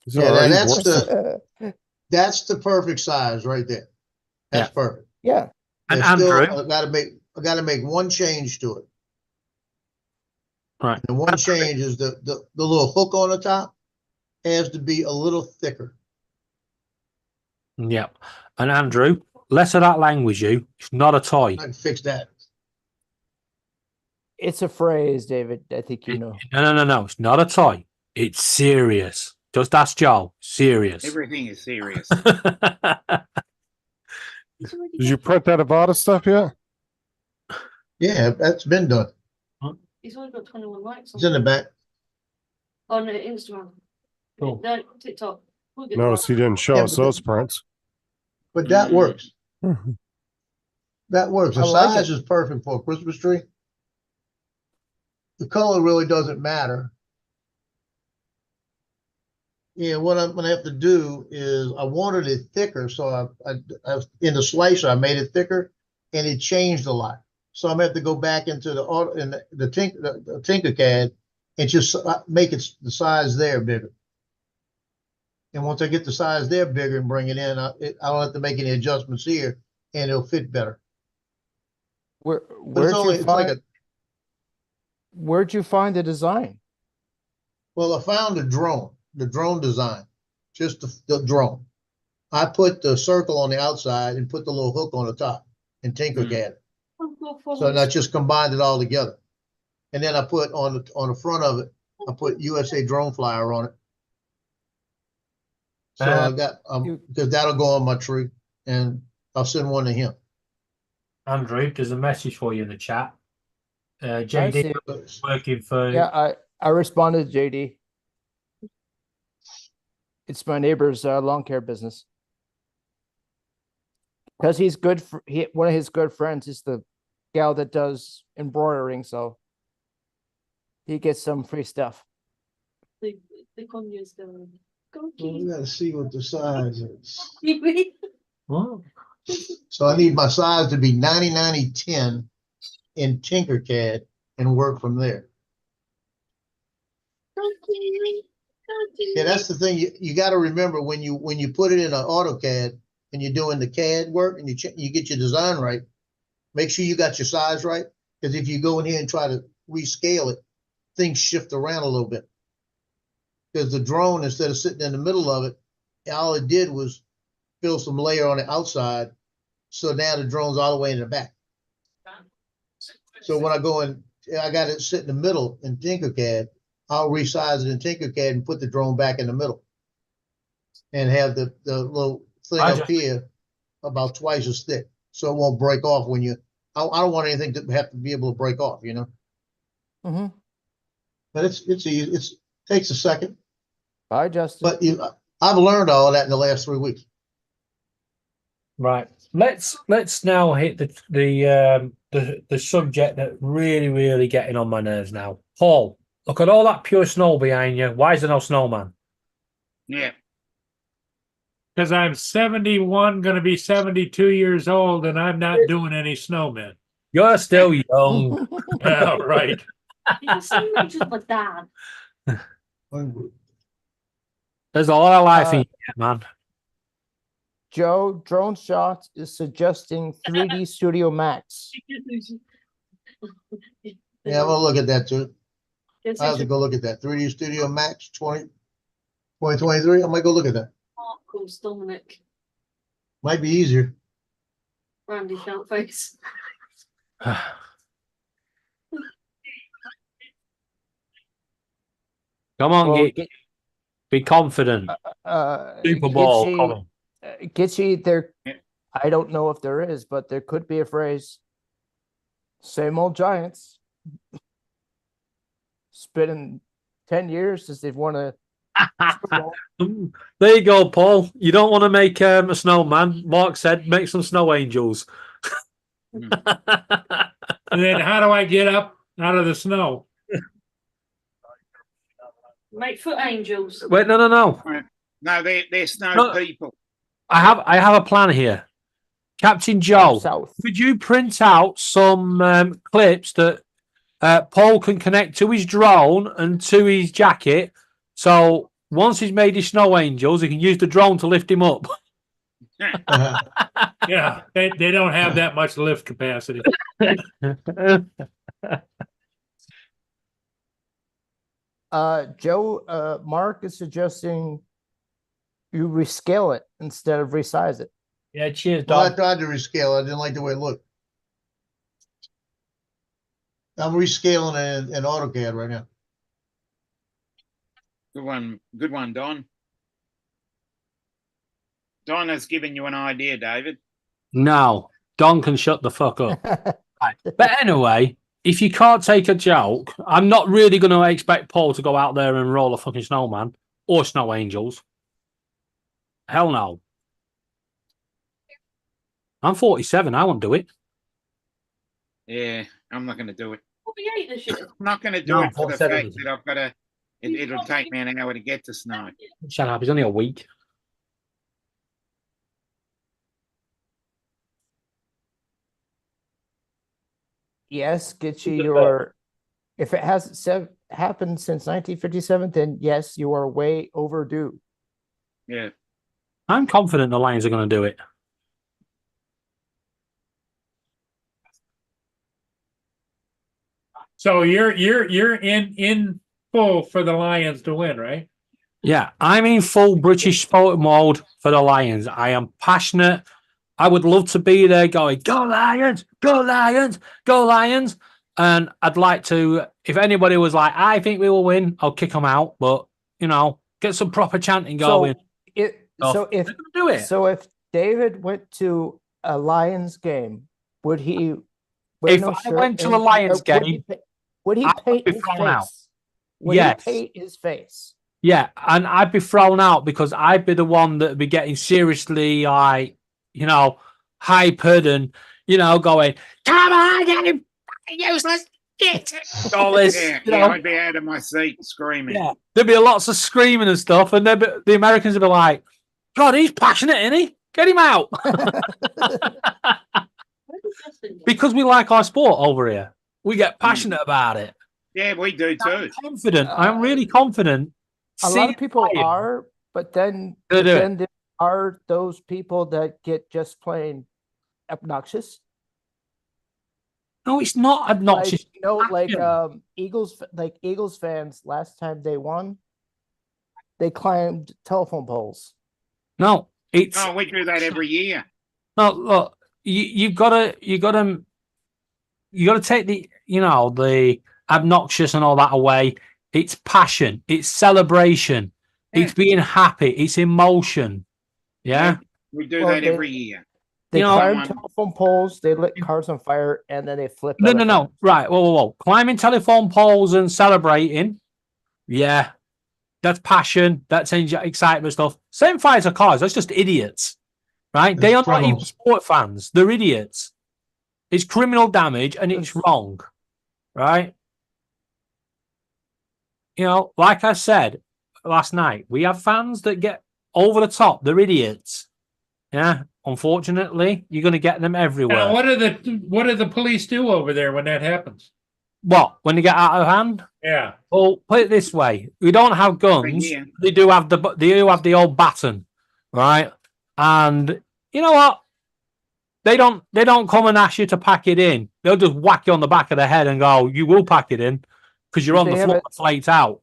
He's Yeah, already that's working. that's the perfect size right there. That's perfect. Yeah. And There's still- Andrew? I gotta make one change to it. Right. And one change is the little hook on the top has to be a little thicker. Yep. And Andrew, less of that language, you. It's not a toy. I can fix that. It's a phrase, David. I think you know. No. It's not a toy. It's serious. Just ask Joel. Serious. Everything is serious. Did you print that Avada stuff yet? Yeah, that's been done. He's only got 21 likes It's in the back. on Instagram. Cool. No, TikTok. We'll get Notice he didn't show Yeah, us but those prints. But that works. Mhm. That works. The I like size is perfect for a Christmas tree. The color really doesn't matter. Yeah, what I'm gonna have to do is I wanted it thicker, so I in the slicer I made it thicker, and it changed a lot. So I'm gonna have to go back into the Tinkercad and just make it the size there bigger. And once I get the size there bigger and bring it in, I don't have to make any adjustments here, and it'll fit better. But Where'd you find the design? Well, I found the drone design, just the drone. I put the circle on the outside and put the little hook on the top and Tinkercad it. So I just combined it all together. And then I put on the front of it, I put USA Drone Flyer on it. So I got, because that'll go on my tree, and I'll send one to him. Andrew, there's a message for you in the chat. I JD see. working for Yeah, I responded to JD. It's my neighbor's lawn care business. Because he's good for one of his good friends is the gal that does embroidering, so he gets some free stuff. The The Conya's going. Go Well, we Kiwi. gotta see what the size is. Kiwi. What? So I need my size to be 90-90-10 in Tinkercad and work from there. Go Kiwi. Go Kiwi. Yeah, that's the thing. You got to remember when you put it in an AutoCAD and you're doing the CAD work and you get your design right, make sure you got your size right. Because if you go in here and try to rescale it, things shift around a little bit. Because the drone, instead of sitting in the middle of it, all it did was fill some layer on the outside. So now the drone's all the way in the back. So when I go in, I got it sit in the middle in Tinkercad. I'll resize it in Tinkercad and put the drone back in the middle. And have the little thing up here about twice as thick. So it won't break off when you, I don't want anything to have to be able to break off, you know? Mm-hmm. But it's easy. It takes a second. Bye, Justin. But I've learned all of that in the last 3 weeks. Right. Let's now hit the subject that really getting on my nerves now. Paul, look at all that pure snow behind you. Why is there no snowman? Yeah. Because I'm 71, going to be 72 years old, and I'm not doing any snowmen. You're still young. Yeah, right. You seem like just my dad. There's a lot of life in you, man. Joe, Drone Shots is suggesting 3D Studio Max. Yeah, I'm gonna look at that too. Guess I have to go look at that. 3D Studio Max 2023. I might go look at that. Mark calls Dominic. Might be easier. Randy felt face. Come on, Well, be confident. Super Bowl coming. Gitchy, there. I don't know if there is, but there could be a phrase. Same old Giants. It's been 10 years since they've won a Super Bowl. There you go, Paul. You don't want to make a snowman. Mark said, make some snow angels. And then how do I get up out of the snow? Make foot angels. Wait, no. No, they're snow No. people. I have a plan here. Captain Joe, South. could you print out some clips that Paul can connect to his drone and to his jacket? So once he's made his snow angels, he can use the drone to lift him up. Yeah, they don't have that much lift capacity. Joe, Mark is suggesting you rescale it instead of resize it. Yeah, cheers, Well, I Dom. tried to rescale. I didn't like the way it looked. I'm rescaling it in AutoCAD right now. Good one, Don. Don has given you an idea, David. No, Don can shut the fuck up. Right. But anyway, if you can't take a joke, I'm not really going to expect Paul to go out there and roll a fucking snowman or snow angels. Hell no. I'm 47. I won't do it. Yeah, I'm not going to do it. 48 this year. I'm not going to do No, it for the 47. fact that I've got to. It'll take me an hour to get to snow. Shut up. It's only a week. Yes, Gitchy, you're. If it hasn't happened since 1957, then yes, you are way overdue. Yeah. I'm confident the Lions are going to do it. So you're in full for the Lions to win, right? Yeah, I'm in full British sport mode for the Lions. I am passionate. I would love to be there going, go Lions, go Lions, go Lions. And I'd like to, if anybody was like, I think we will win, I'll kick them out. But, get some proper chanting going. So if David went to a Lions game, would he? If I went to a Lions game, would he I would paint be his thrown face? out. Would Yes. he paint his face? Yeah, and I'd be thrown out because I'd be the one that'd be getting seriously, hypered and, going, come on, get him, useless, shit. All this, Yeah, you yeah, know, I'd be out of my seat screaming. yeah. There'd be lots of screaming and stuff, and the Americans would be like, God, he's passionate, isn't he? Get him out. Because we like our sport over here. We get passionate about it. Yeah, we do too. Confident. I'm really confident. A lot of seeing people playing. are, but then They do it. there are those people that get just plain obnoxious. No, it's not obnoxious. Like Passion. Eagles fans last time they won, they climbed telephone poles. No, it's Oh, we do that every year. no. Look, you gotta take the obnoxious and all that away. It's passion. It's celebration. It's being happy. It's emotion. Yeah. We do Well, that every year. They You know- climb telephone poles, they lit cars on fire, and then they flip. No. elephants. Right. Whoa. Climbing telephone poles and celebrating. Yeah. That's passion. That's excitement stuff. Same fights of cars. That's just idiots. Right? They are not even sport fans. They're idiots. It's criminal damage and it's wrong. Right? You know, like I said last night, we have fans that get over the top. They're idiots. Yeah. Unfortunately, you're going to get them everywhere. Now, what do the police do over there when that happens? What? When they get out of hand? Yeah. Well, put it this way: we don't have guns. Yeah. They do have the old baton, right? And you know what? They don't come and ask you to pack it in. They'll just whack you on the back of the head and go, "You will pack it in because you're on They the have floor, flaked out."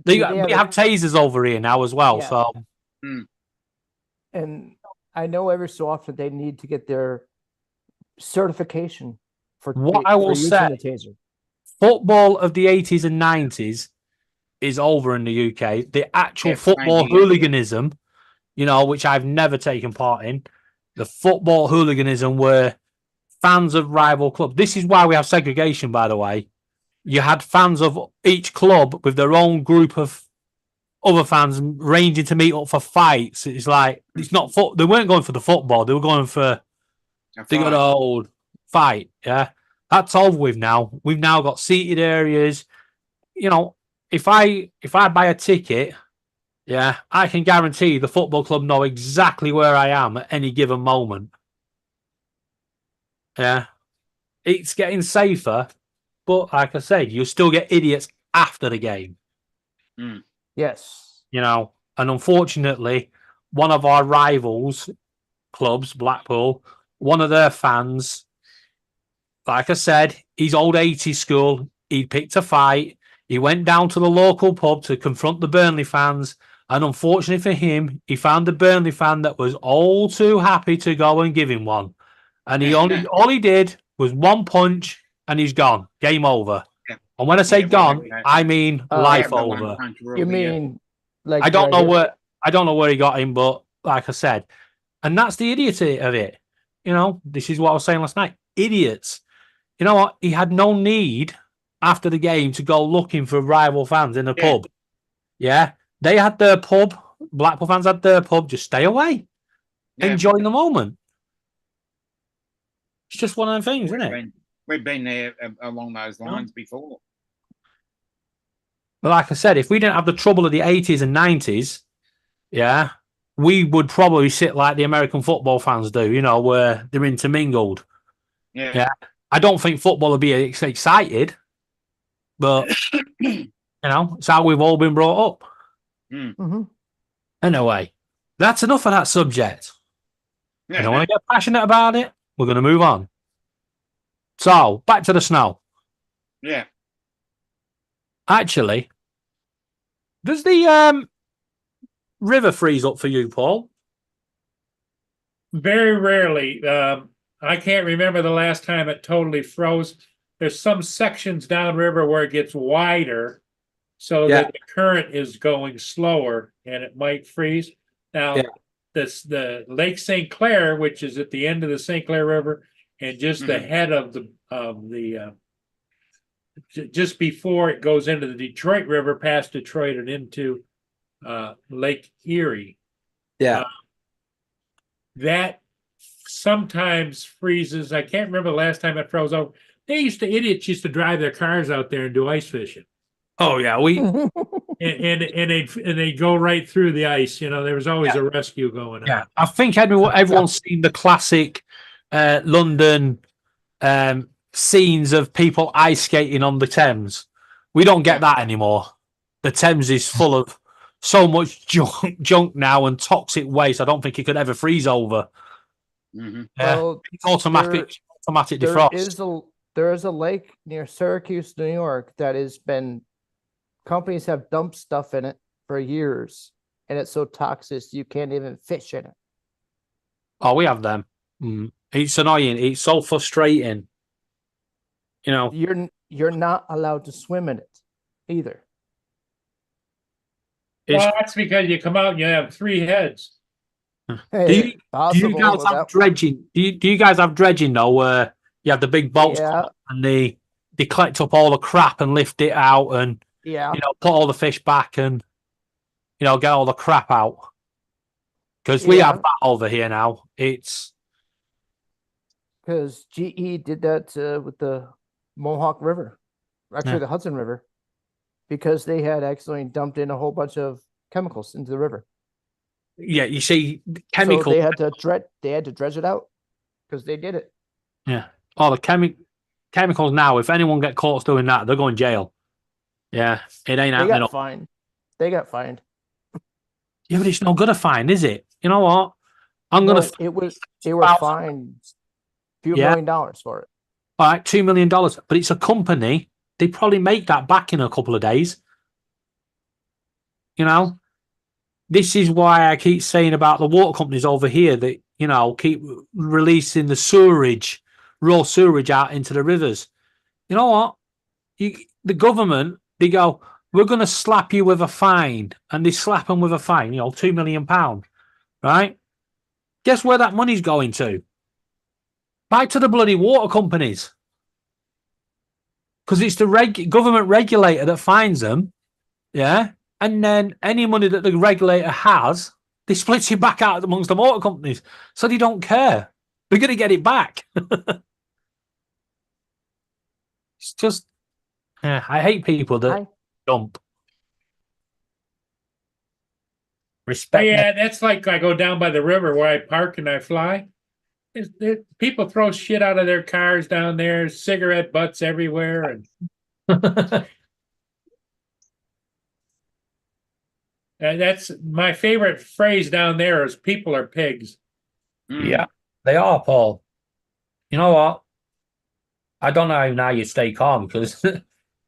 We have have tasers over here now as well. Yeah. So And I know every so often they need to get their certification for What ta- I for will using say- the taser. football of the 80s and 90s is over in the UK. The actual Yeah, football same here. hooliganism, which I've never taken part in, the football hooliganism were fans of rival clubs. This is why we have segregation, by the way. You had fans of each club with their own group of other fans ranging to meet up for fights. It's like, it's not they weren't going for the football, they were going for the good old fight. Yeah. That's over with now. We've now got seated areas. If I buy a ticket, yeah, I can guarantee the football club know exactly where I am at any given moment. Yeah. It's getting safer, but like I said, you'll still get idiots after the game. Yes. And unfortunately, one of our rivals clubs, Blackpool, one of their fans, like I said, he's old 80s school. He picked a fight. He went down to the local pub to confront the Burnley fans. And unfortunately for him, he found a Burnley fan that was all too happy to go and give him one. And all he did was one punch and he's gone. Game over. Yeah. And when I say Yeah, gone, well, I mean life Yeah, the one over. punch rule, You yeah. mean like I don't right know here? I don't know where he got him, but like I said, and that's the idiot of it. This is what I was saying last night. Idiots. You know what? He had no need after the game to go looking for rival fans in a Yeah. pub. Yeah. They had their pub. Blackpool fans had their pub. Just stay away. Yeah. Enjoy the moment. It's just one of them things, isn't it? We've been there along those lines before. But like I said, if we didn't have the trouble of the 80s and 90s, yeah, we would probably sit like the American football fans do, where they're intermingled. Yeah. I don't think football will be excited, but it's how we've all been brought up. Mm-hmm. Anyway, that's enough of that subject. I don't want to get passionate about it. We're going to move on. So, back to the snow. Yeah. Actually, does the river freeze up for you, Paul? Very rarely. I can't remember the last time it totally froze. There's some sections downriver where it gets wider so that the current is going slower and it might freeze. Now, the Lake St. Clair, which is at the end of the St. Clair River and just the head of the just before it goes into the Detroit River, past Detroit and into Lake Erie. That sometimes freezes. I can't remember the last time it froze over, idiots used to drive their cars out there and do ice fishing. Oh yeah, we And they'd go right through the ice. You know, there was always a rescue going on. yeah. I think everyone's seen the classic London scenes of people ice skating on the Thames. We don't get that anymore. The Thames is full of so much junk now and toxic waste. I don't think it could ever freeze over. Well, It's automatic there defrost. there is a lake near Syracuse, New York, that has been companies have dumped stuff in it for years, and it's so toxic you can't even fish in it. Oh, we have them. It's annoying. It's so frustrating. You know, You're not allowed to swim in it either. Well, that's because you come out and you have 3 heads. do you guys have dredging? Do you guys have dredging though, where you have the big boats and they collect up all the crap and lift it out and put all the fish back and get all the crap out? Because we have that over here now. It's because GE did that with the Mohawk River, actually the Hudson River, because they had accidentally dumped in a whole bunch of chemicals into the river. Yeah, you see, chemicals. So they had to dredge it out because they did it. Yeah. Oh, the chemicals now. If anyone get caught doing that, they're going to jail. Yeah, it ain't happening. They got fined. They got fined. Yeah, but it's not gonna fine, is it? You know what? They were fined a few $1 million for it. All right, $2 million. But it's a company. They probably make that back in a couple of days. You know, this is why I keep saying about the water companies over here that keep releasing the raw sewerage out into the rivers. You know what? The government, they go, we're going to slap you with a fine, and they slap them with a fine. £2 million, right? Guess where that money's going to? Back to the bloody water companies. Because it's the government regulator that fines them, yeah? And then any money that the regulator has, they split it back out amongst the water companies. So they don't care. They're going to get it back. It's just, I hate people that dump. Respect. Yeah, that's like I go down by the river where I park and I fly. People throw shit out of their cars down there, cigarette butts everywhere, and that's my favorite phrase down there is people are pigs. Yeah, they are, Paul. You know what? I don't know how now you stay calm, because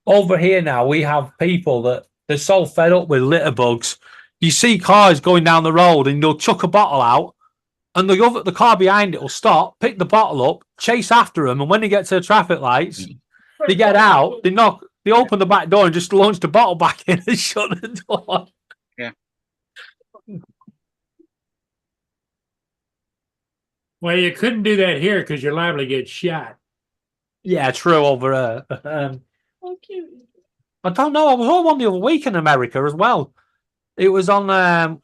over here now we have people that they're so fed up with litter bugs. You see cars going down the road and they'll chuck a bottle out, and the car behind it will stop, pick the bottle up, chase after them, and when they get to the traffic lights, they get out, they open the back door and just launch the bottle back in and shut the door. Yeah. Well, you couldn't do that here because you're liable to get shot. Yeah, true. Over I don't know. I was on one the other week in America as well. It was on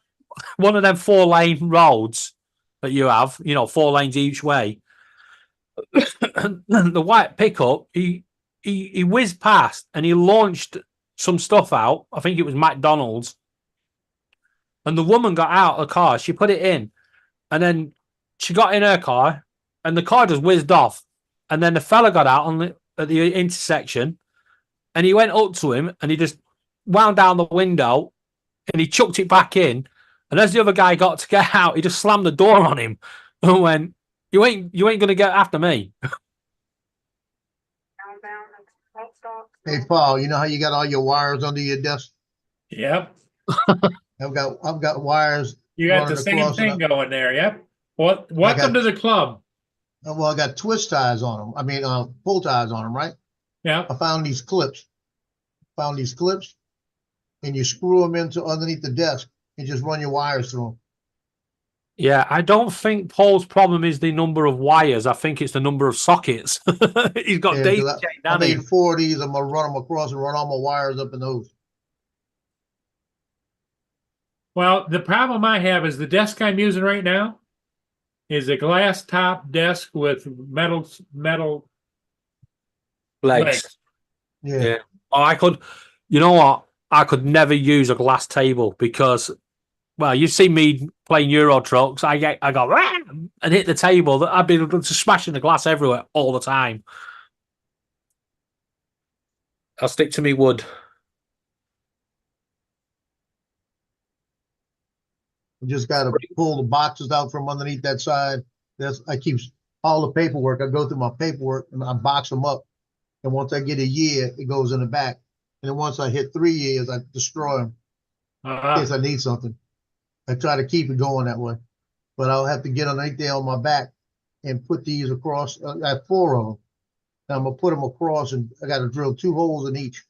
one of them 4-lane roads that you have, 4 lanes each way. The white pickup, he whizzed past and he launched some stuff out. I think it was McDonald's. And the woman got out of the car. She put it in, and then she got in her car, and the car just whizzed off. And then the fella got out at the intersection, and he went up to him, and he just wound down the window, and he chucked it back in. And as the other guy got to get out, he just slammed the door on him and went, "You ain't going to get after me." Hey, Paul, you know how you got all your wires under your desk? Yep. I've got wires. You got the same thing going there. Yep. Welcome to the club. Well, I got twist ties on them. I mean, pull ties on them, right? Yeah. I found these clips. And you screw them into underneath the desk and just run your wires through them. Yeah, I don't think Paul's problem is the number of wires. I think it's the number of sockets. He's got daisy chain I made 4 of these. I'm gonna run them across and run all my wires up in those. Well, the problem I have is the desk I'm using right now is a glass top desk with metal legs. Yeah. Yeah. Oh, I could. You know what? I could never use a glass table because, well, you've seen me playing Euro Trucks. I go "Rah!" and hit the table. I'd be just smashing the glass everywhere all the time. I'll stick to me wood. You just gotta pull the boxes out from underneath that side. I keep all the paperwork. I go through my paperwork and I box them up. And once I get a year, it goes in the back. And then once I hit 3 years, I destroy them in case I need something. I try to keep it going that way. But I'll have to get underneath there on my back and put these across. I have 4 of them. And I'm gonna put them across, and I got to drill 2 holes in each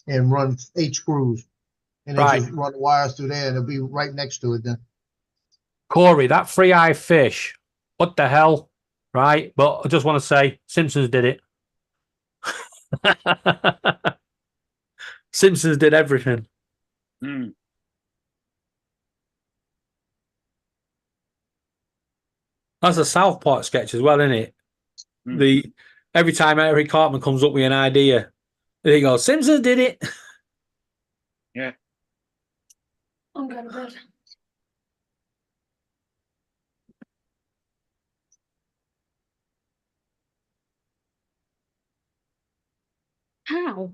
and run 8 screws. And then just run the wires through there, and it'll be right next to it then. Corey, that 3-eye fish, what the hell? Right? But I just want to say, Simpsons did it. Simpsons did everything. Mm. That's a South Park sketch as well, isn't it? Mm. Every time Eric Cartman comes up with an idea, he goes, Simpsons did it. Yeah. I'm going to bed. How?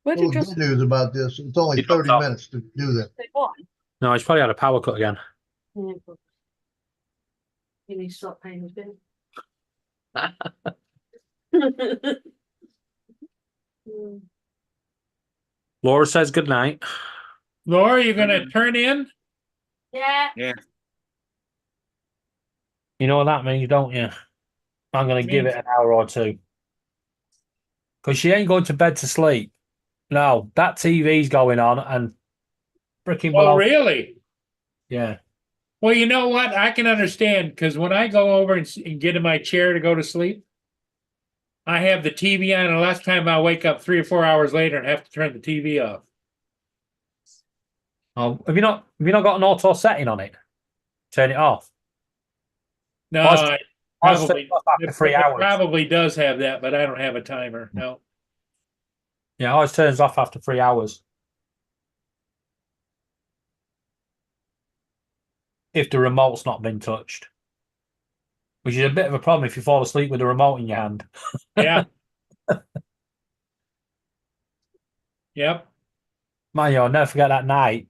Where Well, did the you good news about this, it's only He dropped 30 off. minutes to do that. say what? No, he's probably had a power cut again. Yeah, but you need to stop paying his bill. Mm. Laura says good night. Laura, you gonna turn in? Yeah. Yeah. You know what that means, don't you? I'm going to give it an hour or 2. Because she ain't going to bed to sleep. No, that TV's going on and freaking Oh, below. really? Yeah. Well, you know what? I can understand because when I go over and get in my chair to go to sleep, I have the TV on, and last time I wake up 3 or 4 hours later and have to turn the TV off. Oh, have you not got an auto setting on it? Turn it off. No, I probably after 3 hours. probably does have that, but I don't have a timer. No. Yeah, ours turns off after 3 hours. If the remote's not been touched. Which is a bit of a problem if you fall asleep with the remote in your hand. Yeah. Yep. Man, I'll never forget that night.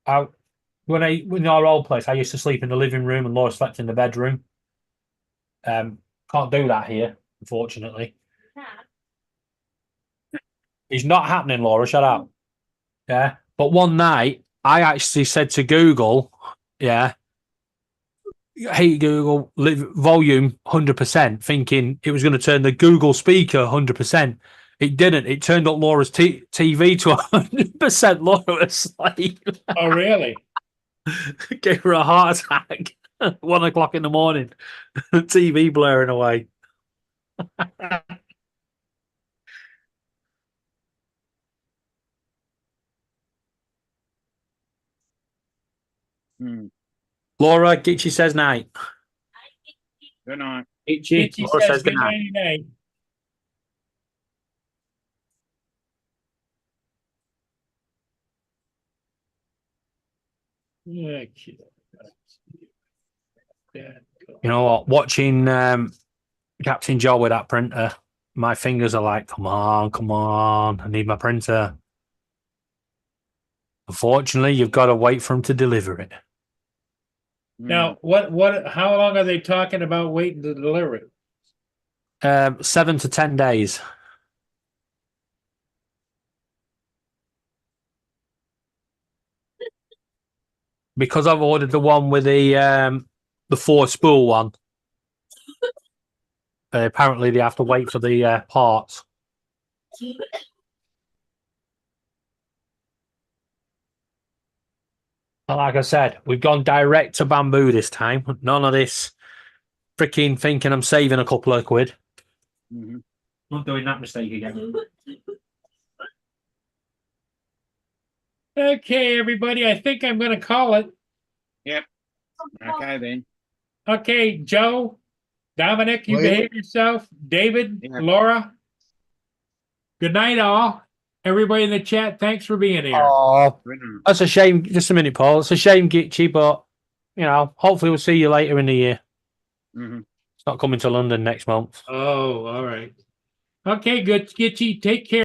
In our old place, I used to sleep in the living room and Laura slept in the bedroom. Can't do that here, unfortunately. It's not happening, Laura. Shut up. Yeah. But one night, I actually said to Google, yeah, hey, Google, volume 100%, thinking it was going to turn the Google speaker 100%. It didn't. It turned up Laura's TV to 100%. Laura was asleep. Oh, really? Gave her a heart attack. 1 o'clock in the morning. TV blaring away. Laura, Gitchy says night. Good night. Gitchy, Laura says good night. night. Yeah. You know what? Watching Captain Joe with that printer, my fingers are like, come on. I need my printer. Unfortunately, you've got to wait for him to deliver it. Now, how long are they talking about waiting to deliver it? 7 to 10 days. Because I've ordered the one with the 4 spool one. Apparently, they have to wait for the parts. But like I said, we've gone direct to Bamboo this time. None of this freaking thinking I'm saving a couple of quid. Not doing that mistake again. Okay, everybody, I think I'm going to call it. Yep. Okay, then. Okay, Joe, Dominic, you Well, behave yourself. David, Yeah. Laura. Good night, all. Everybody in the chat, thanks for being here. Oh, Good night. that's a shame. Just a minute, Paul. It's a shame, Gitchy, but you know, hopefully we'll see you later in the year. Mhm. It's not coming to London next month. Oh, all right. Okay, good. Skitchy, take care.